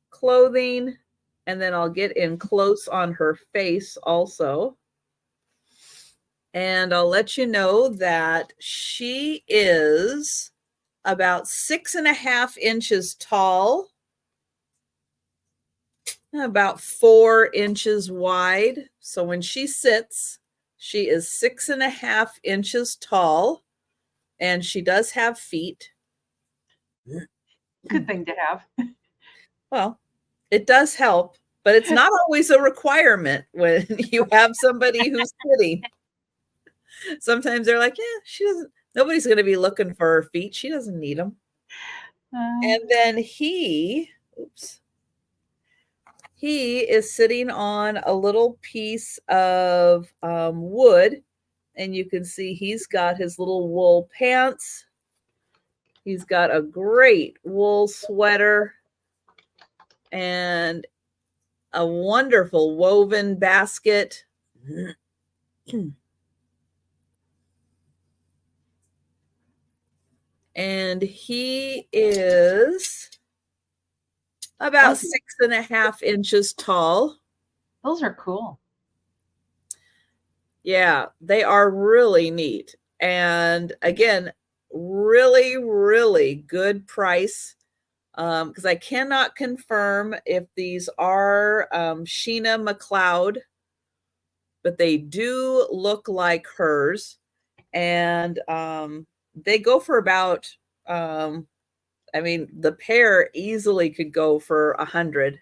clothing. And then I'll get in close on her face also. And I'll let you know that she is about 6.5 inches tall, about 4 inches wide. So when she sits, she is 6.5 inches tall, and she does have feet. Good thing to have. Well, it does help, but it's not always a requirement when you have somebody who's sitting. Sometimes they're like, yeah, she doesn't, nobody's going to be looking for her feet. She doesn't need them. And then he is sitting on a little piece of wood, and you can see he's got his little wool pants. He's got a great wool sweater and a wonderful woven basket. And he is about 6.5 inches tall. Those are cool. Yeah, they are really neat. And again, really, really good price. Because I cannot confirm if these are Sheena McLeod, but they do look like hers. And they go for about, I mean, the pair easily could go for $100.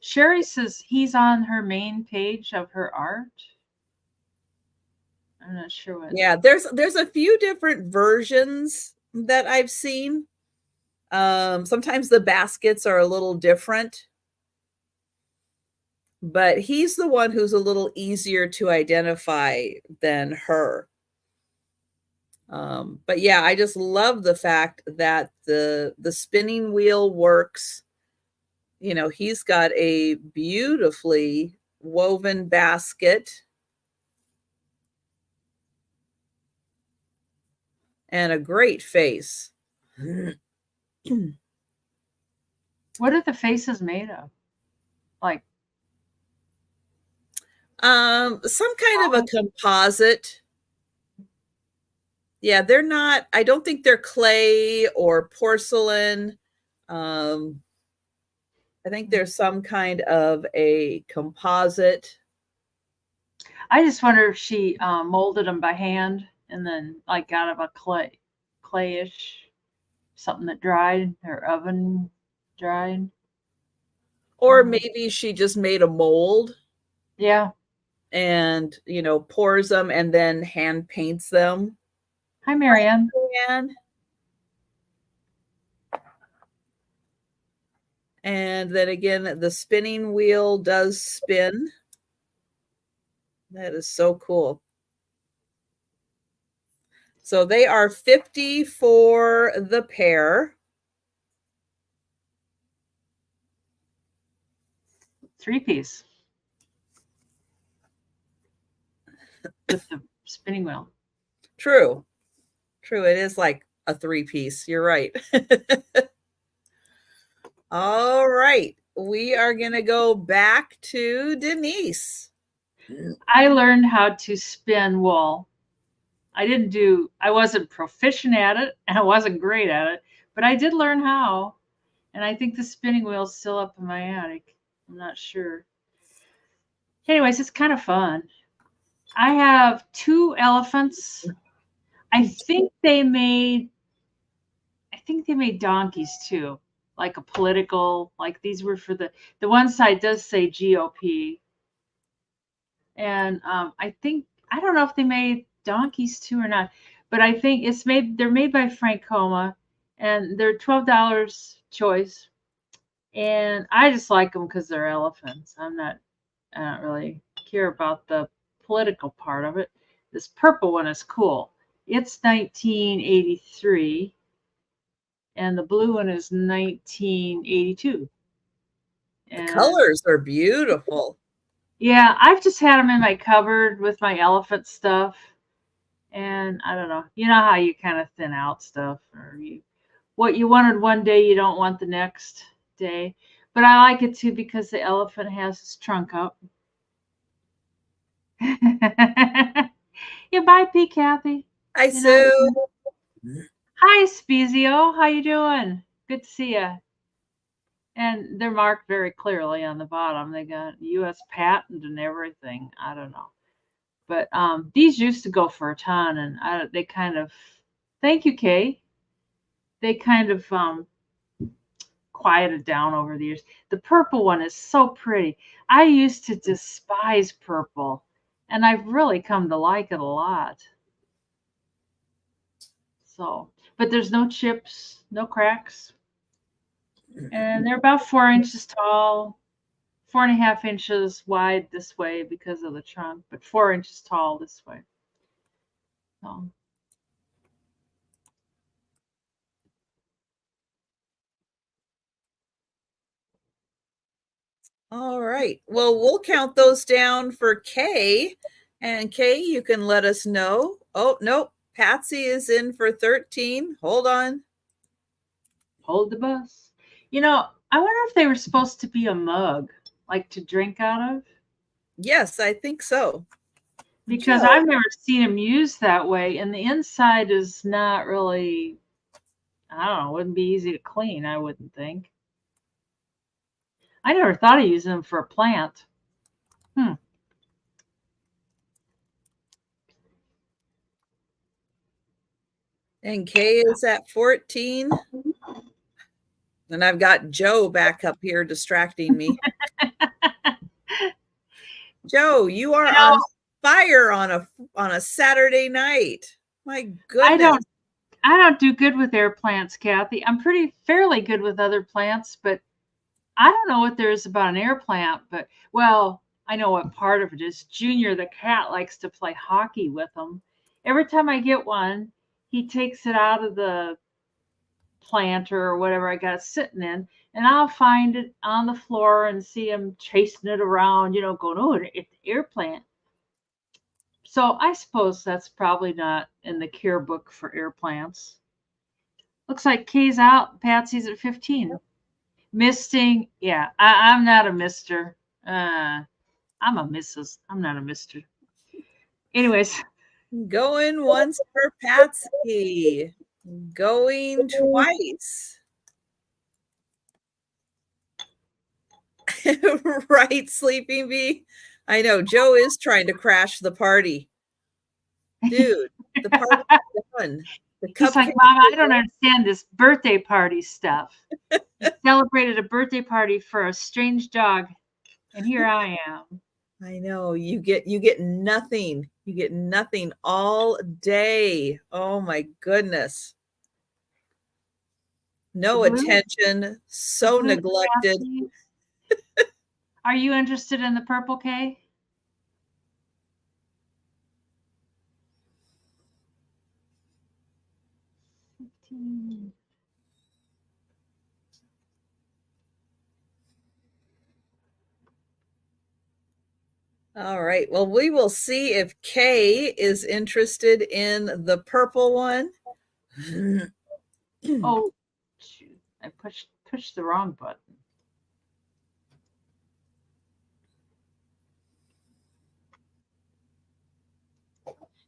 Sherry says he's on her main page of her art. I'm not sure what. Yeah, there's a few different versions that I've seen. Sometimes the baskets are a little different, but he's the one who's a little easier to identify than her. But yeah, I just love the fact that the spinning wheel works. You know, he's got a beautifully woven basket and a great face. What are the faces made of? Like some kind of a composite. Yeah, they're not, I don't think they're clay or porcelain. I think there's some kind of a composite. I just wonder if she molded them by hand and then like out of a clayish something that dried or oven dried. Or maybe she just made a mold. Yeah. And, you know, pours them and then hand paints them. Hi, Marianne. Marianne. And then again, the spinning wheel does spin. That is so cool. So they are $50 for the pair. 3-piece with the spinning wheel. True. It is like a 3-piece. You're right. All right. We are going to go back to Denise. I learned how to spin wool. I wasn't proficient at it and I wasn't great at it, but I did learn how. And I think the spinning wheel's still up in my attic. I'm not sure. Anyways, it's kind of fun. I have 2 elephants. I think they made donkeys too, like a political, like these were for the one side does say GOP. And I don't know if they made donkeys too or not, but I think they're made by Frank Coma, and they're $12 choice. And I just like them because they're elephants. I don't really care about the political part of it. This purple one is cool. It's 1983, and the blue one is 1982. The colors are beautiful. Yeah, I've just had them in my cupboard with my elephant stuff. And I don't know. You know how you kind of thin out stuff, or what you wanted one day, you don't want the next day. But I like it too because the elephant has his trunk up. Yeah, bye, P. Kathy. Hi, Sue. Hi, Spezio. How you doing? Good to see you. And they're marked very clearly on the bottom. They got U.S. patent and everything. I don't know. But these used to go for a ton, and they kind of, thank you, Kay. They kind of quieted down over the years. The purple one is so pretty. I used to despise purple, and I've really come to like it a lot. So, but there's no chips, no cracks. And they're about 4 inches tall, 4.5 inches wide this way because of the trunk, but 4 inches tall this way. So. All right. Well, we'll count those down for Kay. And Kay, you can let us know. Oh, nope. Patsy is in for 13. Hold on. Hold the bus. You know, I wonder if they were supposed to be a mug, like to drink out of. Yes, I think so. Because I've never seen them used that way. And the inside is not really, I don't know, wouldn't be easy to clean, I wouldn't think. I never thought of using them for a plant. And Kay is at 14. And I've got Joe back up here distracting me. Joe, you are on fire on a Saturday night. My goodness. I don't do good with air plants, Kathy. I'm fairly good with other plants, but I don't know what there is about an air plant. But, well, I know what part of it is. Junior, the cat, likes to play hockey with them. Every time I get one, he takes it out of the planter or whatever I got it sitting in, and I'll find it on the floor and see him chasing it around, going, oh, it's the air plant. So I suppose that's probably not in the care book for air plants. Looks like Kay's out. Patsy's at 15. Misting, yeah. I'm not a mister. I'm a Mrs. I'm not a mister. Anyways. Going once for Patsy. Going twice. Right, Sleeping Bee? I know. Joe is trying to crash the party. Dude, the party's done. He's like, Mama, I don't understand this birthday party stuff. You celebrated a birthday party for a strange dog, and here I am. I know. You get nothing. You get nothing all day. Oh my goodness. No attention, so neglected. Cassie. Are you interested in the purple, Kay? All right. Well, we will see if Kay is interested in the purple one. Oh, shoot. I pushed the wrong button.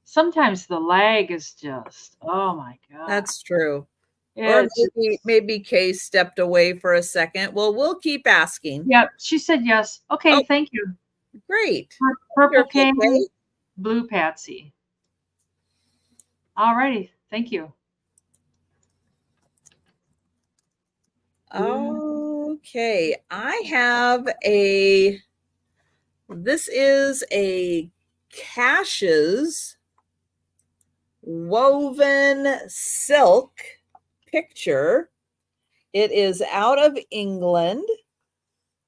Sometimes the lag is just, oh my God. That's true. Or maybe Kay stepped away for a second. Well, we'll keep asking. Yep, she said yes. Okay, thank you. Great. Purple Kay, blue Patsy. All righty, thank you. Okay, I have this is a Cash's woven silk picture. It is out of England,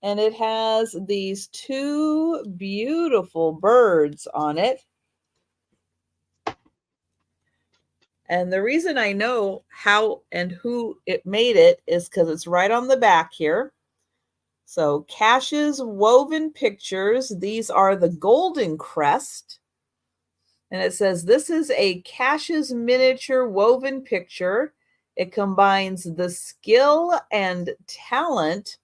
and it has these two beautiful birds on it. And the reason I know how and who it made it is because it's right on the back here. So Cash's woven pictures. These are the Golden Crest. And it says, this is a Cash's miniature woven picture. It combines the skill and talent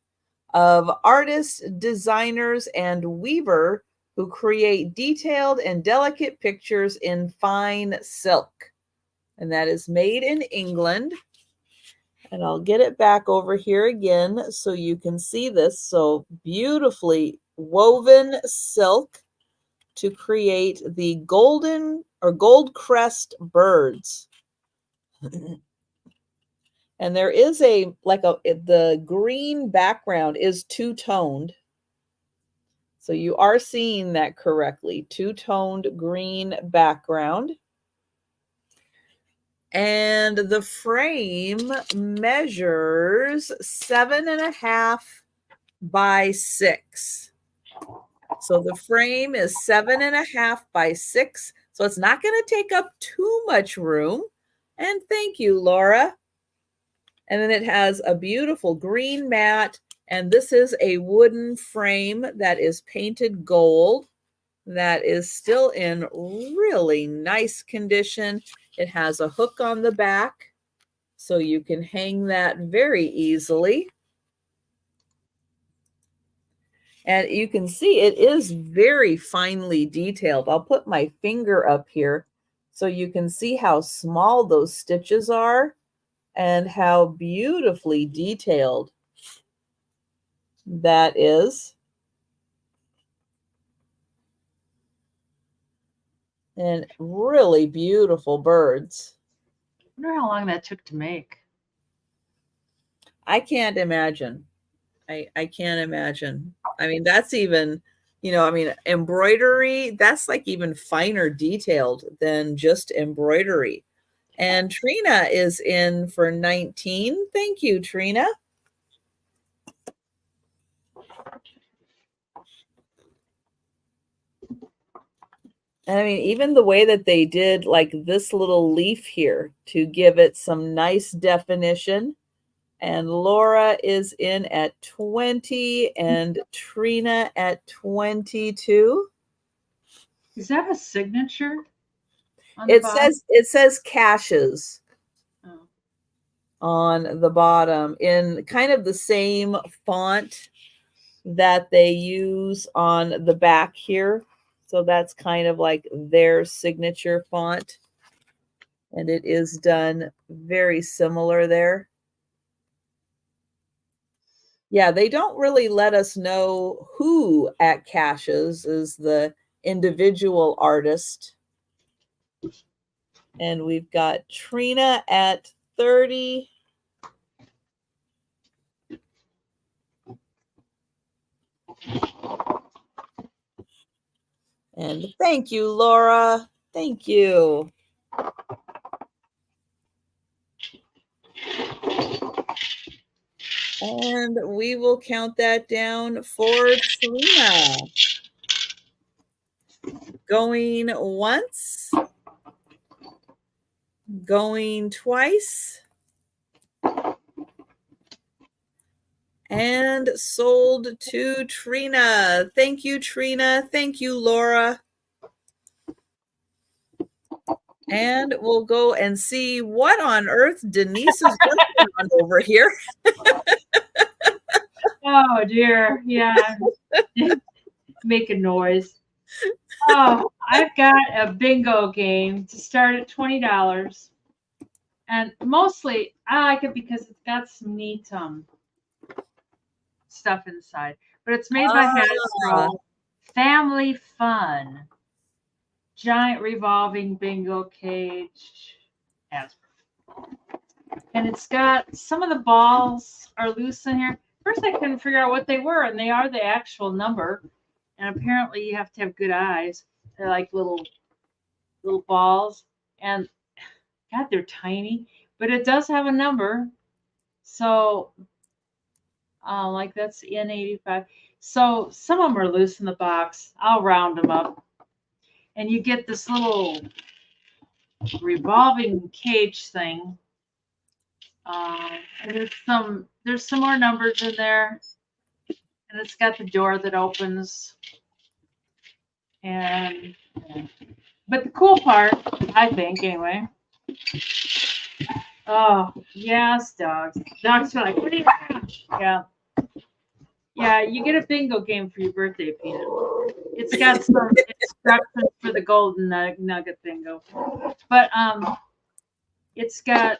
of artists, designers, and weaver who create detailed and delicate pictures in fine silk. And that is made in England. And I'll get it back over here again so you can see this. So beautifully woven silk to create the golden or gold crest birds. And there is the green background is two-toned. So you are seeing that correctly. Two-toned green background. And the frame measures 7.5 by 6. So the frame is 7.5 by 6. So it's not going to take up too much room. And thank you, Laura. And then it has a beautiful green mat. And this is a wooden frame that is painted gold. That is still in really nice condition. It has a hook on the back, so you can hang that very easily. And you can see it is very finely detailed. I'll put my finger up here so you can see how small those stitches are and how beautifully detailed that is. And really beautiful birds. I wonder how long that took to make. I can't imagine. I can't imagine. I mean, that's even, embroidery, that's like even finer detailed than just embroidery. And Trina is in for 19. Thank you, Trina. And I mean, even the way that they did like this little leaf here to give it some nice definition. And Laura is in at 20 and Trina at 22. Is that a signature? It says Cash's on the bottom in kind of the same font that they use on the back here. So that's kind of like their signature font. And it is done very similar there. Yeah, they don't really let us know who at Cash's is the individual artist. And we've got Trina at 30. And thank you, Laura. Thank you. And we will count that down for Trina. Going once. Going twice. And sold to Trina. Thank you, Trina. Thank you, Laura. And we'll go and see what on earth Denise is working on over here. Oh dear, yeah, make a noise. Oh, I've got a bingo game to start at $20, and mostly I like it because it's got some neat stuff inside. But it's made by Hasbro. Family fun. Giant revolving bingo cage. Hasbro. And it's got some of the balls are loose in here. First, I couldn't figure out what they were, and they are the actual number. And apparently, you have to have good eyes. They're like little balls, and God, they're tiny. But it does have a number. So, like that's N85. So some of them are loose in the box. I'll round them up, and you get this little revolving cage thing. And there's some more numbers in there, and it's got the door that opens. And but the cool part, I think anyway. Oh yes, dogs. Dogs are like, what do you have? Yeah. Yeah, you get a bingo game for your birthday, Peanut. It's got some instructions for the golden nugget bingo. But it's got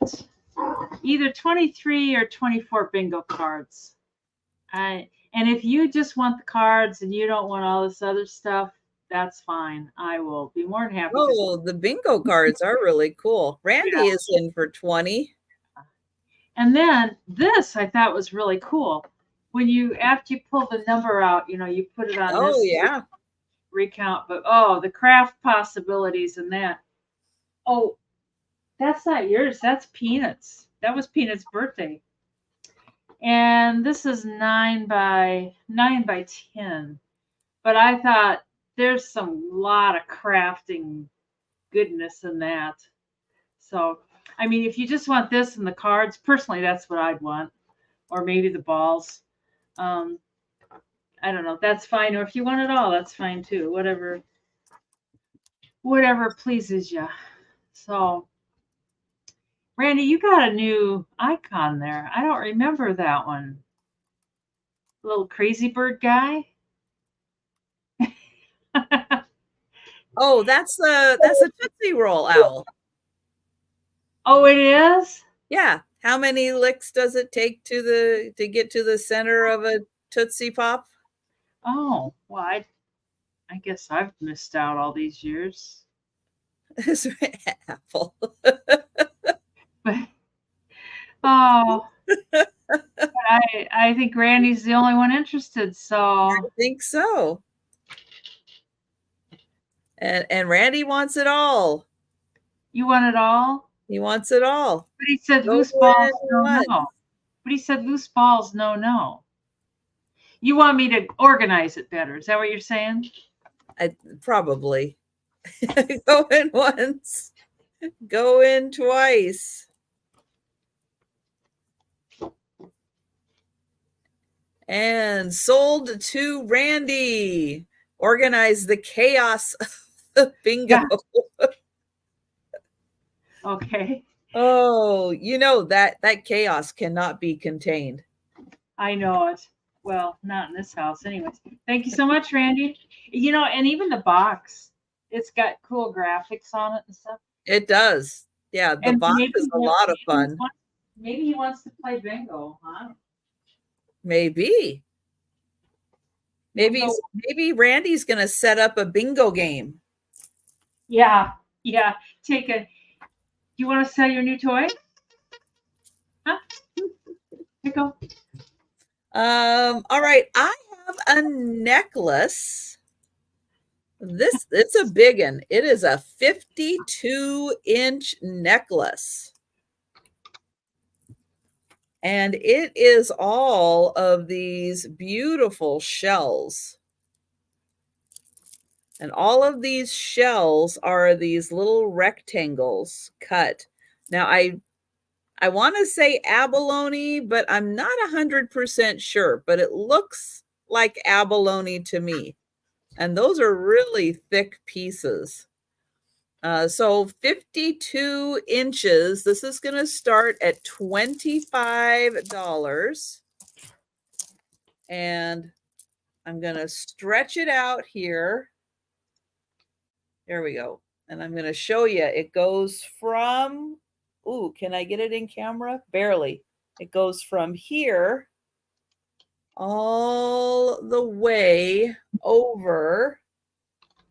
either 23 or 24 bingo cards. And if you just want the cards and you don't want all this other stuff, that's fine. I will be more than happy. Oh, the bingo cards are really cool. Randy is in for 20. And then this I thought was really cool. When after you pull the number out, you put it on this. Oh, yeah. Recount, but the craft possibilities in that. Oh, that's not yours. That's Peanut's. That was Peanut's birthday. And this is 9 by 10. But I thought there's some lot of crafting goodness in that. So, I mean, if you just want this and the cards, personally, that's what I'd want. Or maybe the balls. I don't know. That's fine. Or if you want it all, that's fine too. Whatever pleases you. So, Randy, you got a new icon there. I don't remember that one. Little crazy bird guy. Oh, that's a Tootsie Roll owl. Oh, it is? Yeah. How many licks does it take to get to the center of a Tootsie Pop? Oh, well, I guess I've missed out all these years. Apple. Oh, I think Randy's the only one interested. So I think so. And Randy wants it all. You want it all? He wants it all. But he said loose balls, no. But he said loose balls, no. You want me to organize it better? Is that what you're saying? Probably. Go in once. Go in twice. And sold to Randy. Organize the chaos of bingo. Yeah. Okay. Oh, that chaos cannot be contained. I know it. Well, not in this house anyways. Thank you so much, Randy. And even the box, it's got cool graphics on it and stuff. It does. Yeah, the box is a lot of fun. Maybe he wants to play bingo, huh? Maybe Randy's going to set up a bingo game. Yeah. Do you want to sell your new toy? Huh? Here you go. All right. I have a necklace. It's a big one. It is a 52-inch necklace. And it is all of these beautiful shells. And all of these shells are these little rectangles cut. Now, I want to say abalone, but I'm not 100% sure, but it looks like abalone to me. And those are really thick pieces. So 52 inches. This is going to start at $25. And I'm going to stretch it out here. There we go. And I'm going to show you. It goes from, ooh, can I get it in camera? Barely. It goes from here all the way over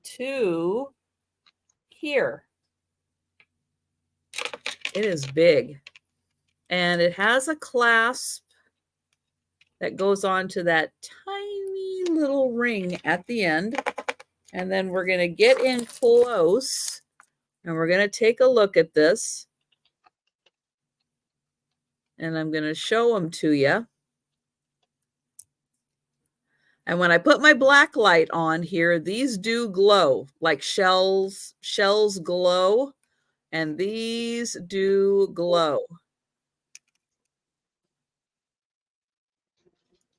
to here. It is big. And it has a clasp that goes on to that tiny little ring at the end. And then we're going to get in close and we're going to take a look at this. And I'm going to show them to you. And when I put my black light on here, these do glow like shells glow, and these do glow.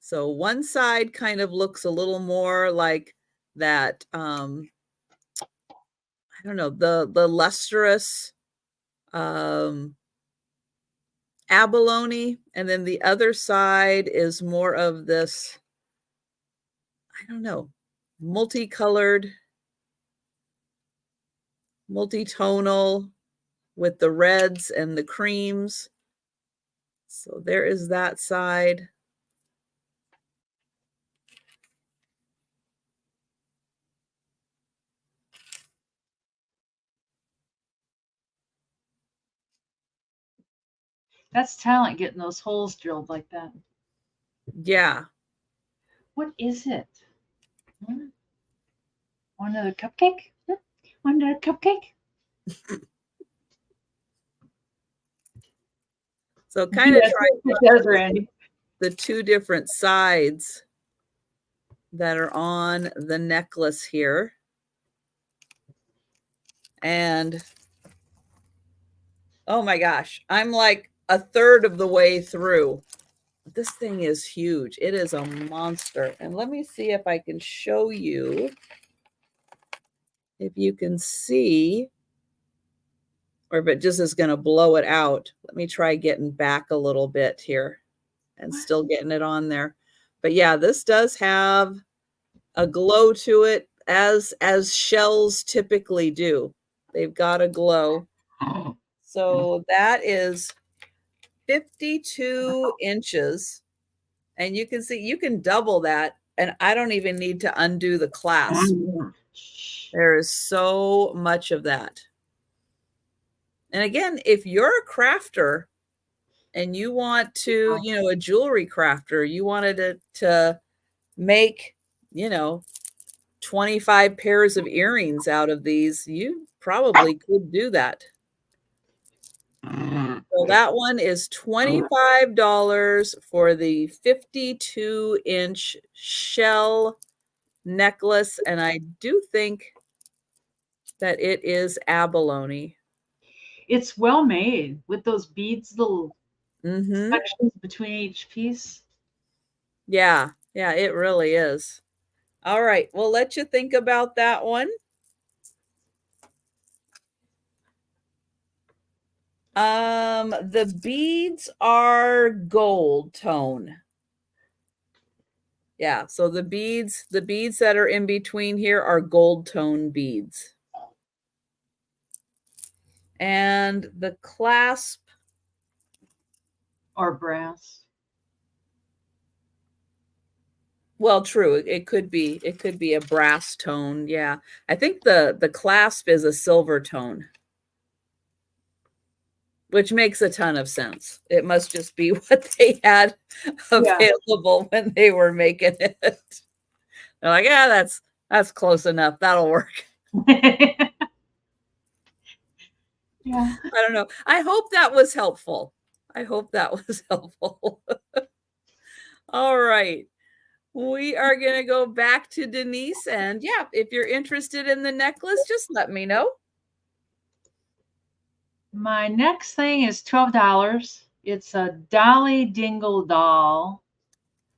So one side kind of looks a little more like that, I don't know, the lustrous abalone, and then the other side is more of this, I don't know, multicolored, multitonal with the reds and the creams. So there is that side. That's talent, getting those holes drilled like that. Yeah. What is it? Want another cupcake? Want another cupcake? So kind of try the two different sides that are on the necklace here. And oh my gosh, I'm like a third of the way through. This thing is huge. It is a monster. And let me see if I can show you, if you can see, or if it just is going to blow it out. Let me try getting back a little bit here and still getting it on there. But yeah, this does have a glow to it, as shells typically do. They've got a glow. So that is 52 inches. And you can see, you can double that. And I don't even need to undo the clasp. There is so much of that. And again, if you're a crafter and you want to, you know, a jewelry crafter, you wanted to make, you know, 25 pairs of earrings out of these, you probably could do that. So that one is $25 for the 52-inch shell necklace. And I do think that it is abalone. It's well made with those beads, little sections between each piece. Yeah, yeah, it really is. All right, we'll let you think about that one. The beads are gold tone. Yeah, so the beads that are in between here are gold tone beads. And the clasp or brass. Well, true. It could be a brass tone. Yeah. I think the clasp is a silver tone, which makes a ton of sense. It must just be what they had available when they were making it. They're like, yeah, that's close enough. That'll work. Yeah. I don't know. I hope that was helpful. I hope that was helpful. All right. We are going to go back to Denise. And yeah, if you're interested in the necklace, just let me know. My next thing is $12. It's a Dolly Dingle doll.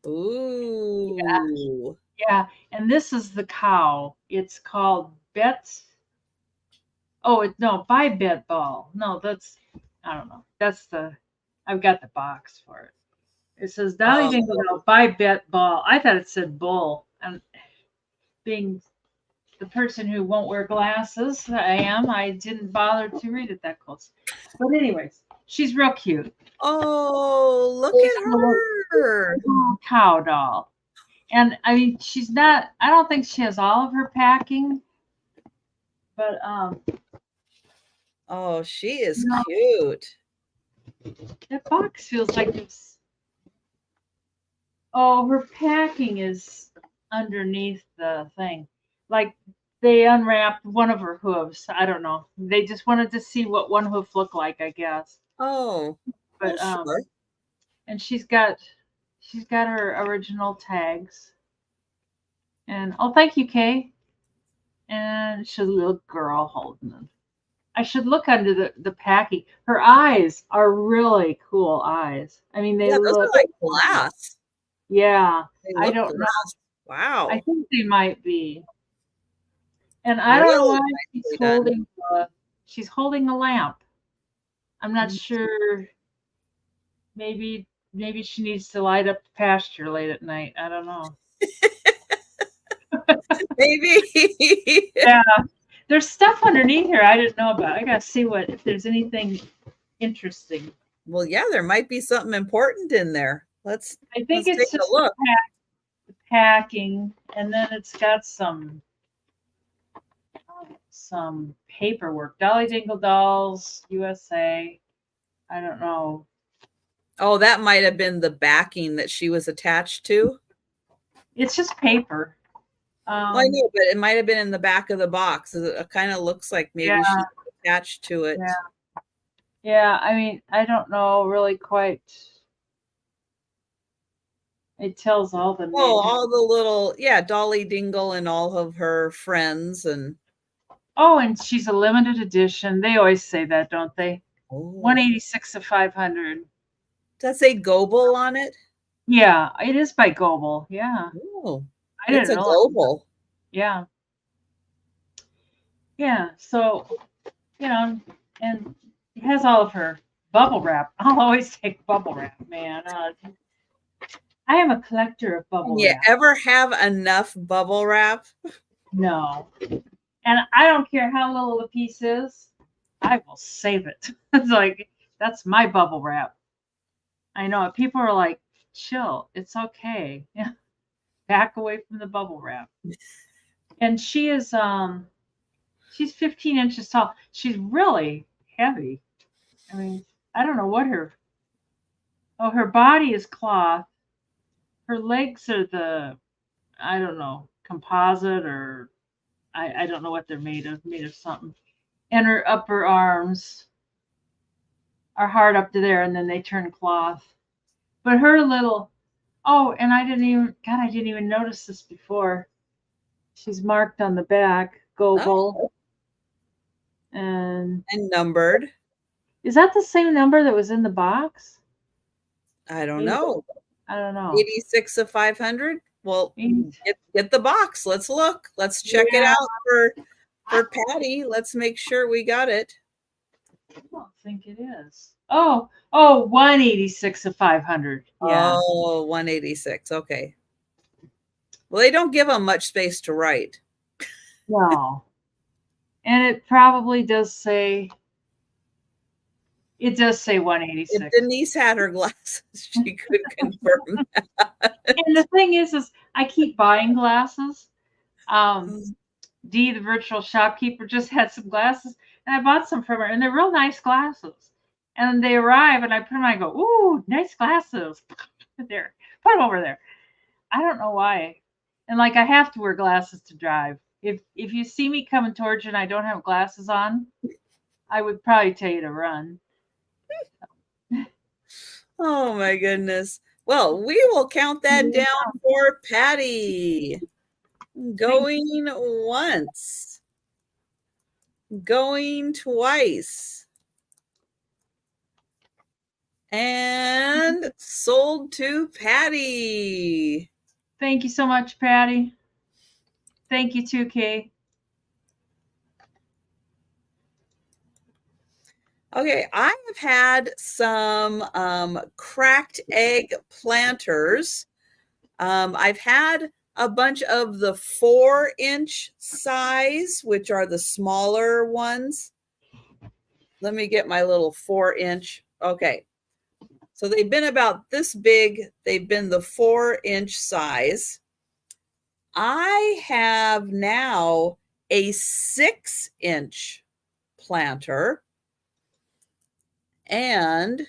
Ooh. Yeah. And this is the cow. It's called Bet. Oh, no, by Bet Ball. No, I don't know. I've got the box for it. It says Dolly Dingle doll by Bet Ball. I thought it said bull. And being the person who won't wear glasses, I didn't bother to read it that close. But anyways, she's real cute. Oh, look at her. Cow doll. And I mean, I don't think she has all of her packing, but oh, she is cute. That box feels like it's, oh, her packing is underneath the thing. Like they unwrapped one of her hooves. I don't know. They just wanted to see what one hoof looked like, I guess. Oh, but sure. And she's got her original tags. And oh, thank you, Kay. And she's a little girl holding them. I should look under the packing. Her eyes are really cool eyes. I mean, they those look are like glass. Yeah, I don't know. Wow. I think they might be. And I don't know why she's holding a lamp. I'm not sure. Maybe she needs to light up the pasture late at night. I don't know. Maybe. Yeah. There's stuff underneath here I didn't know about. I gotta see if there's anything interesting. Well, yeah, there might be something important in there. Let's it's take just a look. The packing, and then it's got some paperwork. Dolly Dingle Dolls, USA. I don't know. Oh, that might have been the backing that she was attached to. It's just paper. I know, but it might have been in the back of the box. It kind of looks like maybe she's attached to it. Yeah, I mean, I don't know really quite. It tells all the names. Oh, all the little, Dolly Dingle and all of her friends. And she's a limited edition. They always say that, don't they? 186 of 500. Does that say Goebel on it? Yeah, it is by Goebel. Yeah. Oh, it's a global. Yeah. Yeah. So, and it has all of her bubble wrap. I'll always take bubble wrap, man. I am a collector of bubble wrap. You ever have enough bubble wrap? No. And I don't care how little the piece is, I will save it. It's like, that's my bubble wrap. I know. People are like, chill. It's okay. Back away from the bubble wrap. And she is, she's 15 inches tall. She's really heavy. I mean, I don't know what her body is cloth. Her legs are I don't know, composite, or I don't know what they're made of something. And her upper arms are hard up to there, and then they turn cloth. But her little, and I didn't even notice this before. She's marked on the back, Goebel. And numbered. Is that the same number that was in the box? I don't know. 86 of 500. Well, get the box. Let's look. Let's check it out for Patty. Let's make sure we got it. I don't think it is. 186 of 500. Yeah. Oh, 186. Okay. Well, they don't give them much space to write. No. And it probably does say. It does say 186. If Denise had her glasses, she could confirm that. And the thing is I keep buying glasses. Dee, the virtual shopkeeper, just had some glasses, and I bought some from her, and they're real nice glasses. And they arrive, and I put them on, I go, ooh, nice glasses. There, put them over there. I don't know why. And like, I have to wear glasses to drive. If you see me coming towards you and I don't have glasses on, I would probably tell you to run. Oh my goodness. Well, we will count that down for Patty. Going once. Going twice. And sold to Patty. Thank you so much, Patty. Thank you too, Kay. Okay, I have had some cracked egg planters. I've had a bunch of the 4-inch size, which are the smaller ones. Let me get my little 4-inch. Okay, so they've been about this big. They've been the 4-inch size. I have now a 6-inch planter. And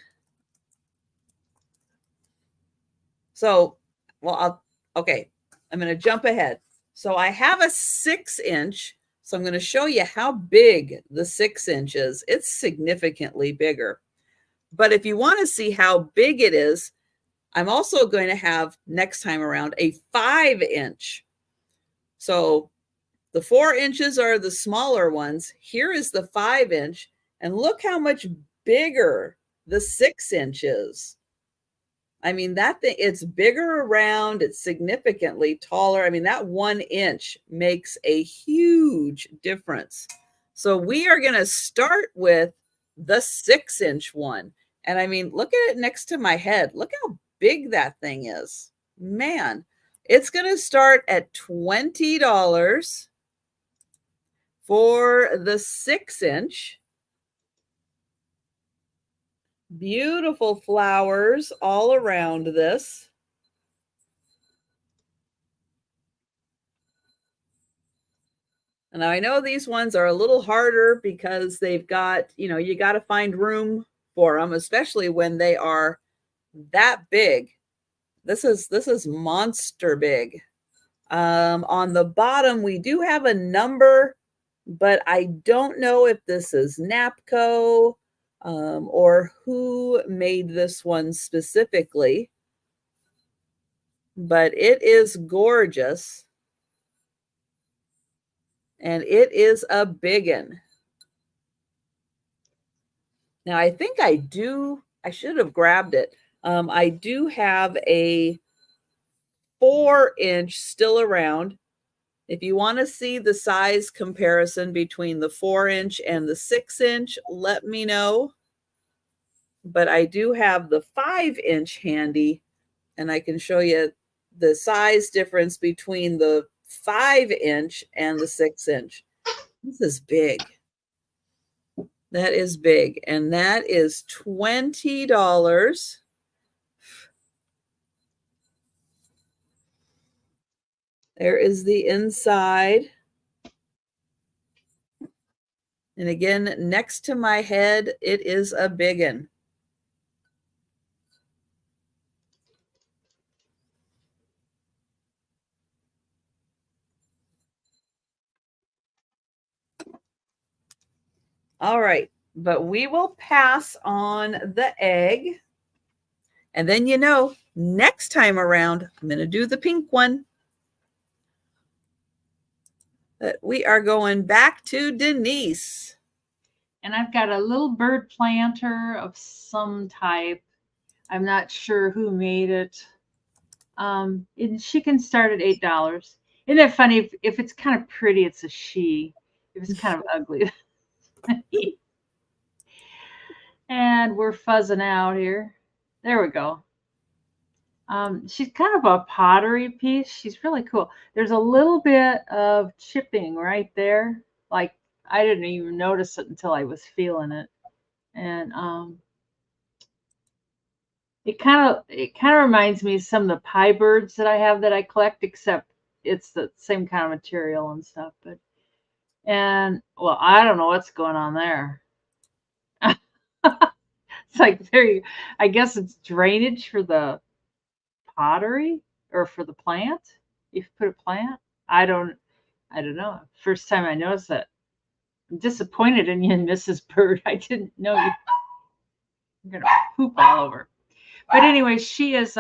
so, well, okay, I'm going to jump ahead. So I have a 6-inch. So I'm going to show you how big the 6-inch is. It's significantly bigger. But if you want to see how big it is, I'm also going to have next time around a 5-inch. So the 4 inches are the smaller ones. Here is the 5-inch. And look how much bigger the 6-inch is. I mean, that thing, it's bigger around, it's significantly taller. I mean, that 1 inch makes a huge difference. So we are going to start with the 6-inch one. And I mean, look at it next to my head. Look how big that thing is. Man, it's going to start at $20 for the 6-inch. Beautiful flowers all around this. And I know these ones are a little harder because they've got, you got to find room for them, especially when they are that big. This is monster big. On the bottom, we do have a number, but I don't know if this is NAPCO or who made this one specifically. But it is gorgeous. And it is a biggin. Now, I think I should have grabbed it. I do have a 4-inch still around. If you want to see the size comparison between the 4-inch and the 6-inch, let me know. But I do have the 5-inch handy, and I can show you the size difference between the 5-inch and the 6-inch. This is big. That is big, and that is $20. There is the inside. And again, next to my head, it is a biggin. All right, but we will pass on the egg. And then, next time around, I'm going to do the pink one. But we are going back to Denise. And I've got a little bird planter of some type. I'm not sure who made it. And she can start at $8. Isn't it funny? If it's kind of pretty, it's a she. If it's kind of ugly. And we're fuzzing out here. There we go. She's kind of a pottery piece. She's really cool. There's a little bit of chipping right there. Like, I didn't even notice it until I was feeling it. And it kind of reminds me of some of the pie birds that I have that I collect, except it's the same kind of material and stuff. And well, I don't know what's going on there. It's like I guess it's drainage for the pottery or for the plant. If you put a plant, I don't know. First time I noticed that. I'm disappointed in you, Mrs. Bird. I didn't know you're gonna poop all over. But anyway, she is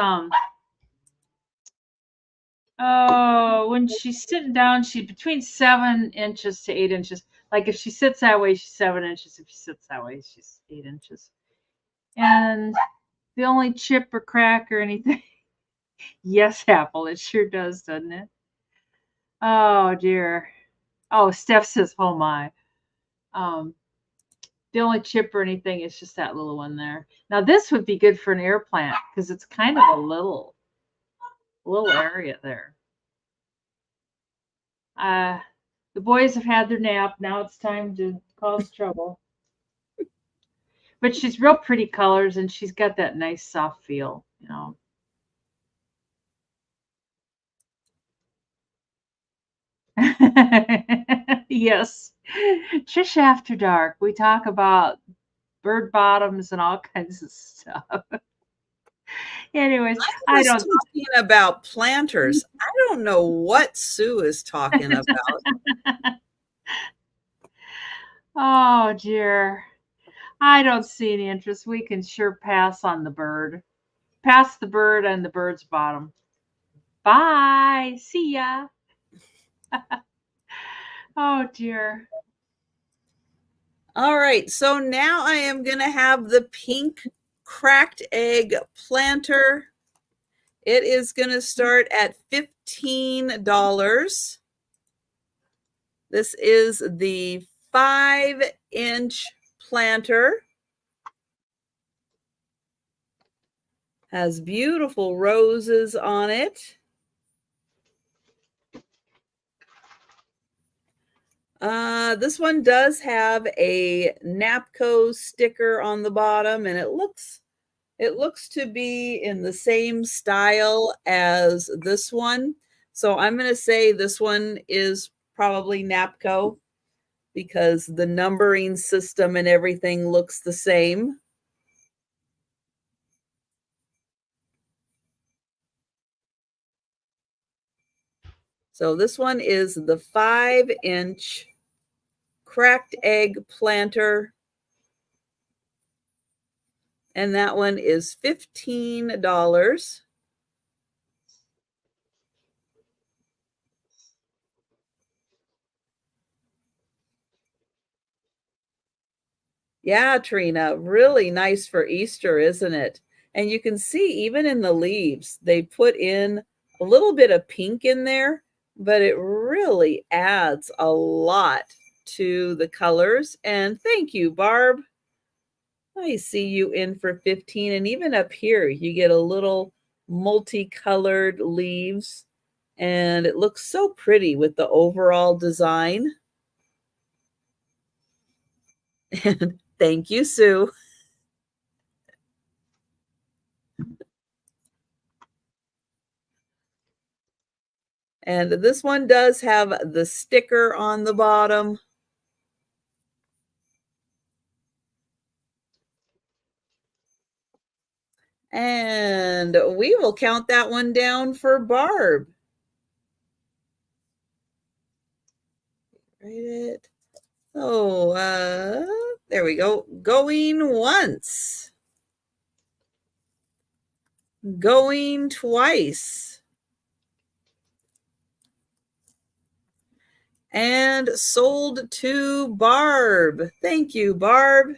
when she's sitting down, she's between 7 inches to 8 inches. Like if she sits that way, she's 7 inches. If she sits that way, she's 8 inches. And the only chip or crack or anything. Yes, Apple, it sure does, doesn't it? Oh dear. Oh, Steph says, oh my. The only chip or anything is just that little one there. Now this would be good for an air plant because it's kind of a little area there. The boys have had their nap. Now it's time to cause trouble. But she's real pretty colors and she's got that nice soft feel, you know. Yes. Trish After Dark. We talk about bird bottoms and all kinds of stuff. Anyways, I don't know. Talking about planters. I don't know what Sue is talking about. Oh dear. I don't see any interest. We can sure pass on the bird. Pass the bird and the bird's bottom. Bye. See ya. Oh dear. All right. So now I am going to have the pink cracked egg planter. It is going to start at $15. This is the 5-inch planter. Has beautiful roses on it. This one does have a Napco sticker on the bottom, and it looks to be in the same style as this one. So I'm going to say this one is probably Napco because the numbering system and everything looks the same. So this one is the 5-inch cracked egg planter. And that one is $15. Yeah, Trina, really nice for Easter, isn't it? And you can see even in the leaves, they put in a little bit of pink in there, but it really adds a lot to the colors. And thank you, Barb. I see you in for 15. And even up here, you get a little multicolored leaves. And it looks so pretty with the overall design. And thank you, Sue. And this one does have the sticker on the bottom. And we will count that one down for Barb. Write it. Oh, there we go. Going once. Going twice. And sold to Barb. Thank you, Barb.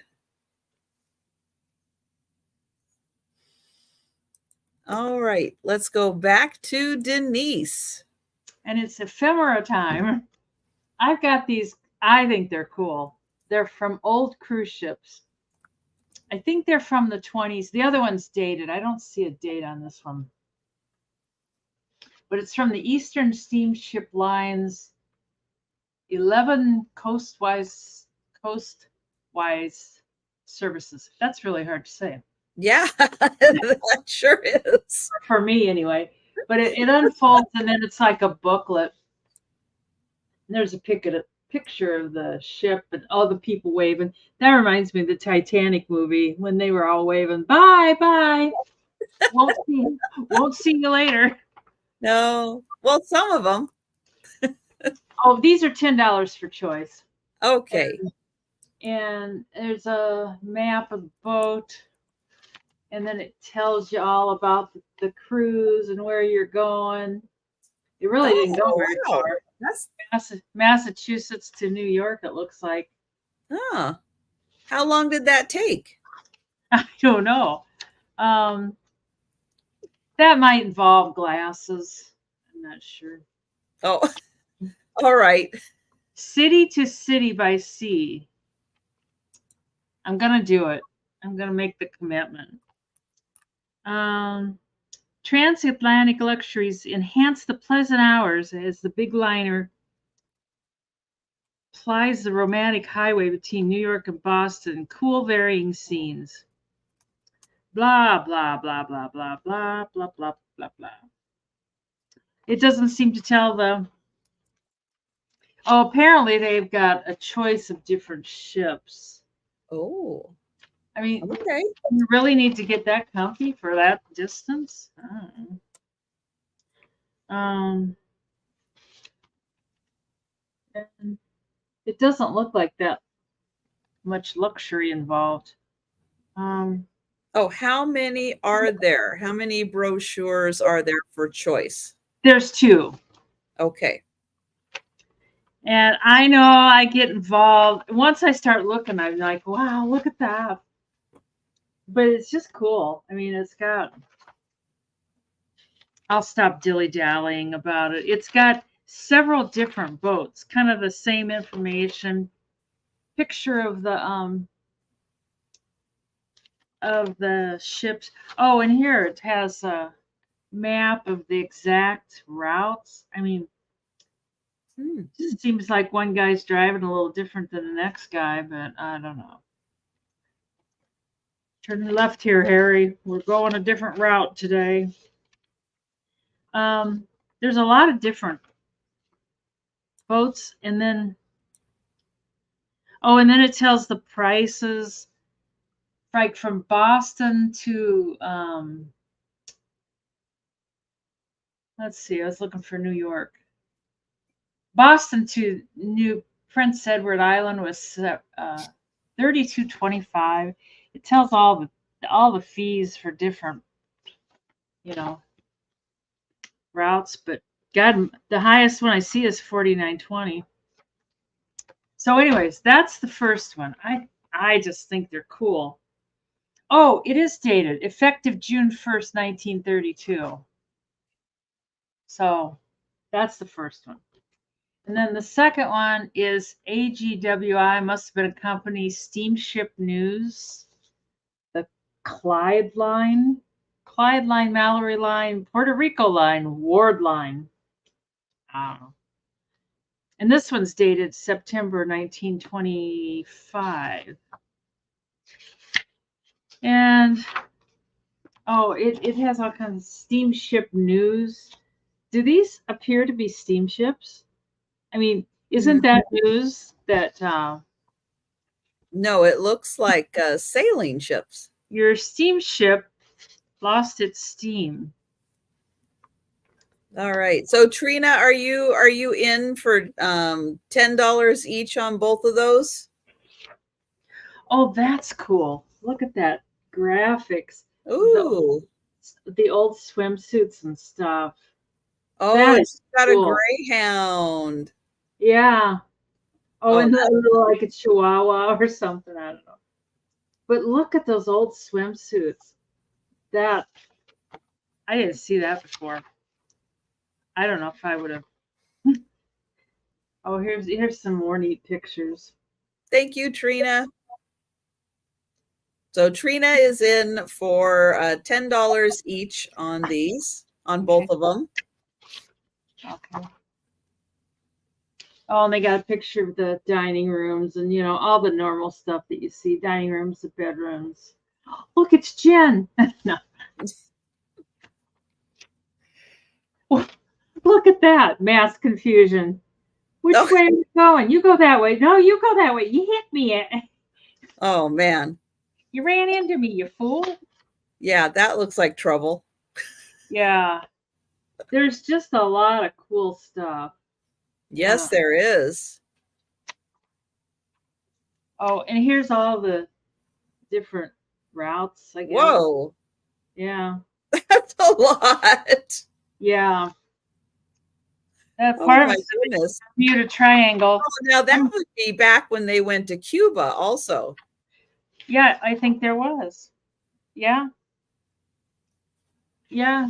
All right, let's go back to Denise. And it's ephemera time. I've got these. I think they're cool. They're from old cruise ships. I think they're from the 20s. The other one's dated. I don't see a date on this one. But it's from the Eastern Steamship Line's 11 coastwise services. That's really hard to say. Yeah, that sure is. For me, anyway. But it unfolds, and then it's like a booklet. And there's a picture of the ship and all the people waving. That reminds me of the Titanic movie when they were all waving, bye, bye. Won't see you later. No. Well, some of them. Oh, these are $10 for choice. Okay. And there's a map of the boat. and then it tells you all about the cruise and where you're going. It really didn't go very wow. far. That's Massachusetts to New York, it looks like. How long did that take? I don't know. That might involve glasses. I'm not sure. Oh, all right. City to City by Sea. I'm gonna do it. I'm gonna make the commitment. Transatlantic luxuries enhance the pleasant hours as the big liner plies the romantic highway between New York and Boston. Cool, varying scenes. Blah blah blah blah blah blah blah blah blah blah. It doesn't seem to tell the. Oh, apparently they've got a choice of different ships. Oh, I mean, okay. you really need to get that comfy for that distance. And it doesn't look like that much luxury involved. Oh, how many are there? How many brochures are there for choice? There's 2. Okay. And I know I get involved. Once I start looking, I'm like, wow, look at that. But it's just cool. I mean, it's got, I'll stop dilly-dallying about it. It's got several different boats, kind of the same information. Picture of the ships. Oh, and here it has a map of the exact routes. I mean, it seems like one guy's driving a little different than the next guy, but I don't know. Turn left here, Harry. We're going a different route today. There's a lot of different boats, and then it tells the prices, like from Boston to let's see, I was looking for New York. Boston to New Prince Edward Island was $32.25. It tells all the fees for different, routes, but God, the highest one I see is $49.20. So, anyways, that's the first one. I just think they're cool. Oh, it is dated, effective June 1st, 1932. So that's the first one. And then the second one is AGWI, must have been a company, Steamship News, the Clyde Line, Mallory Line, Puerto Rico Line, Ward Line. I don't know. And this one's dated September 1925. And it has all kinds of steamship news. Do these appear to be steamships? I mean, isn't that news that no, it looks like sailing ships. Your steamship lost its steam? All right. So Trina, are you in for $10 each on both of those? Oh, that's cool. Look at that graphics. Ooh. The old swimsuits and stuff. Oh, it's got cool. A greyhound. Yeah. Oh, and like a chihuahua or something. I don't know. But look at those old swimsuits. I didn't see that before. I don't know if I would have. Oh, here's some more neat pictures. Thank you, Trina. So Trina is in for $10 each on these, on both of them. Okay. Oh, and they got a picture of the dining rooms and, all the normal stuff that you see. Dining rooms, the bedrooms. Look, it's Jen. No. Look at that. Mass confusion. Which way are you going? You go that way. No, you go that way. You hit me. Oh, man. You ran into me, you fool. Yeah, that looks like trouble. Yeah. There's just a lot of cool stuff. Yes, there is. Oh, and here's all the different routes, I guess. Whoa. Yeah. That's a lot. Yeah. That Oh part of my it's goodness. a Bermuda Triangle. Oh, now that would be back when they went to Cuba also. Yeah, I think there was. Yeah. Yeah.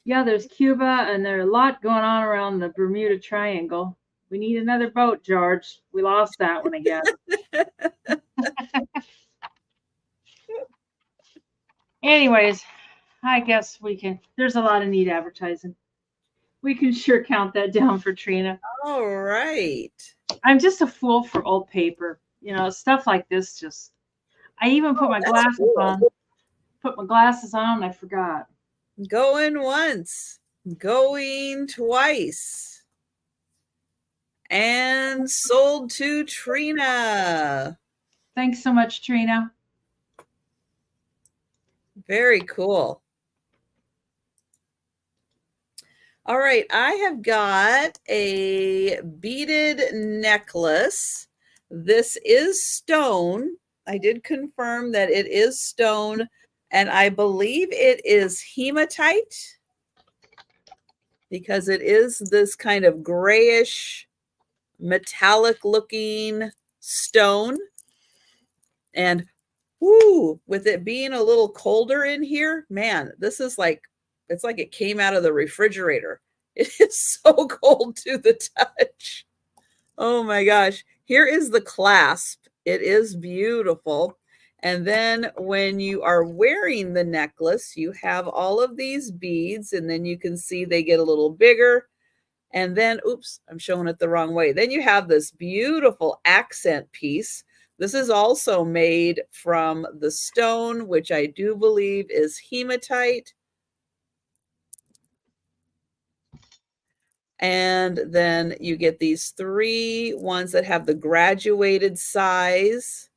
Yeah, there's Cuba, and there's a lot going on around the Bermuda Triangle. We need another boat, George. We lost that one again. Anyways, I guess we can. There's a lot of neat advertising. We can sure count that down for Trina. All right. I'm just a fool for old paper. You know, stuff like this just. I even put my glasses cool. on. Put my glasses on, and I forgot. Going once, going twice. And sold to Trina. Thanks so much, Trina. Very cool. All right, I have got a beaded necklace. This is stone. I did confirm that it is stone, and I believe it is hematite because it is this kind of grayish, metallic looking stone. And whoo, with it being a little colder in here, man, this is like, it's like it came out of the refrigerator. It is so cold to the touch. Oh my gosh. Here is the clasp. It is beautiful. And then when you are wearing the necklace, you have all of these beads, and then you can see they get a little bigger. And then, oops, I'm showing it the wrong way. Then you have this beautiful accent piece. This is also made from the stone, which I do believe is hematite. And then you get these 3 ones that have the graduated size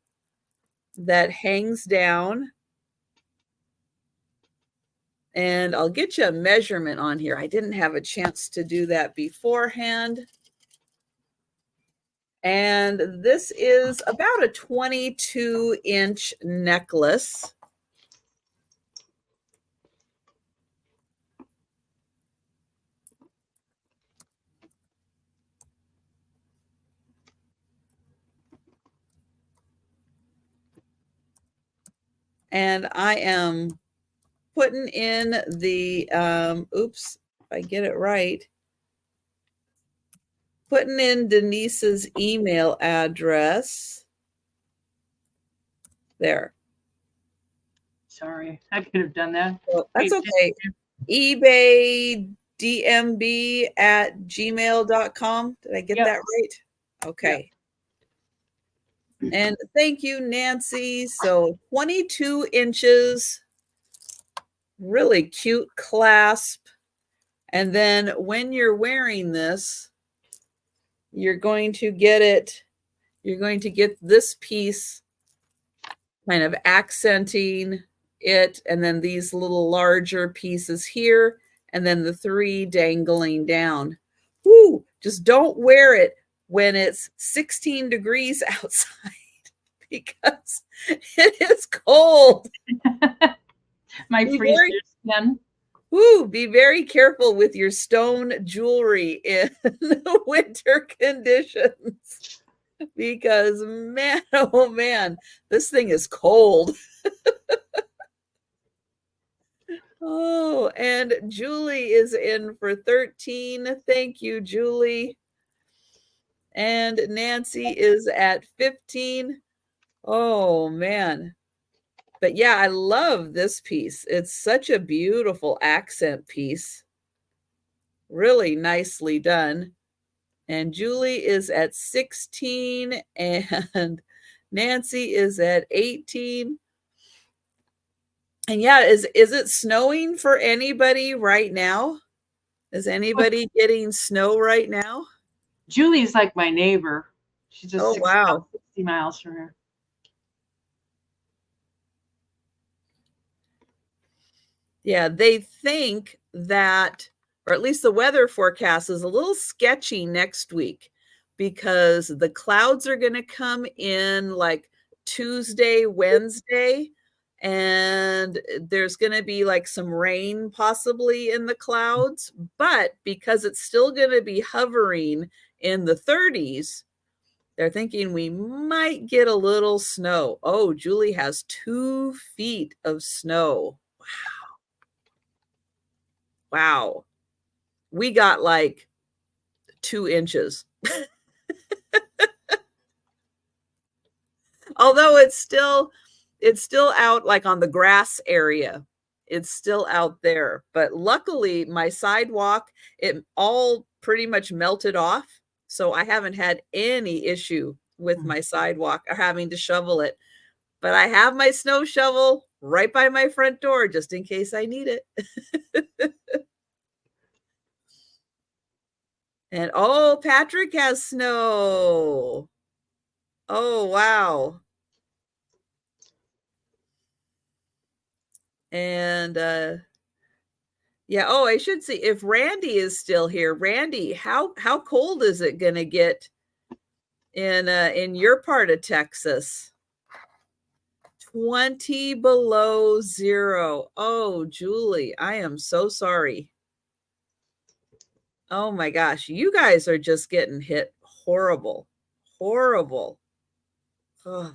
that hangs down. And I'll get you a measurement on here. I didn't have a chance to do that beforehand. And this is about a 22-inch necklace. And I am putting in the, oops, if I get it right, putting in Denise's email address. There. Sorry, I could have done that. Well, that's okay. ebaydmb@gmail.com. Did I get that right? Okay. Yep. And thank you, Nancy. So 22 inches, really cute clasp. And then when you're wearing this, you're going to get this piece kind of accenting it, and then these little larger pieces here, and then the 3 dangling down. Woo! Just don't wear it when it's 16 degrees outside because it is cold. My freezer skin. Woo, be very careful with your stone jewelry in winter conditions because man, oh man, this thing is cold. Oh, and Julie is in for 13. Thank you, Julie. And Nancy is at 15. Oh, man. But yeah, I love this piece. It's such a beautiful accent piece. Really nicely done. And Julie is at 16 and Nancy is at 18. And yeah, is it snowing for anybody right now? Is anybody getting snow right now? Julie's like my neighbor. She's just 60 miles from here. Yeah, they think that, or at least the weather forecast is a little sketchy next week because the clouds are going to come in like Tuesday, Wednesday, and there's going to be like some rain possibly in the clouds, but because it's still going to be hovering in the 30s, they're thinking we might get a little snow. Oh, Julie has 2 feet of snow. Wow. We got like 2 inches. Although it's still out like on the grass area. It's still out there. But luckily my sidewalk, it all pretty much melted off. So I haven't had any issue with my sidewalk or having to shovel it. But I have my snow shovel right by my front door just in case I need it. And oh, Patrick has snow. Oh, wow. And yeah, oh, I should see if Randy is still here. Randy, how cold is it going to get in your part of Texas? 20 below zero. Oh, Julie, I am so sorry. Oh my gosh, you guys are just getting hit horrible. Horrible. Ugh.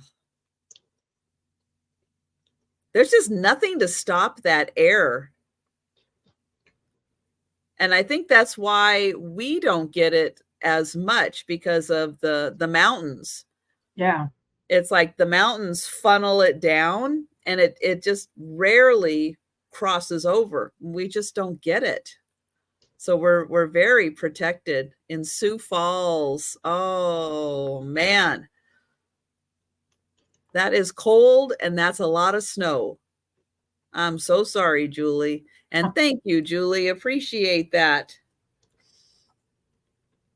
There's just nothing to stop that air. And I think that's why we don't get it as much, because of the mountains. Yeah. It's like the mountains funnel it down and it just rarely crosses over. We just don't get it. So we're very protected in Sioux Falls. Oh man. That is cold and that's a lot of snow. I'm so sorry, Julie. And thank you, Julie. Appreciate that.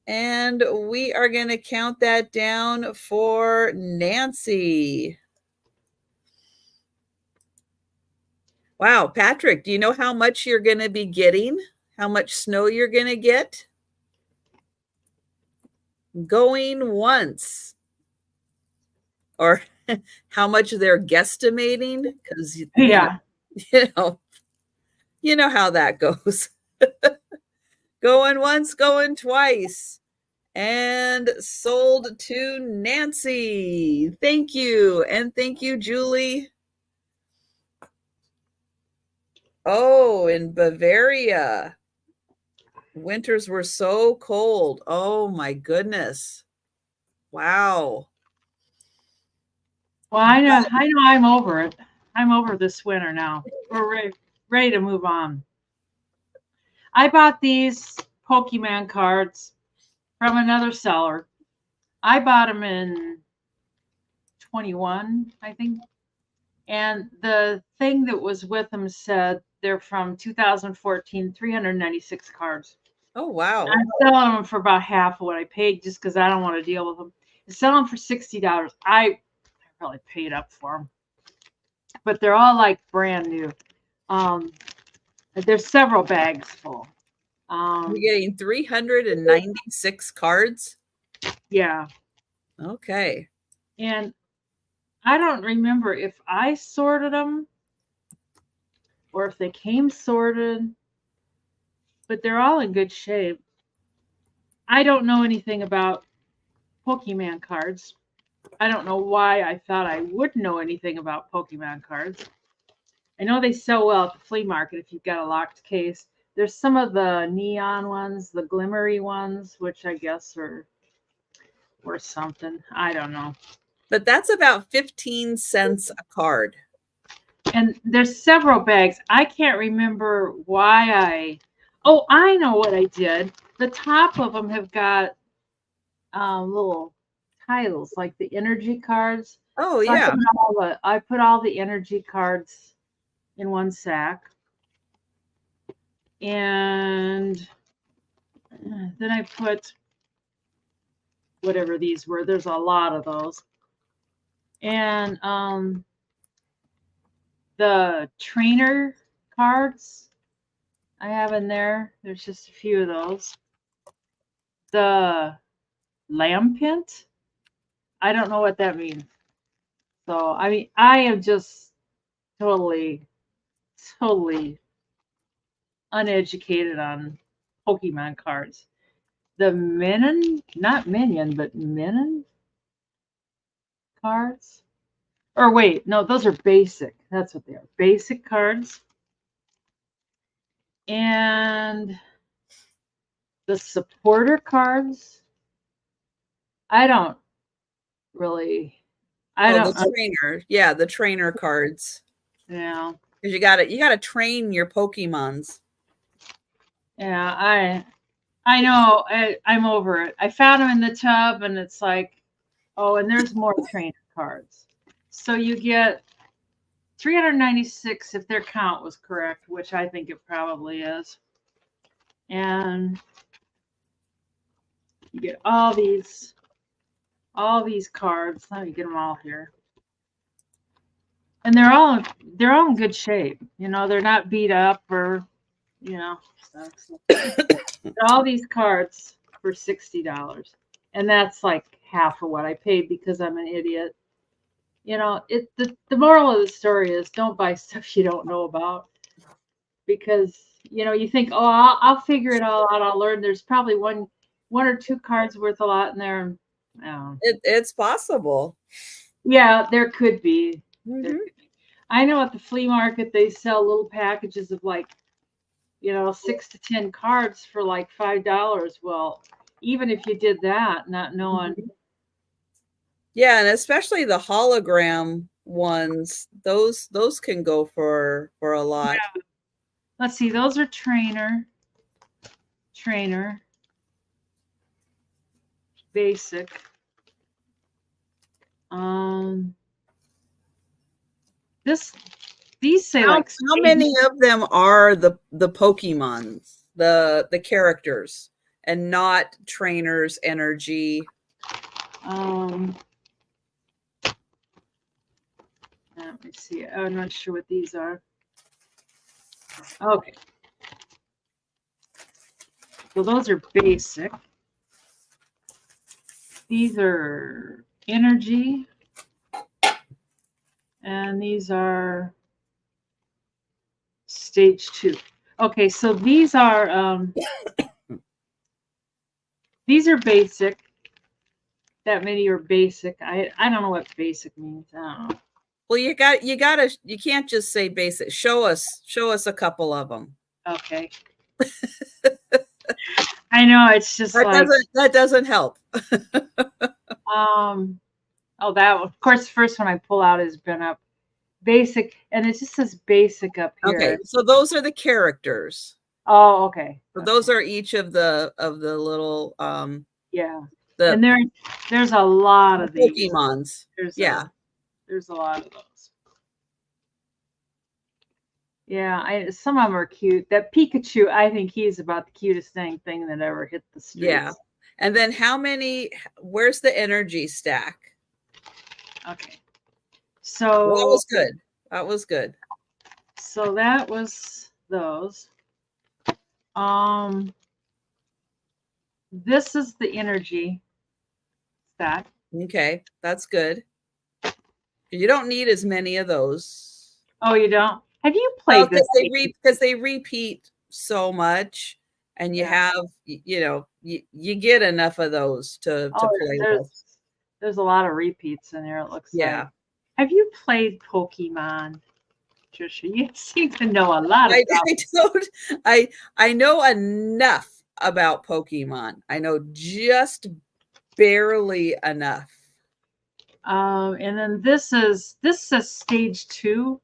And we are going to count that down for Nancy. Wow, Patrick, do you know how much you're going to be getting? How much snow you're going to get? Going once. Or how much they're guesstimating? Because Yeah. You know how that goes. Going once, going twice. And sold to Nancy. Thank you. And thank you, Julie. Oh, in Bavaria. Winters were so cold. Oh my goodness. Wow. Well, I know I'm over it. I'm over this winter now. We're ready to move on. I bought these Pokemon cards from another seller. I bought them in 21, I think. And the thing that was with them said they're from 2014, 396 cards. Oh, wow. I'm selling them for about half of what I paid just because I don't want to deal with them. I sell them for $60. I probably paid up for them. But they're all like brand new. There's several bags full. You're getting 396 cards? Yeah. Okay. And I don't remember if I sorted them or if they came sorted, but they're all in good shape. I don't know anything about Pokemon cards. I don't know why I thought I would know anything about Pokemon cards. I know they sell well at the flea market if you've got a locked case. There's some of the neon ones, the glimmery ones, which I guess are worth something. I don't know. But that's about 15 cents a card. And there's several bags. I can't remember why oh, I know what I did. The top of them have got little titles like the energy cards. Oh, yeah. I put all the energy cards in one sack. And then I put whatever these were. There's a lot of those. And the trainer cards I have in there. There's just a few of those. The totally uneducated on Pokemon cards. The not Minion, but Minion cards. Or wait, no, those are basic. That's what they are. Basic cards. And the supporter cards. I don't really. The trainer. Yeah, the trainer cards. Yeah. Because you gotta train your Pokemons. Yeah, I know. I'm over it. I found them in the tub, and it's like, oh, and there's more trainer cards. So you get 396 if their count was correct, which I think it probably is. And you get all these cards. Let me get them all here. And they're all in good shape. You know, they're not beat up or, you know, stuff. So all these cards for $60. And that's like half of what I paid because I'm an idiot. You know, the moral of the story is don't buy stuff you don't know about. Because, you know, you think, oh, I'll figure it all out. I'll learn. There's probably one or two cards worth a lot in there. It's possible. Yeah, there could be. Mm-hmm. I know at the flea market they sell little packages of like, you know, 6 to 10 cards for like $5. Well, even if you did that, not knowing. Yeah, and especially the hologram ones, those can go for a lot. Yeah. Let's see, those are trainer, basic. These say how many of them are the Pokemons, the characters, and not trainers energy? Let me see. I'm not sure what these are. Okay. So those are basic. These are energy. And these are stage 2. Okay, so these are basic. That many are basic. I don't know what basic means. I don't know. Well, you can't just say basic. Show us a couple of them. Okay. I know it's just that doesn't help. That of course the first one I pull out has been up basic, and it just says basic up here. Okay, so those are the characters. Oh, okay. So those are each of the little yeah. And there's a lot of these Pokemons. There's a lot of those. Yeah, some of them are cute. That Pikachu, I think he's about the cutest thing that ever hit the streets. Yeah. And then where's the energy stack? Okay. So that was good. So that was those. This is the energy stack. Okay, that's good. You don't need as many of those. Oh, you don't? Have you played this? Because they repeat so much, and you have, you know, you get enough of those to play with. There's a lot of repeats in there, it looks like. Have you played Pokemon, Trisha? You seem to know a lot about I know enough about Pokemon. I know just barely enough. And then this says stage 2.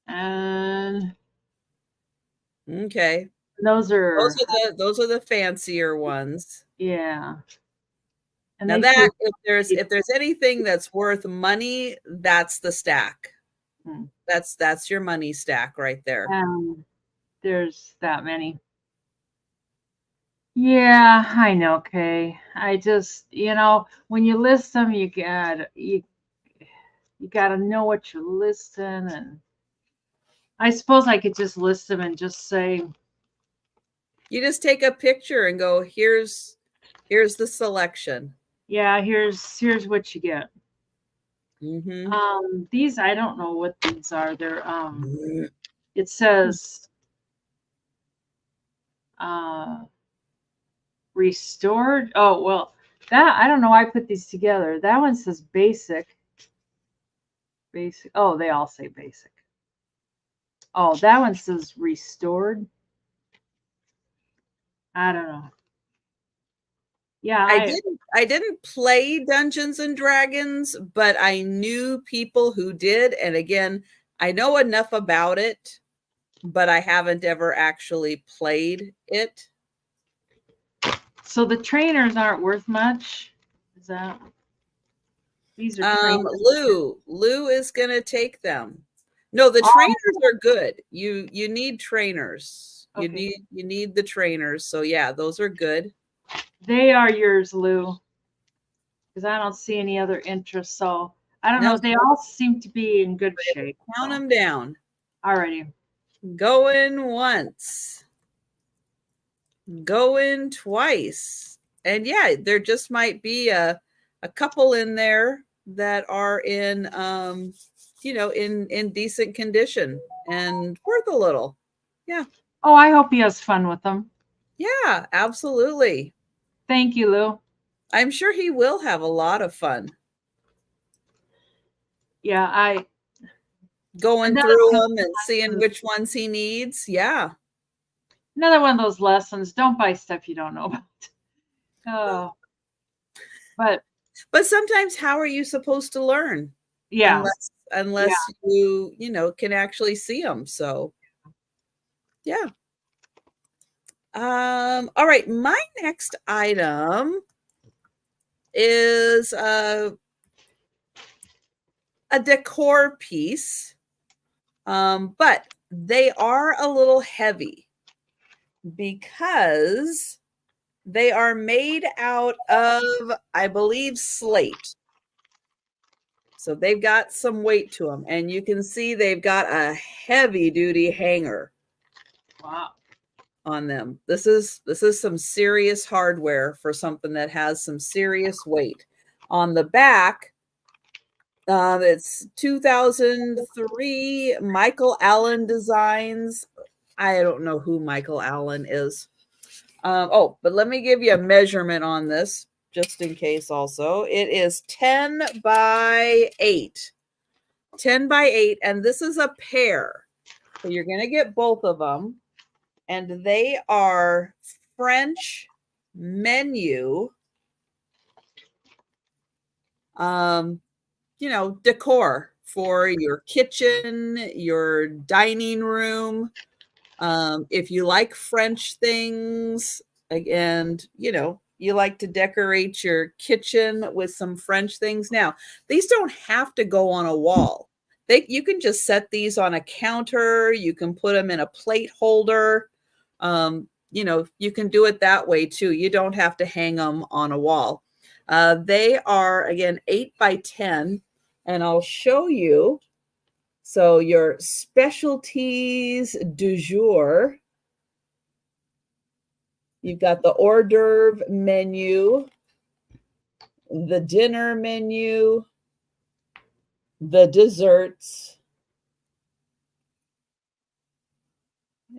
And okay, those are the fancier ones. Yeah. And now that if there's anything that's worth money, that's the stack. That's your money stack right there. There's that many. Yeah, I know, Kay. I just, you know, when you list them, you gotta know what you're listing, and I suppose I could just list them and just say. You just take a picture and go, here's the selection. Yeah, here's what you get. These, I don't know what these are. They're it says restored. Oh, well, that I don't know why I put these together. That one says basic. Basic. Oh, they all say basic. Oh, that one says restored. I don't know. Yeah, I didn't play Dungeons and Dragons, but I knew people who did. And again, I know enough about it, but I haven't ever actually played it. So the trainers aren't worth much. Is that? These are trainers. Lou is gonna take them. No, the trainers are good. You need trainers. Okay. You need the trainers. So yeah, those are good. They are yours, Lou. Because I don't see any other interest. So I don't know. They all seem to be in good shape. Count them down. Alrighty. Going once. Going twice. And yeah, there just might be a couple in there that are in in decent condition and worth a little. Yeah. Oh, I hope he has fun with them. Yeah, absolutely. Thank you, Lou. I'm sure he will have a lot of fun. Yeah, going through them and seeing which ones he needs. Yeah. Another one of those lessons. Don't buy stuff you don't know about. Oh. But sometimes how are you supposed to learn? Yeah. Unless you can actually see them. So yeah. All right. My next item is a decor piece. But they are a little heavy because they are made out of, I believe, slate. So they've got some weight to them. And you can see they've got a heavy duty hanger. Wow. On them. This is some serious hardware for something that has some serious weight. On the back, it's 2003 Michael Allen Designs. I don't know who Michael Allen is. But let me give you a measurement on this, just in case also. It is 10 by 8. 10 by 8, and this is a pair. So you're going to get both of them. And they are French menu, decor for your kitchen, your dining room. If you like French things, and you like to decorate your kitchen with some French things. Now, these don't have to go on a wall. You can just set these on a counter. You can put them in a plate holder. You can do it that way too. You don't have to hang them on a wall. They are, again, 8 by 10, and I'll show you. So your specialties du jour. You've got the hors d'oeuvre menu, the dinner menu, the desserts,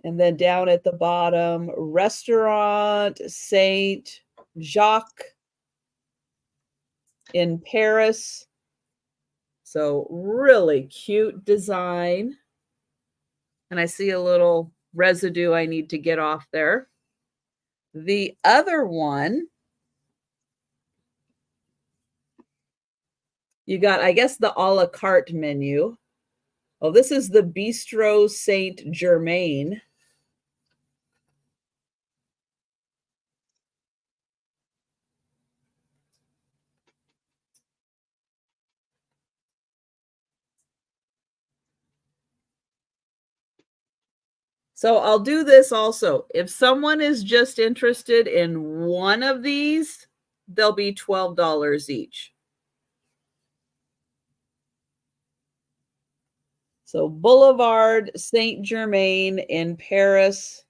and then down at the bottom, restaurant Saint Jacques in Paris. So really cute design. And I see a little residue I need to get off there. The other one, you got, I guess, the a la carte menu. Oh, this is the Bistro Saint Germain. So I'll do this also. If someone is just interested in one of these, they'll be $12 each. So Boulevard Saint Germain in Paris.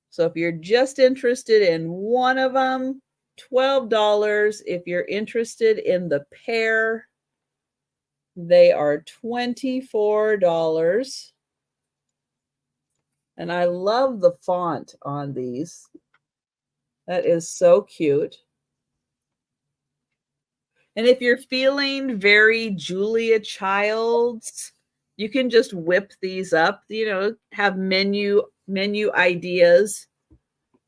So if you're just interested in one of them, $12. If you're interested in the pair, they are $24. And I love the font on these. That is so cute. And if you're feeling very Julia Childs, you can just whip these up, have menu ideas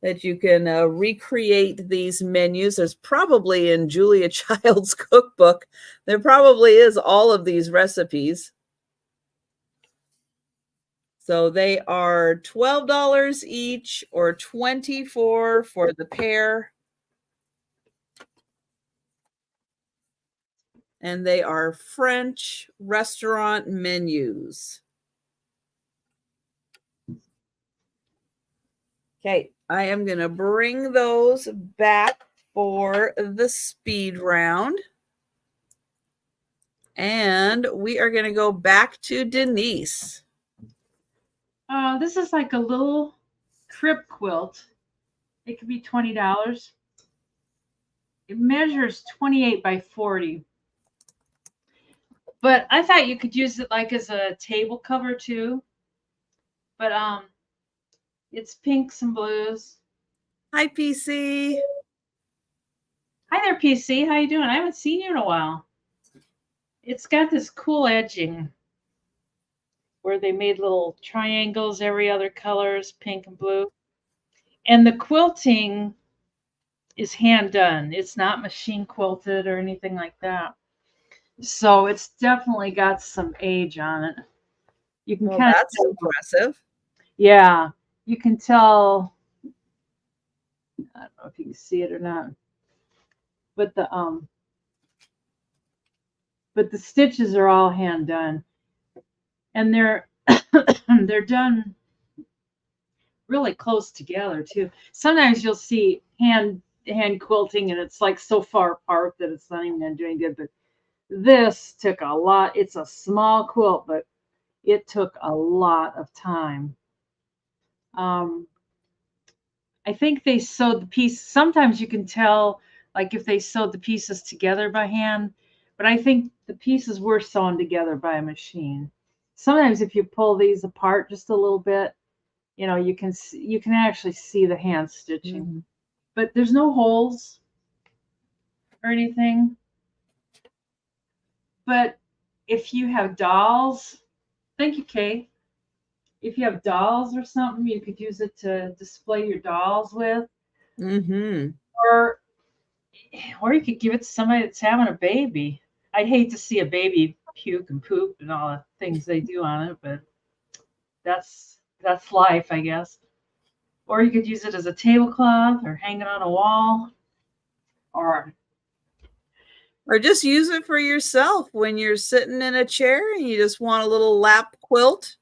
that you can recreate these menus. There's probably in Julia Child's cookbook, there probably is all of these recipes. So they are $12 each or $24 for the pair. And they are French restaurant menus. Okay, I am going to bring those back for the speed round. And we are going to go back to Denise. This is like a little crib quilt. It could be $20. It measures 28 by 40. But I thought you could use it like as a table cover too. But it's pinks and blues. Hi, PC. Hi there, PC. How you doing? I haven't seen you in a while. It's got this cool edging where they made little triangles every other colors, pink and blue. And the quilting is hand done. It's not machine quilted or anything like that. So it's definitely got some age on it. You can kind of that's impressive. Yeah, you can tell. I don't know if you can see it or not, but the stitches are all hand done, and they're they're done really close together too. Sometimes you'll see hand quilting and it's like so far apart that it's not even going to do any good. But this took a lot. It's a small quilt, but it took a lot of time. I think they sewed the piece. Sometimes you can tell, like if they sewed the pieces together by hand, but I think the pieces were sewn together by a machine. Sometimes if you pull these apart just a little bit, you can actually see the hand stitching. Mm-hmm. But there's no holes or anything. But if you have dolls, thank you, Kay. If you have dolls or something, you could use it to display your dolls with. Mm-hmm. Or you could give it to somebody that's having a baby. I'd hate to see a baby puke and poop and all the things they do on it, but that's life, I guess. Or you could use it as a tablecloth or hang it on a wall. Or just use it for yourself when you're sitting in a chair and you just want a little lap quilt.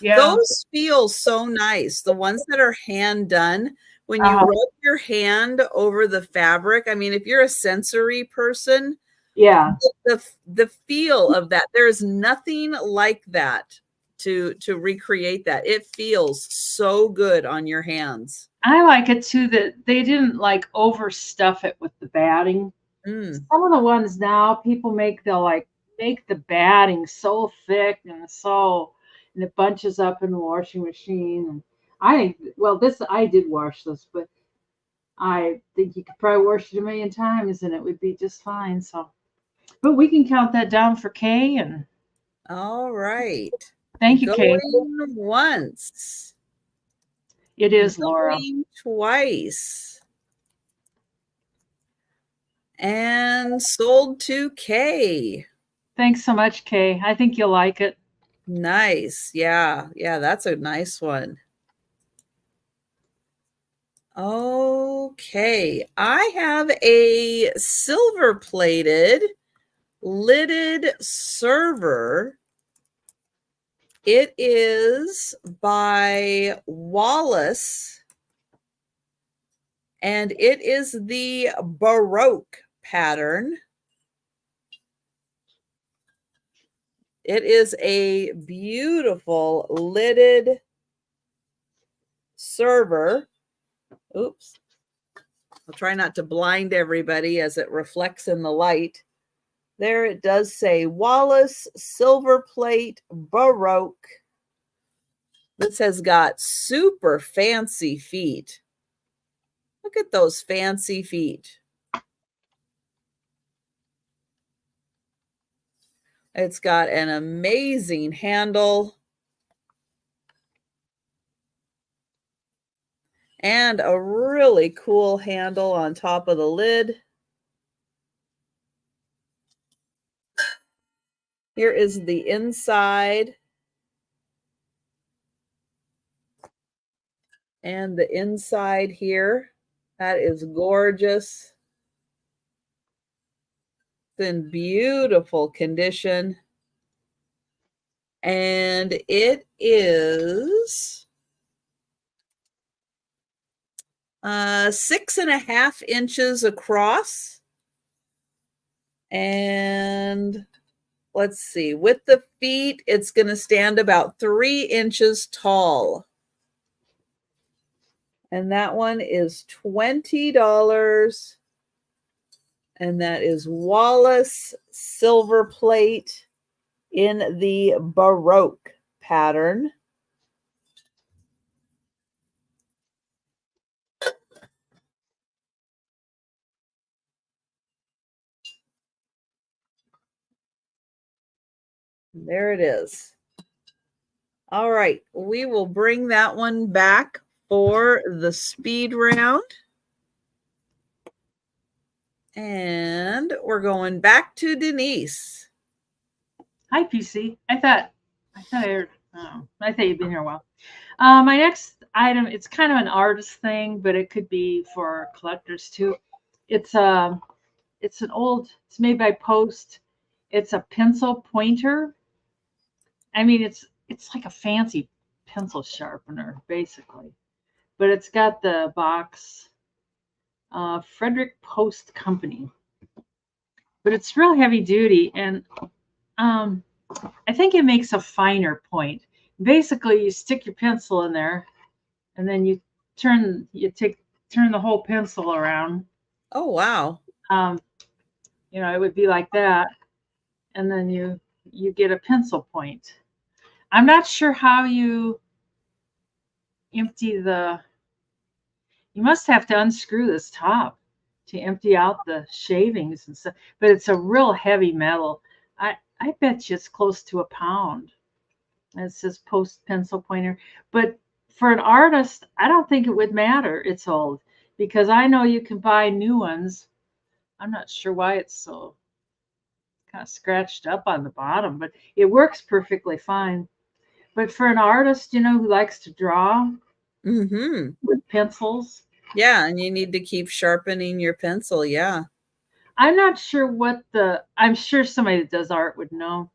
Yeah. Those feel so nice. The ones that are hand done, when you rub your hand over the fabric. I mean, if you're a sensory person, yeah, the feel of that, there's nothing like that to recreate that. It feels so good on your hands. I like it too that they didn't like overstuff it with the batting. Some of the ones now people they'll make the batting so thick and it bunches up in the washing machine. And I did wash this, but I think you could probably wash it a million times and it would be just fine. So, but we can count that down for Kay. And all right, thank you, Kay. Once. It is Laura. Twice. And sold to Kay. Thanks so much, Kay. I think you'll like it. Nice. Yeah, that's a nice one. Okay, I have a silver-plated lidded server. It is by Wallace, and it is the Baroque pattern. It is a beautiful lidded server. Oops. I'll try not to blind everybody as it reflects in the light. There it does say Wallace Silver Plate Baroque. This has got super fancy feet. Look at those fancy feet. It's got an amazing handle and a really cool handle on top of the lid. Here is the inside. And the inside here, that is gorgeous. It's in beautiful condition. And it is 6.5 inches across. And let's see, with the feet, it's going to stand about 3 inches tall. And that one is $20. And that is Wallace Silver Plate in the Baroque pattern. There it is. All right, we will bring that one back for the speed round. And we're going back to Denise. Hi, PC. I thought you'd been here a while. My next item, it's kind of an artist thing, but it could be for collectors too. It's made by Post. It's a pencil pointer. I mean, it's like a fancy pencil sharpener, basically. But it's got the box, Frederick Post Company. But it's real heavy duty, and I think it makes a finer point. Basically, you stick your pencil in there, and then you turn the whole pencil around. Oh, wow. It would be like that, and then you get a pencil point. I'm not sure how you empty you must have to unscrew this top to empty out the shavings and stuff, but it's a real heavy metal. I bet you it's close to a pound. And it says Post pencil pointer, but for an artist, I don't think it would matter. It's old, because I know you can buy new ones. I'm not sure why it's so kind of scratched up on the bottom, but it works perfectly fine. But for an artist, who likes to draw with pencils. Yeah, and you need to keep sharpening your pencil, yeah. I'm not sure I'm sure somebody that does art would know.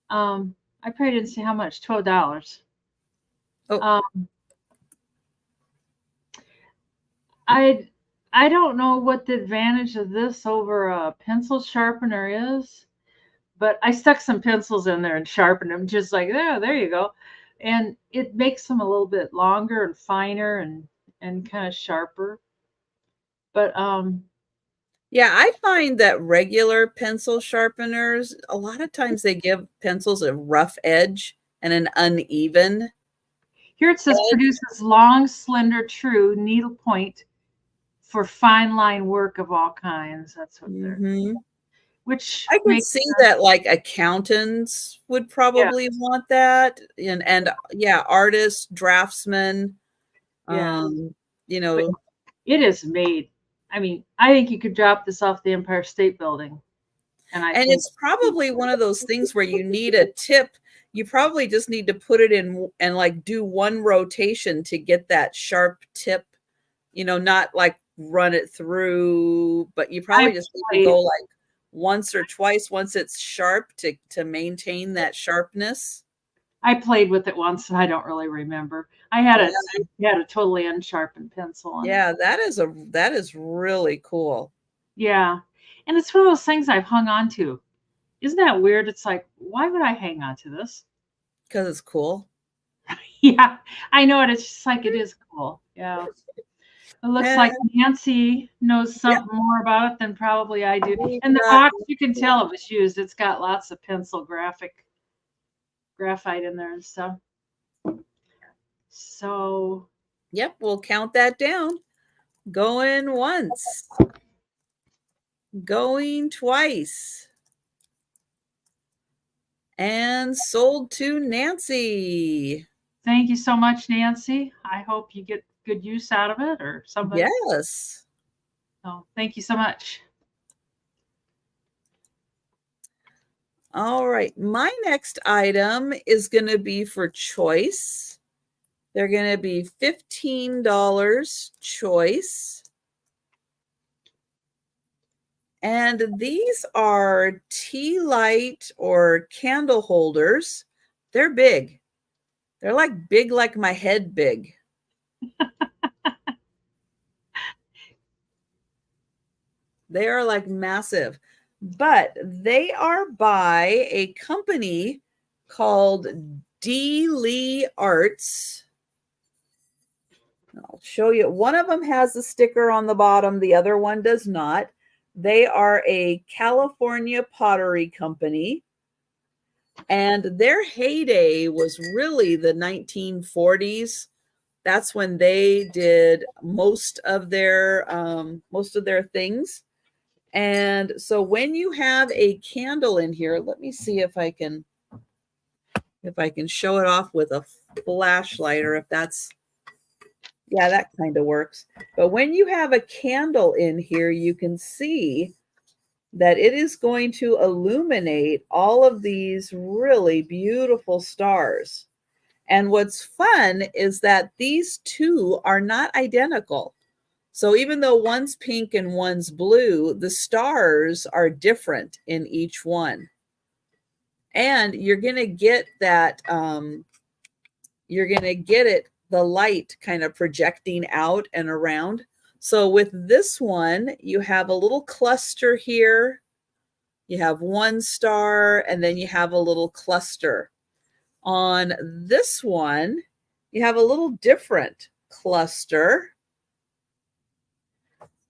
I probably didn't see how much, $12. Oh. I don't know what the advantage of this over a pencil sharpener is, but I stuck some pencils in there and sharpened them, just like, there you go. And it makes them a little bit longer and finer and kind of sharper. But yeah, I find that regular pencil sharpeners, a lot of times they give pencils a rough edge and an uneven. Here it says produces long, slender, true needle point for fine line work of all kinds. That's what they're. Which I could see that like accountants would probably want that, and yeah, artists, draftsmen. But it is made. I mean, I think you could drop this off the Empire State Building, and it's probably one of those things where you need a tip. You probably just need to put it in and like do one rotation to get that sharp tip. Not like run it through, but you probably just need to go like once or twice once it's sharp to maintain that sharpness. I played with it once and I don't really remember. I had a totally unsharpened pencil. Yeah, that is really cool. Yeah. And it's one of those things I've hung on to. Isn't that weird? It's like, why would I hang on to this? Because it's cool. Yeah, I know it. It's just like, it is cool. Yeah. It looks like Nancy knows Yep. something more about it than probably I do. We've And the got- box, you can tell it was used. It's got lots of pencil graphite in there and stuff. So, Yep, we'll count that down. Going once. Going twice. And sold to Nancy. thank you so much, Nancy. I hope you get good use out of it, or somebody. Yes. So, thank you so much. All right. My next item is going to be for choice. They're going to be $15 choice. And these are tea light or candle holders. They're big. They're like big, like my head big. They are like massive, but they are by a company called D. Lee Arts. I'll show you. One of them has a sticker on the bottom. The other one does not. They are a California pottery company. And their heyday was really the 1940s. That's when they did most of their things. And so when you have a candle in here, let me see if I can show it off with a flashlight, or if that's, yeah, that kind of works. But when you have a candle in here, you can see that it is going to illuminate all of these really beautiful stars. And what's fun is that these two are not identical. So even though one's pink and one's blue, the stars are different in each one. And you're going to get that, the light kind of projecting out and around. So with this one, you have a little cluster here. You have one star, and then you have a little cluster. On this one, you have a little different cluster.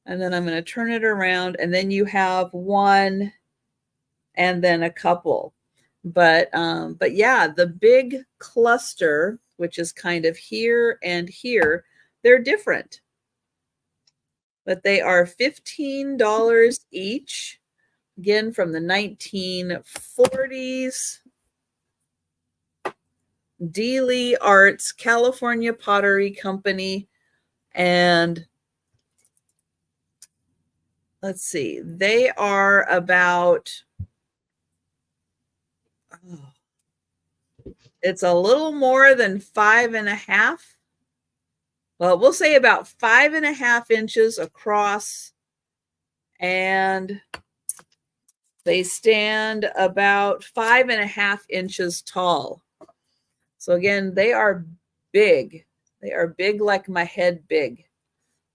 And then I'm going to turn it around, and then you have one and then a couple. But yeah, the big cluster, which is kind of here and here, they're different. But they are $15 each. Again, from the 1940s. D. Lee Arts, California Pottery Company. And let's see, they are about, it's a little more than 5.5. Well, we'll say about 5.5 inches across, and they stand about 5.5 inches tall. So again, they are big. They are big like my head big.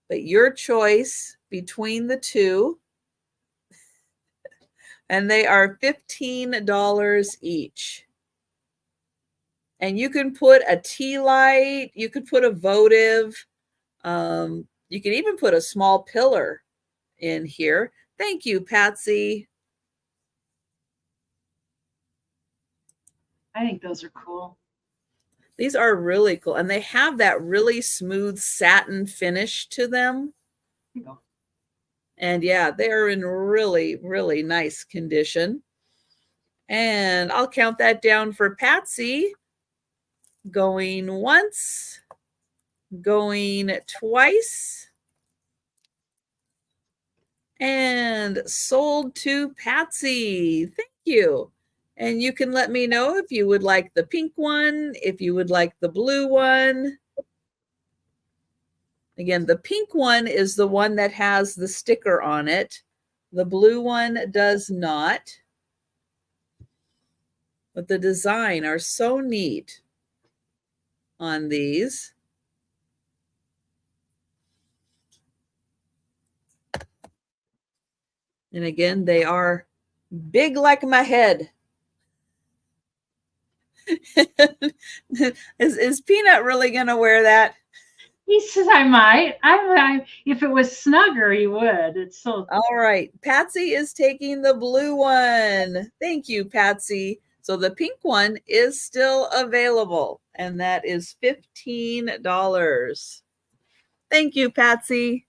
But your choice between the two, and they are $15 each. And you can put a tea light, you could put a votive, you can even put a small pillar in here. Thank you, Patsy. I think those are cool. These are really cool. And they have that really smooth satin finish to them. Here you go. And yeah, they're in really, really nice condition. And I'll count that down for Patsy. Going once, going twice, and sold to Patsy. Thank you. And you can let me know if you would like the pink one, if you would like the blue one. Again, the pink one is the one that has the sticker on it. The blue one does not. But the design are so neat on these. And again, they are big like my head. Is Peanut really going to wear that? He says I might. If it was snugger, he would. It's so. All right. Patsy is taking the blue one. Thank you, Patsy. So the pink one is still available, and that is $15. Thank you, Patsy.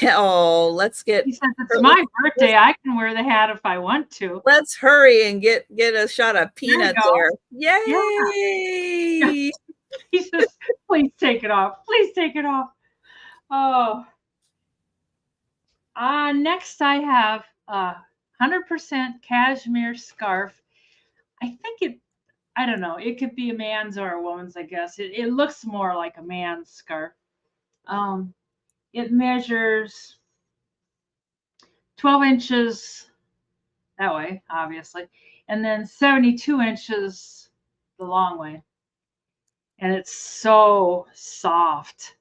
Oh, let's get. He says it's my birthday. I can wear the hat if I want to. Let's hurry and get a shot of peanut there. Yay! Yeah. He says, please take it off. Please take it off. Oh. Next I have a 100% cashmere scarf. I don't know. It could be a man's or a woman's, I guess. It looks more like a man's scarf. It measures 12 inches that way, obviously, and then 72 inches the long way. And it's so soft.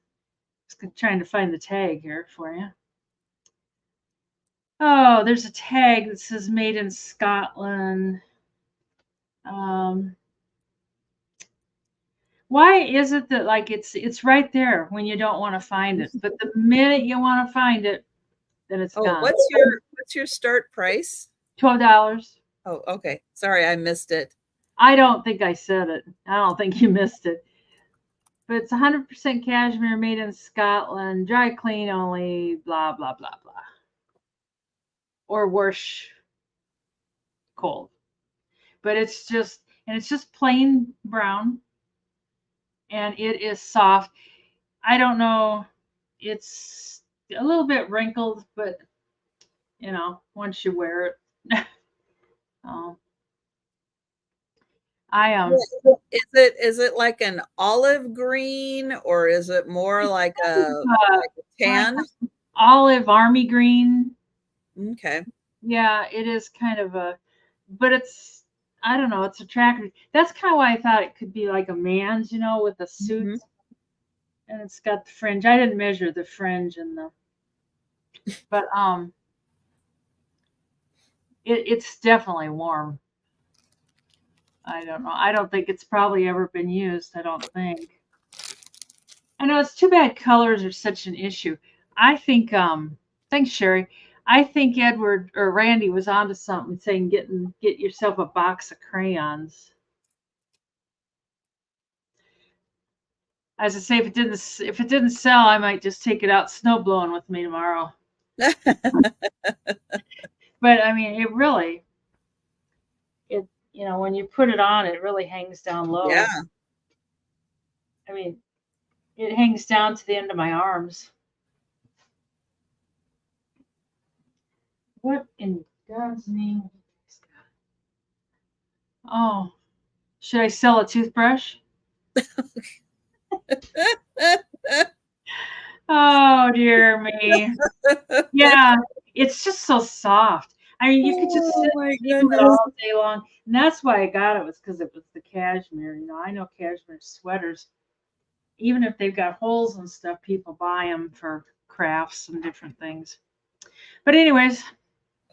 Just trying to find the tag here for you. Oh, there's a tag that says made in Scotland. Why is it that like it's right there when you don't want to find it, but the minute you want to find it, then it's gone. What's your start price? $12. Oh, okay. Sorry, I missed it. I don't think I said it. I don't think you missed it. But it's 100% cashmere made in Scotland, dry clean only, blah, blah, blah, blah. Or wash cold. But it's just plain brown. And it is soft. I don't know. It's a little bit wrinkled, but once you wear it. Is it like an olive green, or is it more like a tan? Olive army green. Okay. Yeah, it is kind of but it's, I don't know, it's attractive. That's kind of why I thought it could be like a man's, with a suit. Mm-hmm. And it's got the fringe. I didn't measure the fringe but it's definitely warm. I don't know. I don't think it's probably ever been used. I don't think. I know it's too bad colors are such an issue. I think, thanks, Sherry. I think Edward or Randy was onto something saying get yourself a box of crayons. As I say, if it didn't sell, I might just take it out snow blowing with me tomorrow. But I mean, when you put it on, it really hangs down low. Yeah. I mean, it hangs down to the end of my arms. What in God's name? Oh, should I sell a toothbrush? Oh, dear me. Yeah, it's just so soft. I mean, you could just sit it all day long. And that's why I got it, was because it was the cashmere. I know cashmere sweaters, even if they've got holes and stuff, people buy them for crafts and different things. But anyways.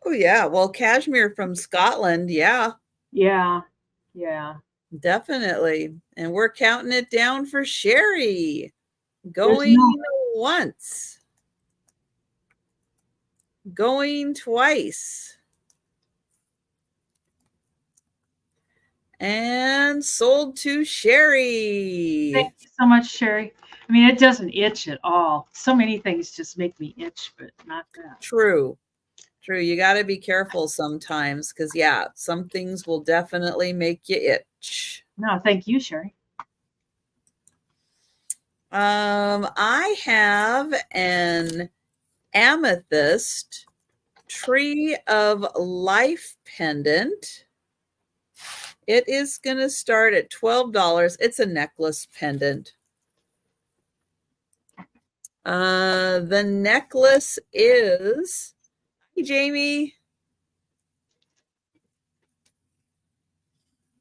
Oh, yeah. Well, cashmere from Scotland. Yeah. Yeah. Yeah. Definitely. And we're counting it down for Sherry. Going once. Going twice. And sold to Sherry. Thank you so much, Sherry. I mean, it doesn't itch at all. So many things just make me itch, but not that. True. You got to be careful sometimes because, yeah, some things will definitely make you itch. No, thank you, Sherry. I have an Amethyst Tree of Life pendant. It is going to start at $12. It's a necklace pendant. The necklace is, hey, Jamie.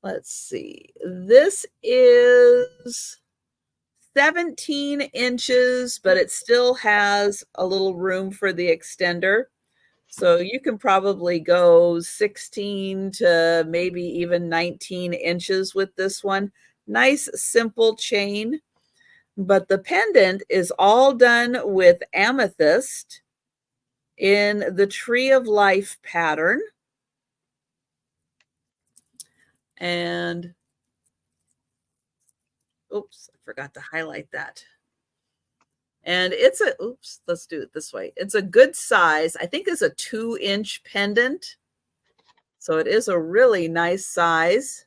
Let's see. This is 17 inches, but it still has a little room for the extender. So you can probably go 16 to maybe even 19 inches with this one. Nice, simple chain. But the pendant is all done with amethyst in the Tree of Life pattern. And, oops, I forgot to highlight that. And it's a, oops, let's do it this way. It's a good size. I think it's a 2-inch pendant. So it is a really nice size.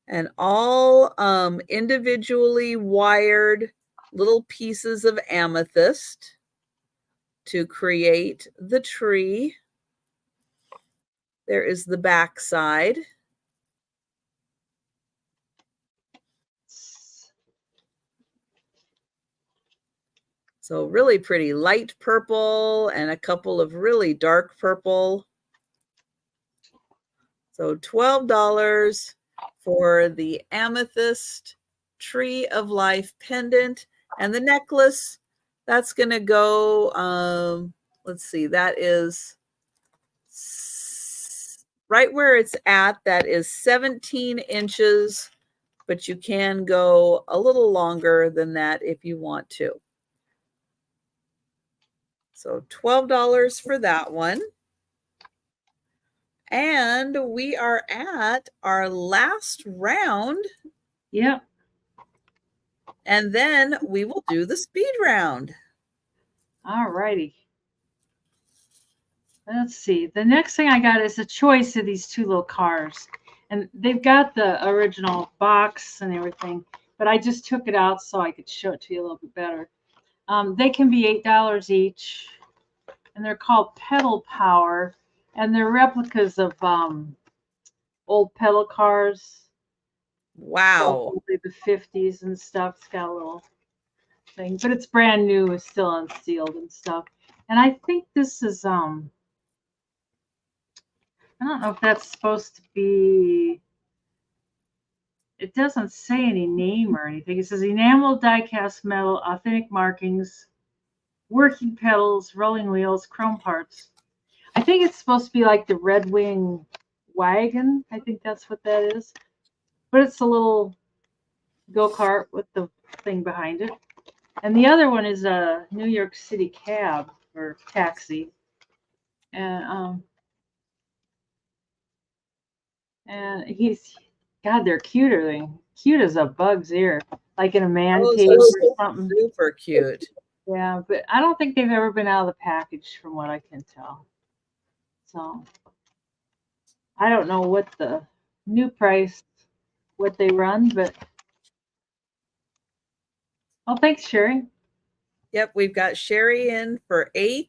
And all individually wired little pieces of amethyst to create the tree. There is the back side. So really pretty light purple and a couple of really dark purple. So $12 for the amethyst Tree of Life pendant. And the necklace, that's going to go, let's see, that is right where it's at. That is 17 inches, but you can go a little longer than that if you want to. So $12 for that one. And we are at our last round. Yep. And then we will do the speed round. All righty. Let's see. The next thing I got is a choice of these two little cars. And they've got the original box and everything, but I just took it out so I could show it to you a little bit better. They can be $8 each, and they're called Pedal Power, and they're replicas of old pedal cars. Wow. So the 50s and stuff. It's got a little thing, but it's brand new. It's still unsealed and stuff. And I think this is I don't know if that's supposed to be. It doesn't say any name or anything. It says enamel, die-cast metal, authentic markings, working pedals, rolling wheels, chrome parts. I think it's supposed to be like the Red Wing wagon. I think that's what that is. But it's a little go-kart with the thing behind it. And the other one is a New York City cab or taxi. And he's, God, they're cuter than cute as a bug's ear, like in a man cave or something. Super cute. Yeah, but I don't think they've ever been out of the package from what I can tell. So I don't know what the new price, what they run, but oh, thanks, Sherry. Yep, we've got Sherry in for $8.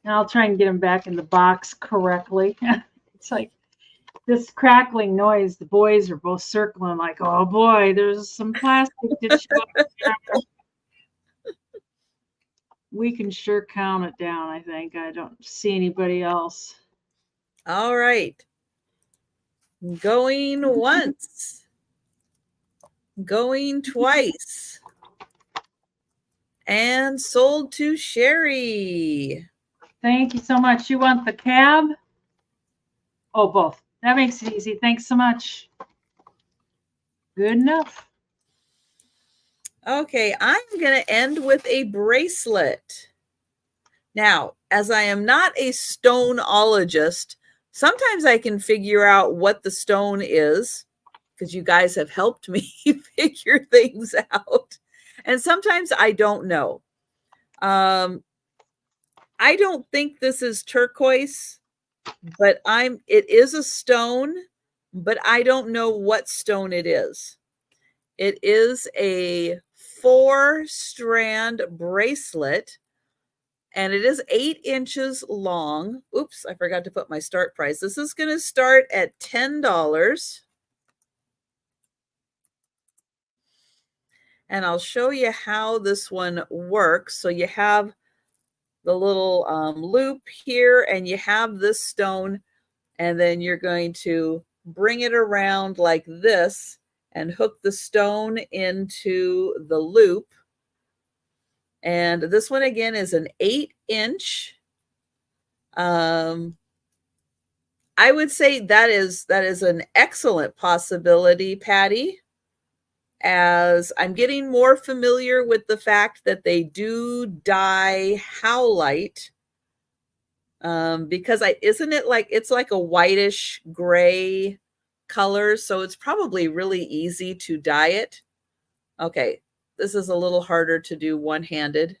And I'll try and get them back in the box correctly. It's like this crackling noise. The boys are both circling like, oh boy, there's some plastic to show. We can sure count it down, I think. I don't see anybody else. All right. Going once. Going twice. And sold to Sherry. Thank you so much. You want the cab? Oh, both. That makes it easy. Thanks so much. Good enough. Okay, I'm going to end with a bracelet. Now, as I am not a stoneologist, sometimes I can figure out what the stone is because you guys have helped me figure things out. And sometimes I don't know. I don't think this is turquoise, but it is a stone, but I don't know what stone it is. It is a 4-strand bracelet, and it is 8 inches long. Oops, I forgot to put my start price. This is going to start at $10. And I'll show you how this one works. So you have the little loop here, and you have this stone, and then you're going to bring it around like this, and hook the stone into the loop. And this one again is an 8-inch. I would say that is an excellent possibility, Patty, as I'm getting more familiar with the fact that they do dye howlite. Because isn't it like, it's like a whitish gray color, so it's probably really easy to dye it. Okay, this is a little harder to do one-handed.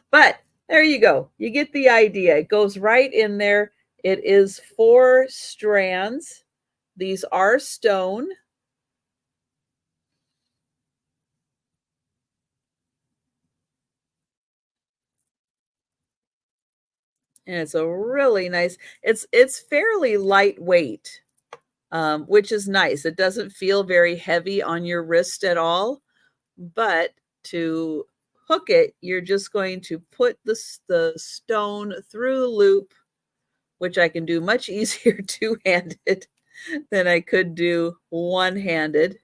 But there you go. You get the idea. It goes right in there. It is 4 strands. These are stone. And it's a really nice, it's fairly lightweight, which is nice. It doesn't feel very heavy on your wrist at all. But to hook it, you're just going to put the stone through the loop, which I can do much easier two-handed than I could do one-handed.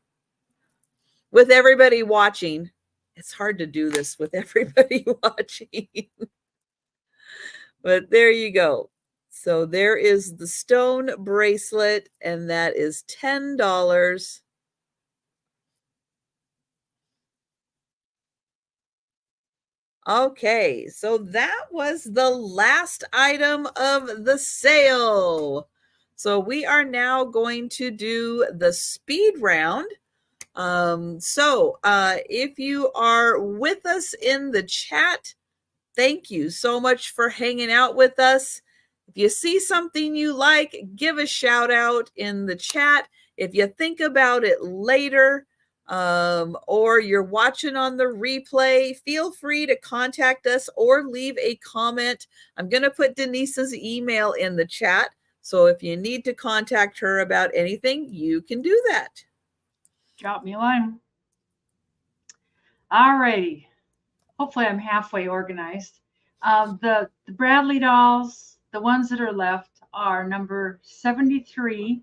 With everybody watching, it's hard to do this with everybody watching. But there you go. So there is the stone bracelet, and that is $10. Okay, so that was the last item of the sale. So we are now going to do the speed round. If you are with us in the chat, thank you so much for hanging out with us. If you see something you like, give a shout out in the chat. If you think about it later, or you're watching on the replay, feel free to contact us or leave a comment. I'm going to put Denise's email in the chat. So if you need to contact her about anything, you can do that. Drop me a line. All righty. Hopefully I'm halfway organized. The Bradley dolls, the ones that are left, are number 73,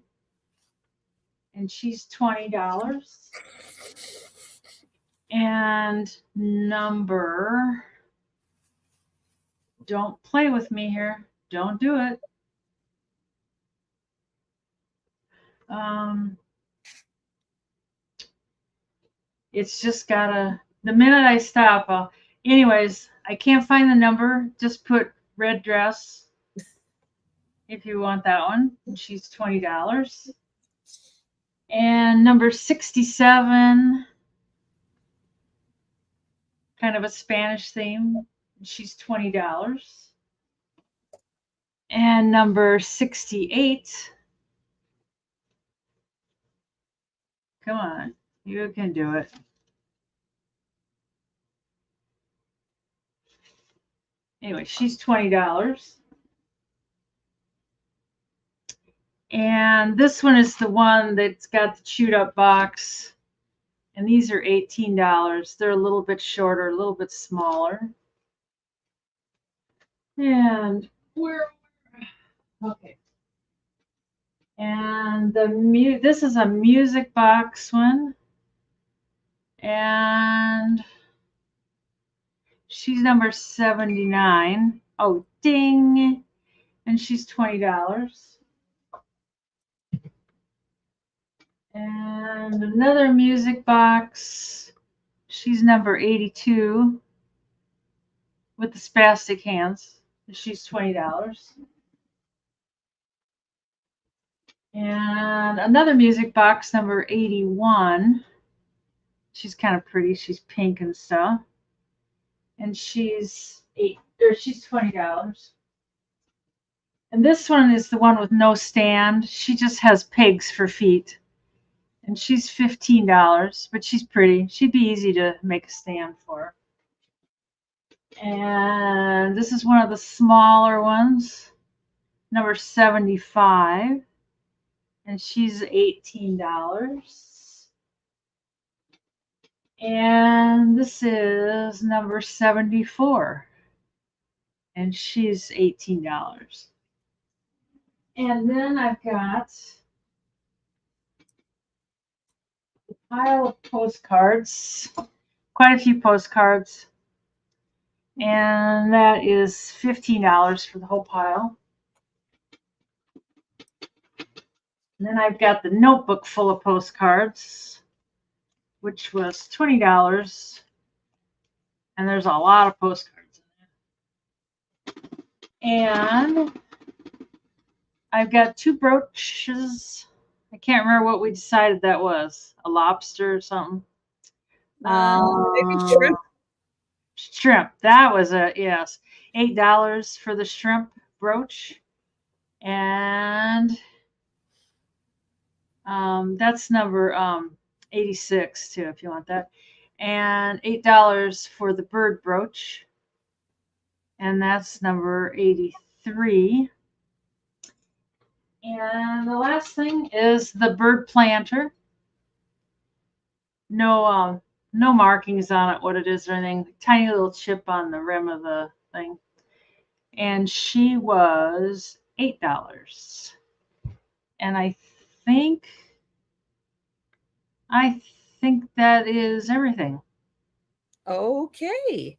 and she's $20. And number, don't play with me here. Don't do it. It's just gotta, the minute I stop, anyways, I can't find the number. Just put red dress if you want that one. And she's $20. And number 67, kind of a Spanish theme. She's $20. And number 68, come on, you can do it. Anyway, she's $20. And this one is the one that's got the chewed up box. And these are $18. They're a little bit shorter, a little bit smaller. And okay. And this is a music box one. And she's number 79. Oh, ding. And she's $20. And another music box. She's number 82 with the spastic hands. She's $20. And another music box, number 81. She's kind of pretty. She's pink and stuff. And she's $20. And this one is the one with no stand. She just has pegs for feet. And she's $15, but she's pretty. She'd be easy to make a stand for. And this is one of the smaller ones, number 75. And she's $18. And this is number 74. And she's $18. And then I've got pile of postcards, quite a few postcards, and that is $15 for the whole pile. And then I've got the notebook full of postcards, which was $20, and there's a lot of postcards in there. And I've got 2 brooches. I can't remember what we decided that was. A lobster or something. Maybe shrimp. Shrimp. That was yes. $8 for the shrimp brooch. And that's number 86 too, if you want that. And $8 for the bird brooch. And that's number 83. And the last thing is the bird planter. No markings on it, what it is or anything. Tiny little chip on the rim of the thing. And she was $8. And I think that is everything. Okay.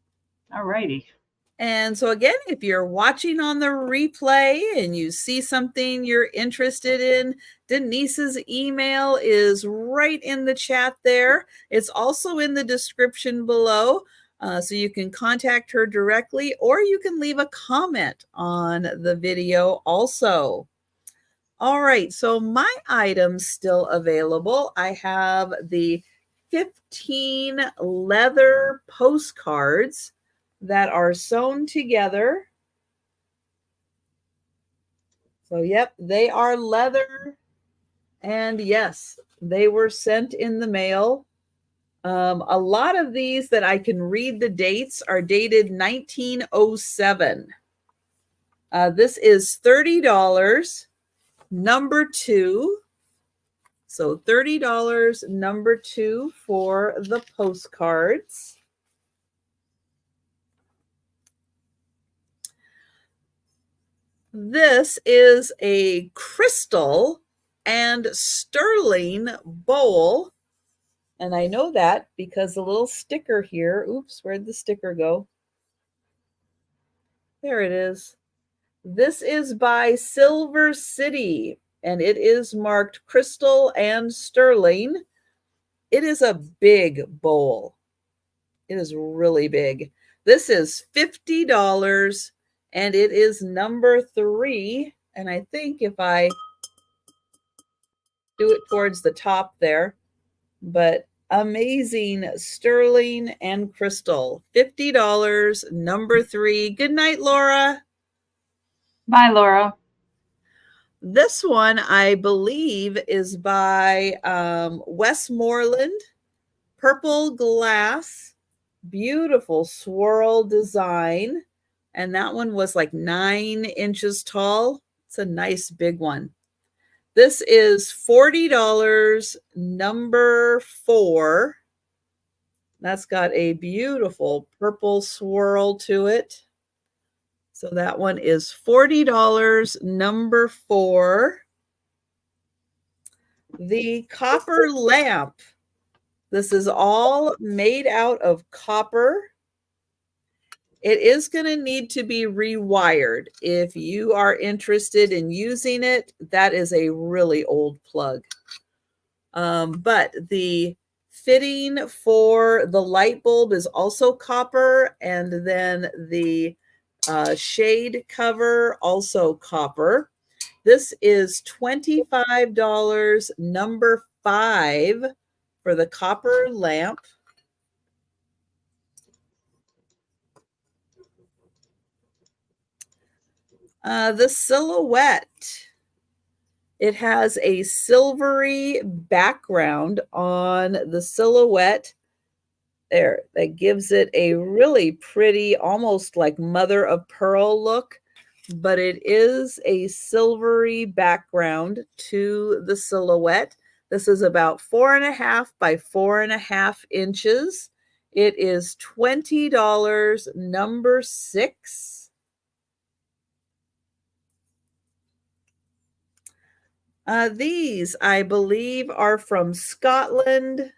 All righty. And so again, if you're watching on the replay and you see something you're interested in, Denise's email is right in the chat there. It's also in the description below. So you can contact her directly, or you can leave a comment on the video also. All right, so my items still available. I have the 15 leather postcards that are sewn together. So, yep, they are leather. And yes, they were sent in the mail. A lot of these that I can read the dates are dated 1907. This is $30, number 2. So $30, number 2 for the postcards. This is a crystal and sterling bowl. And I know that because the little sticker here, oops, where'd the sticker go? There it is. This is by Silver City, and it is marked crystal and sterling. It is a big bowl. It is really big. This is $50, and it is number 3. And I think if I do it towards the top there, but amazing sterling and crystal. $50, number 3. Good night, Laura. Bye, Laura. This one, I believe, is by Westmoreland. Purple glass, beautiful swirl design. And that one was like 9 inches tall. It's a nice big one. This is $40, number 4. That's got a beautiful purple swirl to it. So that one is $40, number 4. The copper lamp. This is all made out of copper. It is going to need to be rewired. If you are interested in using it, that is a really old plug. But the fitting for the light bulb is also copper, and then the shade cover also copper. This is $25, number 5 for the copper lamp. The silhouette. It has a silvery background on the silhouette there that gives it a really pretty, almost like mother of pearl look, but it is a silvery background to the silhouette. This is about 4.5 by 4.5 inches. It is $20, number 6. These, I believe, are from Scotland.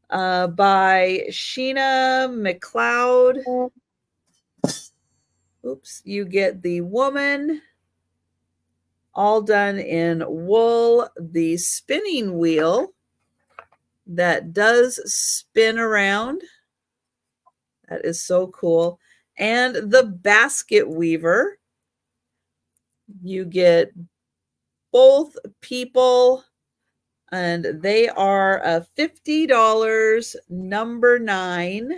by Sheena McLeod. Oops, you get the woman, all done in wool, the spinning wheel that does spin around. That is so cool. And the basket weaver. You get both people, and they are $50, number 9.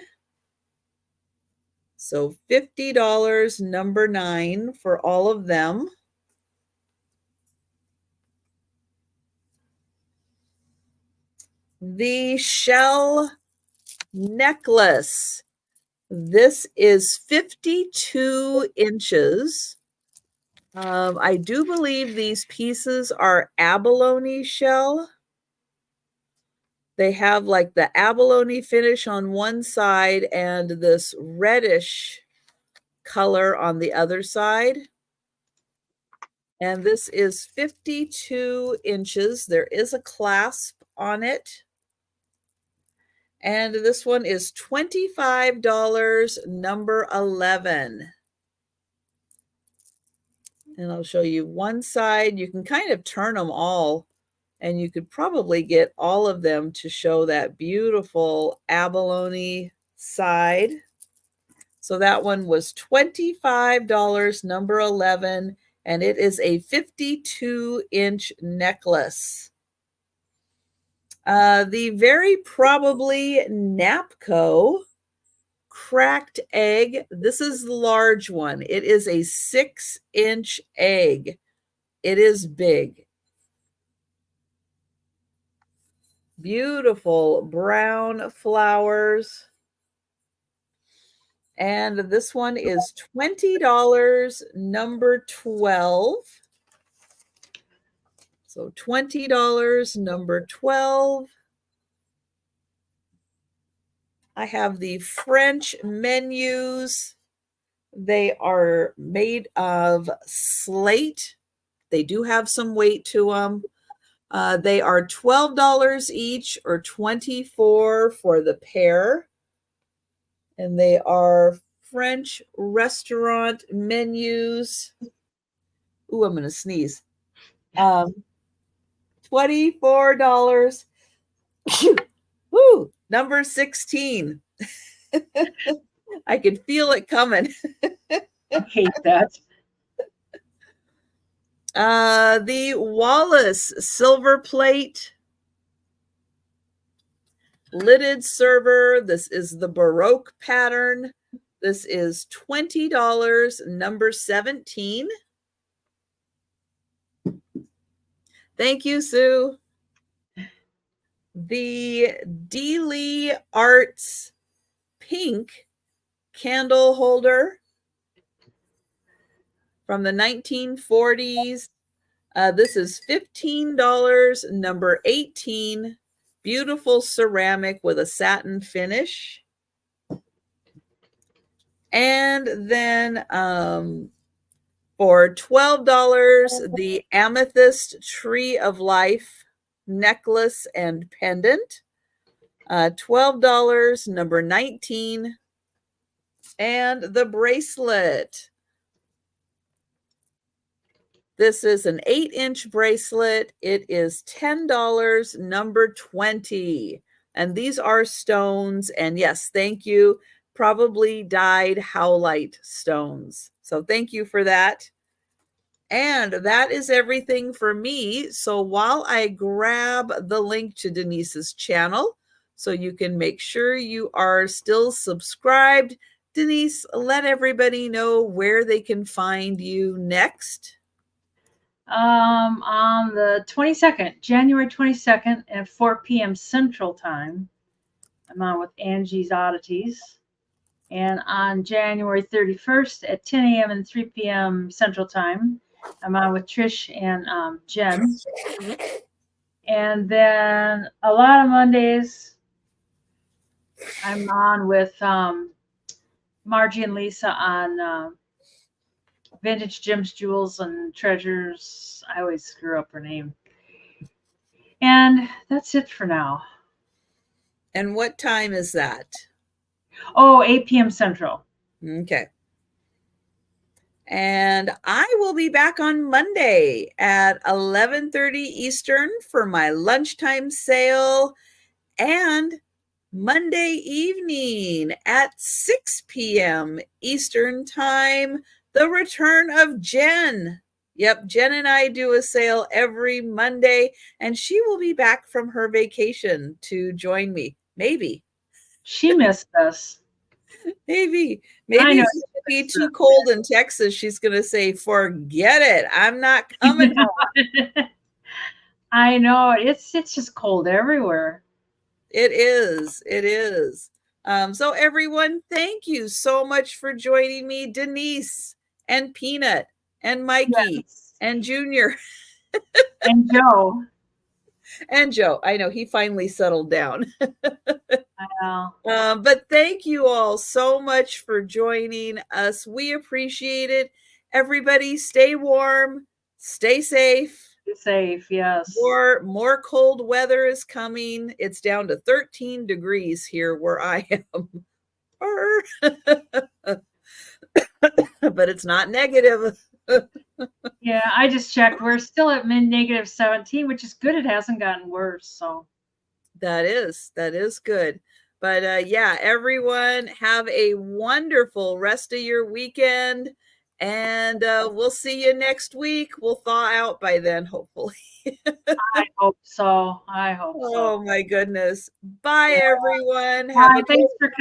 So $50, number 9 for all of them. The shell necklace. This is 52 inches. I do believe these pieces are abalone shell. They have like the abalone finish on one side and this reddish color on the other side. And this is 52 inches. There is a clasp on it. And this one is $25, number 11. And I'll show you one side. You can kind of turn them all, and you could probably get all of them to show that beautiful abalone side. So that one was $25, number 11, and it is a 52-inch necklace. The very probably Napco cracked egg. This is the large one. It is a 6-inch egg. It is big. Beautiful brown flowers. And this one is $20, number 12. So $20, number 12. I have the French menus. They are made of slate. They do have some weight to them. They are $12 each, or $24 for the pair. And they are French restaurant menus. Ooh, I'm going to sneeze. $24. Woo, number 16. I can feel it coming. I hate that. The Wallace silver plate lidded server. This is the Baroque pattern. This is $20, number 17. Thank you, Sue. The Dealey Arts pink candle holder from the 1940s. This is $15, number 18. Beautiful ceramic with a satin finish. And then for $12, the Amethyst Tree of Life necklace and pendant. $12, number 19. And the bracelet. This is an 8-inch bracelet. It is $10, number 20. And these are stones. And yes, thank you. Probably dyed howlite stones. So thank you for that. And that is everything for me. So while I grab the link to Denise's channel, so you can make sure you are still subscribed, Denise, let everybody know where they can find you next. On the 22nd, January 22nd at 4 p.m. Central Time, I'm on with Angie's Oddities. And on January 31st at 10 a.m. and 3 p.m. Central Time, I'm on with Trish and Jen. And then a lot of Mondays, I'm on with Margie and Lisa on Vintage Gems, Jewels, and Treasures. I always screw up her name. And that's it for now. And what time is that? Oh, 8 p.m. Central. Okay. And I will be back on Monday at 11:30 Eastern for my lunchtime sale, and Monday evening at 6 p.m. Eastern time, the return of Jen. Yep, Jen and I do a sale every Monday, and she will be back from her vacation to join me. Maybe. She missed us. Maybe I know. it's going to be too cold in Texas. She's going to say, forget it. I'm not coming home. I know. It's just cold everywhere. It is. It is. So everyone, thank you so much for joining me, Denise and Peanut and Mikey and Junior. And Joe. And Joe. I know he finally settled down. I know. But thank you all so much for joining us. We appreciate it. Everybody stay warm, stay safe. Stay safe, yes. More cold weather is coming. It's down to 13 degrees here where I am. But it's not negative. Yeah, I just checked. We're still at negative 17, which is good. It hasn't gotten worse. So that is good. But yeah, everyone have a wonderful rest of your weekend. And we'll see you next week. We'll thaw out by then, hopefully. I hope so. Oh my goodness. Bye, everyone. Bye. Thanks for coming.